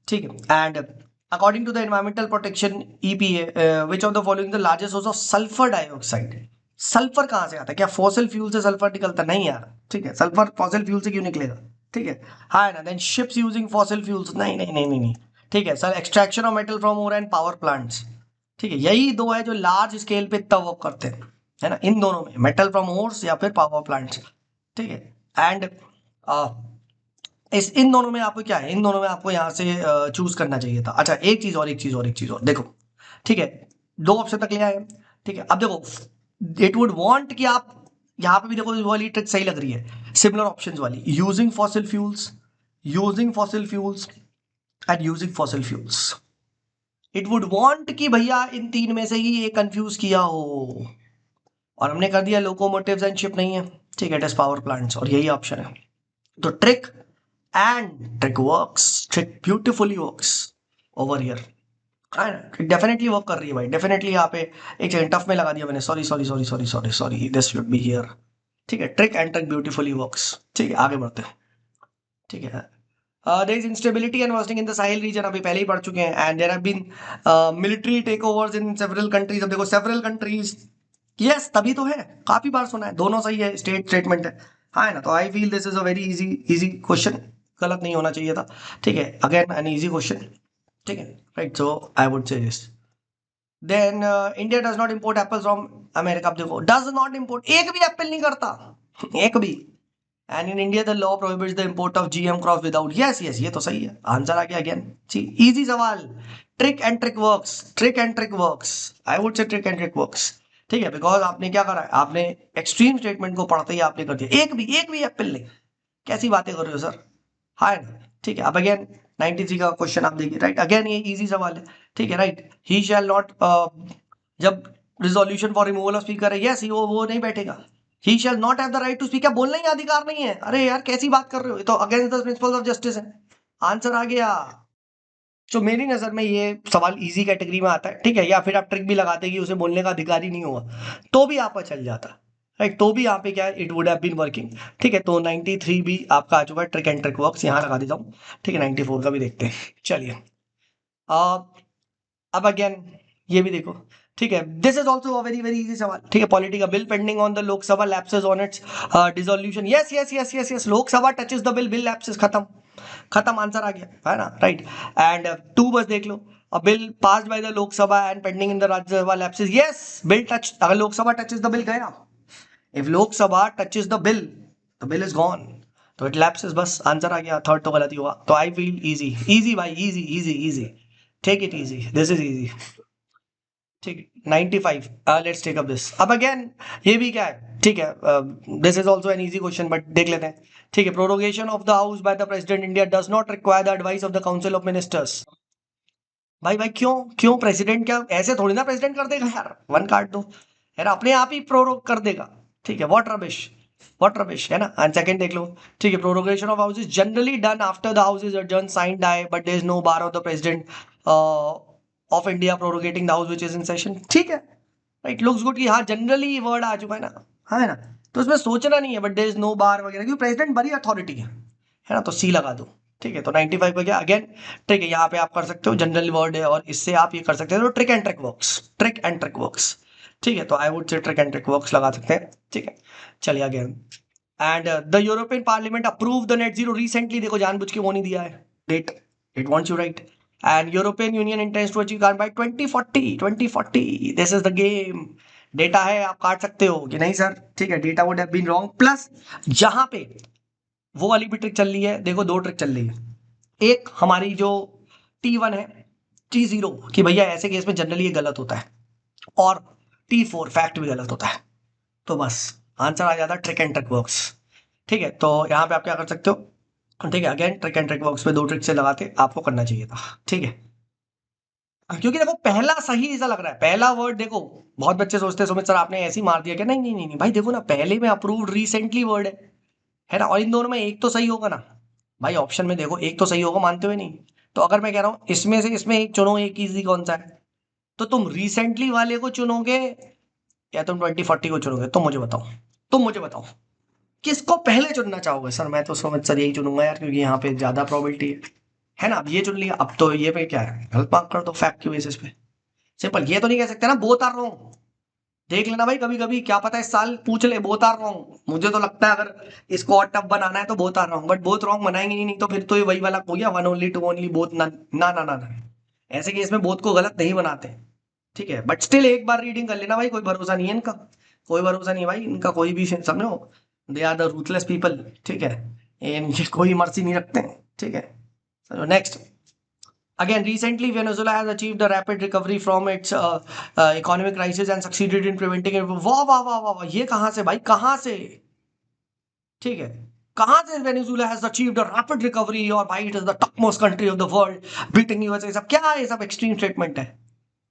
ठीक है। And according to the environmental protection EPA, which of the following the largest source of sulphur dioxide. Sulphur कहाँ से आता है, क्या फॉसिल फ्यूल से सल्फर निकलता नहीं यार, ठीक है, सल्फर फॉसिल फ्यूल से क्यों निकलेगा, ठीक है, हाँ ना। Then ships using fossil fuels, नहीं नहीं नहीं नहीं नहीं, ठीक है sir. Extraction of metal from ore and power plants, ठीक है, यही दो है जो लार्ज स्केल पे तब वर्क करते हैं, है ना, इन दोनों में, मेटल फ्रॉम ओर्स या फिर पावर प्लांट्स, ठीक है। एंड इस इन दोनों में आपको क्या है, इन दोनों में आपको यहाँ से चूज करना चाहिए था। अच्छा एक चीज और, एक चीज और, एक चीज और देखो, ठीक है, दो ऑप्शन तक लिया है, ठीक है। अब देखो इट वुड वांट कि आप यहाँ पे भी देखो, वाली ट्रिक सही लग रही है, सिमिलर ऑप्शंस वाली, using fossil fuels, using fossil fuels and using fossil fuels. It would want कि भैया इन तीन में से ही ये कंफ्यूज किया हो, और हमने कर दिया लोकोमोटिव्स एंड शिप नहीं है, ठीक है, इट इज पावर प्लांट्स, और यही ऑप्शन है। तो trick and trick works, trick beautifully works over here, definitely work कर रही है भाई, डेफिनेटली यहाँ पे एक सेकंड टफ में लगा दिया मैंने, sorry sorry sorry sorry sorry sorry, this should be here, ठीक है, trick and trick beautifully works, ठीक है, आगे बढ़ते हैं, ठीक है। There is instability and worsening in the Sahel region, अभी पहले ही पढ़ चुके हैं, and there have been military takeovers in several countries. अब देखो सेवरल कंट्रीज, यस तभी तो है, काफी बार सुना है, दोनों सही है, स्टेटमेंट है, हाँ ना। तो I feel this is a very easy easy question, गलत नहीं होना चाहिए था, ठीक है, अगेन एन इजी क्वेश्चन, ठीक है, right. So I would say this, then India does not import apple from America. अब देखो डज नॉट इंपोर्ट, एक भी एप्पल नहीं करता, एक भी, and in India the law prohibits the import of GM crop without, yes yes ये तो सही है, आंसर आ गया अगेन, इजी सवाल, trick and trick works, trick and trick works, I would say trick and trick works, ठीक है, because आपने क्या करा है, आपने एक्सट्रीम स्टेटमेंट को पढ़ते ही आपने कर दिया, एक भी एप्पल नहीं, कैसी बातें कर रहे हो सर, हाय, ठीक है। अब अगेन 93 का क्वेश्चन आप देखिए, राइट, अगेन ये इजी सवाल है, ठीक है, राइट, ही शैल नॉट, जब resolution for removal of speaker है, यस वो नहीं बैठेगा, he shall not have the right to speak, क्या बोलने ही अधिकार नहीं है, अरे यार कैसी बात कर रहे हो, ये तो against the principles of justice है, आंसर आ गया। तो मेरी नजर में ये सवाल इजी कैटेगरी में आता है, ठीक है, या फिर आप ट्रिक भी लगाते कि उसे बोलने का अधिकार ही नहीं हुआ तो भी आपका चल जाता, राइट, तो भी यहाँ पे क्या है, it would have been working, ठीक है। तो 93 भी आपका आ चुका है, ट्रिक एंड ट्रिक वर्क्स यहाँ लगा देता हूँ, ठीक है। 94 का भी देखते हैं, चलिए। अब अगेन ये भी देखो, ठीक है, this is also very very easy सवाल, ठीक है। पॉलिटी का bill pending on the Lok Sabha lapses on it's dissolution, yes yes yes yes yes, Lok Sabha touches the bill, bill lapses, खत्म खत्म, आंसर आ गया, है ना, राइट। एंड टू बस देख लो, a bill passed by the Lok Sabha and pending in the Rajya Sabha lapses, yes bill touch, अगर लोक सभा touches the bill गया, if लोक सभा touches the bill is gone, तो it lapses, बस आंसर आ गया, थर्ड तो गलत ही हुआ। तो आई फील इजी इजी भाई, easy easy easy, take it easy, this is easy, ठीक है 95 लेट्स टेक अप दिस। अब अगेन ये भी क्या है, ठीक है, this is also an easy question but देख लेते हैं। ठीक है, prorogation of the house by the president India does not require the advice of the council of ministers. भाई भाई क्यों क्यों प्रेसिडेंट, क्या ऐसे थोड़ी ना प्रेसिडेंट कर देगा यार, वन काट दो यार, अपने आप ही प्रोरोग कर देगा। ठीक है, व्हाट रबिश है ना। एंड सेकंड देख लो, ठीक है, prorogation of house is generally done after the house is adjourned signed die but there is no bar of the president of India prorogating the house which is in session. ठीक है, right, looks good कि हाँ generally word आ चुका है ना, हाँ है ना, तो इसमें सोचना नहीं है बट देयर इज नो बार वगैरह, क्योंकि प्रेसिडेंट बड़ी अथॉरिटी है ना, तो सी लगा दो। ठीक है, तो 95 पे क्या अगेन, ठीक है, यहाँ पे आप कर सकते हो, जनरल वर्ड है और इससे आप ये कर सकते हो, तो trick and trick works, trick and trick works. ठीक है, तो I would say trick and trick works लगा सकते हैं। ठीक है, चलिए again, and the European Parliament approve the net zero recently, देखो जानबूझ के वो नहीं दिया है date, it wants you right, and European Union intends to achieve carbon by 2040 this is the game. Data है, आप काट सकते हो कि नहीं सर, ठीक है, data would have been wrong, plus जहां पे वो वाली भी ट्रिक चल रही है, देखो दो ट्रिक चल रही है, एक हमारी जो T1 है, T0 कि भैया ऐसे केस में जनरली ये गलत होता है, और T4 फैक्ट भी गलत होता है, तो बस आंसर आ जाता है ट्रिक एंड ट्रिक वर्क्स। ठीक है, तो यहाँ पे आप क्या कर सकते हो, ठीक है, again trick and trick works पे दो ट्रिक से लगाते आपको करना चाहिए था। ठीक है, क्योंकि देखो पहला सही ऐसा लग रहा है, पहला वर्ड देखो, बहुत बच्चे सोचते हैं सुमित सर आपने ऐसे ही मार दिया क्या, नहीं नहीं नहीं नहीं भाई, देखो ना पहले में अप्रूव्ड रिसेंटली वर्ड है ना, और इन दोनों में एक तो सही होगा ना भाई, ऑप्शन में देखो एक तो सही होगा, मानते हुए नहीं, तो अगर मैं कह रहा हूं इसमें से इसमें एक चुनो, एक इजी कौन सा है, तो तुम रिसेंटली वाले को चुनोगे या तुम 2040 को चुनोगे, तुम मुझे बताओ किसको पहले चुनना चाहोगे। सर मैं तो समझ सर यही चुनूंगा यार, क्योंकि यहाँ पे ज्यादा प्रोबेबिलिटी है ना, अब ये चुन लिया, अब तो ये पे क्या है, गलत मार्क कर दो फैक्ट की बेसिस पे, सिंपल, ये तो नहीं कह सकते ना बोथ आर रॉन्ग, देख लेना भाई, कभी कभी क्या पता इस साल पूछ ले बोथ आर रॉन्ग, मुझे तो लगता है अगर इसको और टफ बनाना है तो both are wrong, but both wrong बनाएंगे नहीं तो फिर तो ये वही वाला हो गया, one only two only both, ना ना ना ना, ऐसे केस में बोथ को गलत नहीं बनाते। ठीक है, बट स्टिल एक बार रीडिंग कर लेना भाई, कोई भरोसा नहीं है इनका, कोई भरोसा नहीं है भाई इनका, कोई भी समझो, they are the ruthless people. ठीक है, इनकी कोई मर्जी नहीं रखते। ठीक है, next, again recently Venezuela has achieved a rapid recovery from its economic crisis and succeeded in preventing it। वाह वाह वाह वाह वाह, ये कहां से भाई, कहां से, ठीक है, कहां से Venezuela has achieved a rapid recovery, और भाई it is the top most country of the world beating USA, सब क्या है, ये सब एक्सट्रीम स्टेटमेंट है।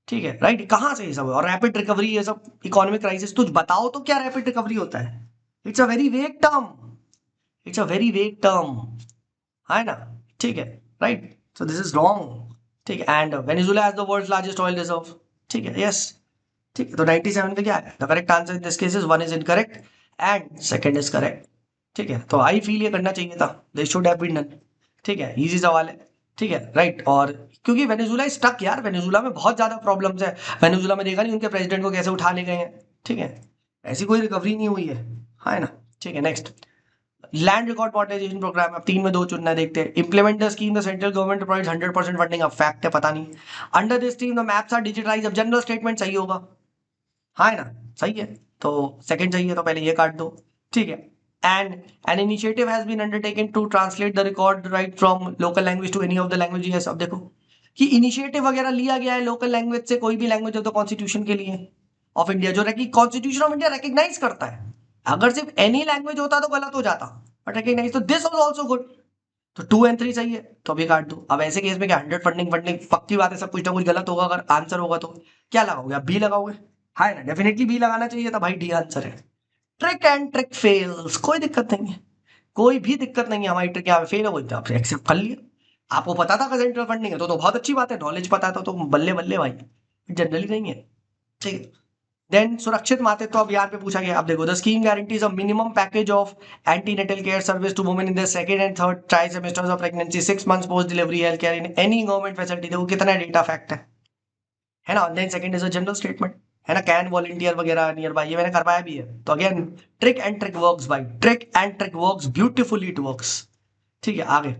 ठीक है, राइट, कहां से ये सब, और रैपिड रिकवरी ये सब इकोनॉमिक क्राइसिस, तुझ बताओ तो क्या रैपिड रिकवरी होता है, it's a very vague term, it's a very vague term, है ना। ठीक है, right, so this is wrong. ठीक है, and Venezuela has the world's largest oil reserve. ठीक है, यस, ठीक है, तो 97 पे क्या है, the correct answer in this case is one is incorrect and second is correct. ठीक है, तो आई फील ये करना चाहिए था, this should have been done. ठीक है, इजी सवाल है। ठीक है, राइट, और क्योंकि वेनेजुएला स्टक यार, वेनेजुएला में बहुत ज्यादा प्रॉब्लम्स है, वेनेजुएला में देखा नहीं उनके प्रेसिडेंट को कैसे उठा ले गए हैं। ठीक है, ऐसी कोई रिकवरी नहीं हुई है ना। ठीक है, next, land record modernisation programme, अब 3 में 2 चुनना है, देखते हैं। Implement the scheme the central government provides 100% funding, अब फैक्ट है पता नहीं। Under this scheme the maps are digitize, अब जनरल स्टेटमेंट सही होगा, हाँ है ना, सही है, तो सेकंड सही है, तो पहले ये काट दो। ठीक है, and an initiative has been undertaken to translate the record right from local language to any of the language. Yes, अब देखो कि इनिशिएटिव वगैरह लिया गया है लोकल लैंग्वेज से, कोई भी लैंग्वेज हो तो कॉन्स्टिट्यूशन के लिए ऑफ इंडिया, जो कॉन्स्टिट्यूशन ऑफ इंडिया रिकग्नाइज करता है, अगर सिर्फ एनी लैंग्वेज होता तो गलत हो जाता, बट रिकग्नाइज, तो दिस वाज आल्सो गुड, तो 2 एंड 3 सही है, तो अभी काट दो। अब ऐसे केस में क्या 100 फंडिंग, फंडिंग पक्की बात है, सब कुछ ना कुछ गलत होगा, अगर आंसर होगा तो क्या लगाओगे, आप बी लगाओगे, हाँ ना, डेफिनेटली बी लगाना चाहिए था भाई, डी आंसर है। ट्रिक एंड ट्रिक फेल्स, कोई दिक्कत नहीं है, कोई भी दिक्कत नहीं है, हमारी ट्रिक यहाँ पे फेल हो गई तो आपने एक्सेप्ट कर लिया, आपको पता था सेंट्रल फंडिंग है तो बहुत अच्छी बात है, नॉलेज पता था तो बल्ले बल्ले भाई, जनरली नहीं है। ठीक है, देन सुरक्षित मातृत्व, अब यहाँ पे पूछा गया, अब देखो, the scheme guarantees a minimum package of antenatal care service to women in the second and third trimesters of pregnancy, 6 months post delivery health care in any government facility, देखो कितना डेटा फैक्ट है ना। Then second is a general statement, है ना, can volunteer वगैरह nearby, ये मैंने करवाया भी है, तो again trick and trick works भाई, trick and trick works beautifully, it works. ठीक है, आगे,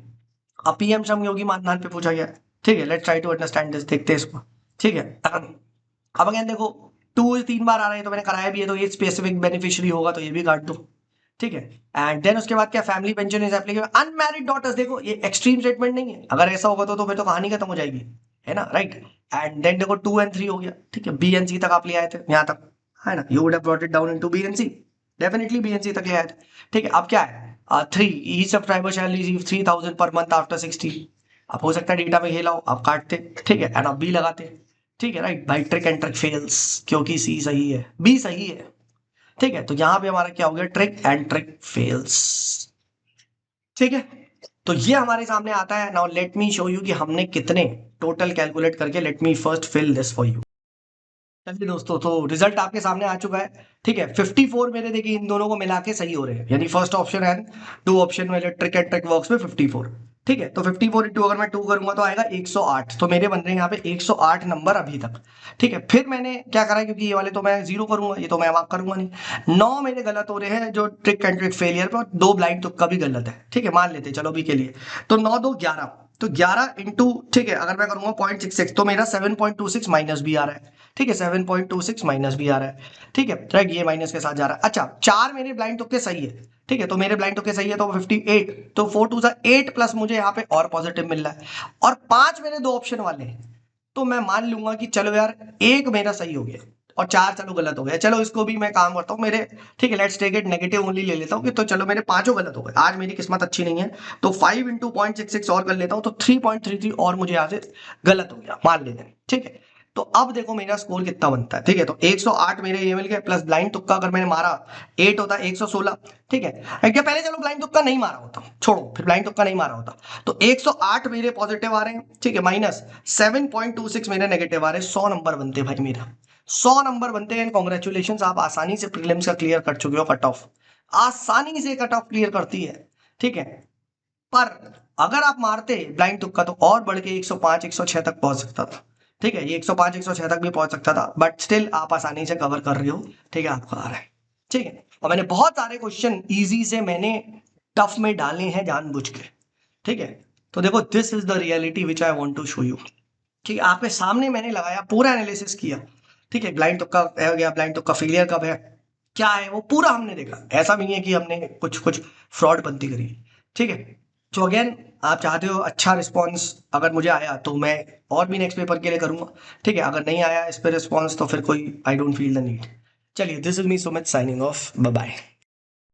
अब पीएम श्रम योगी मानधन पे पूछा गया। ठीक है, let's try to understand this, देखते हैं इसको। ठीक है, अब अगेन देखो 2 3 बार आ रहे हैं, तो मैंने कराया भी है, तो ये स्पेसिफिक बेनिफिशियरी होगा, तो ये भी काट दो। ठीक है, एंड देन उसके बाद क्या, family pension is applicable unmarried daughters, देखो ये एक्सट्रीम स्टेटमेंट नहीं है, अगर ऐसा होगा तो फिर तो कहानी खत्म हो जाएगी, है ना, राइट। एंड देन देखो 2 and 3 हो गया, ठीक है, बी एंड सी तक आप ले आए थे यहाँ तक, है ना, you would have brought it down into B and C, definitely B and C तक ले आए थे, ठीक है। अब क्या है, 3 ईच सब्सक्राइबर शैल रिसीव 3000 पर मंथ आफ्टर 60। अब हो सकता है डेटा में खेला हो, आप काटते, ठीक है, एंड अब बी लगाते, ठीक है, right, by trick and trick fails, क्योंकि सी सही है, बी सही है, ठीक है। तो यहाँ पे हमारा क्या हो गया, ट्रिक एंड ट्रिक फेल्स, ठीक है। तो ये हमारे सामने आता है। Now let me show you कि हमने कितने टोटल कैलकुलेट करके, let me first fill this for you. चलिए दोस्तों, तो रिजल्ट आपके सामने आ चुका है, ठीक है। 54 मेरे देखिए इन दोनों को मिला के सही हो रहे हैं, यानी फर्स्ट ऑप्शन एंड 2 ऑप्शन वाले ट्रिक एंड ट्रिक वर्क्स में 54, ठीक है। तो 54 इंटू अगर मैं 2 करूंगा तो आएगा 108, तो मेरे बन रहे हैं यहाँ पे 108 नंबर अभी तक, ठीक है। फिर मैंने क्या करा, क्योंकि ये वाले तो मैं 0 करूंगा, ये तो मैं मार्क करूंगा नहीं। 9 मेरे गलत हो रहे हैं जो ट्रिक एंड ट्रिक फेलियर पे, और 2 ब्लाइंड तुक्का भी गलत है, ठीक है, मान लेते चलो अभी के लिए। तो 9 2 11, तो 11 इंटू, ठीक है, अगर मैं करूंगा 0.66 तो मेरा 7.26 माइनस भी आ रहा है, ठीक है, 7.26 माइनस भी आ रहा है, ठीक है, राइट, ये माइनस के साथ जा रहा है। अच्छा, 4 मेरे ब्लाइंड तुक्के सही है, ठीक है, तो मेरे ब्लाइंड तुक्के सही है तो 58, तो 4 2 8 प्लस मुझे यहाँ पे और पॉजिटिव मिल रहा है, और 5 मेरे 2 ऑप्शन वाले हैं, तो मैं मान लूंगा कि चलो यार एक मेरा सही हो गया और 4 चलो गलत हो गया, चलो इसको भी मैं काम करता हूँ मेरे, ठीक है, let's take it negative only ले लेता हूँ कि तो चलो मेरे 5 गलत हो गए, आज मेरी किस्मत अच्छी नहीं है, तो 5 इंटू 0.66 और कर लेता हूँ, तो 3.33 और मुझे यहाँ से गलत हो गया, मान लेते हैं, ठीक है। तो अब देखो मेरा स्कोर कितना बनता है, ठीक है, तो 108 मेरे ये मिल गए, प्लस ब्लाइंड तुक्का अगर मैंने मारा 8 होता 116, ठीक है, क्या पहले चलो ब्लाइंड तुक्का नहीं मारा होता, छोड़ो, फिर ब्लाइंड तुक्का नहीं मारा होता, तो 108 मेरे पॉजिटिव आ रहे हैं, ठीक है, माइनस 7.26 मेरे नेगेटिव आ रहे हैं, 100 नंबर बनते भाई मेरा, 100 नंबर बनते हैं। कॉन्ग्रेचुलेशन, आप आसानी से प्रीलिम्स का क्लियर कर चुके हो, कट ऑफ आसानी से कट ऑफ क्लियर करती है, ठीक है। पर अगर आप मारते ब्लाइंड तुक्का तो और बढ़ के 105 106 तक पहुंच सकता था, ठीक है, ये 105 106 तक भी पहुंच सकता था, बट स्टिल आप आसानी से कवर कर रहे हो, ठीक है, आपका आ रहा है, ठीक है। और मैंने बहुत सारे क्वेश्चन इजी से मैंने टफ में डाले हैं जानबूझ के, ठीक है। तो देखो, this is the reality which I want to show you, ठीक है, आपके सामने मैंने लगाया, पूरा एनालिसिस किया, ठीक है, ब्लाइंड तुक्का हो गया, ब्लाइंड तुक्का फेलियर कब है, क्या है, वो पूरा हमने देखा, ऐसा नहीं है कि हमने कुछ कुछ फ्रॉड बनती करी, ठीक है। तो अगेन, आप चाहते हो अच्छा रिस्पॉन्स अगर मुझे आया तो मैं और भी नेक्स्ट पेपर के लिए करूंगा, ठीक है, अगर नहीं आया इस पर रिस्पॉन्स तो फिर कोई I don't feel the need. चलिए, this is me Sumit signing off, bye bye.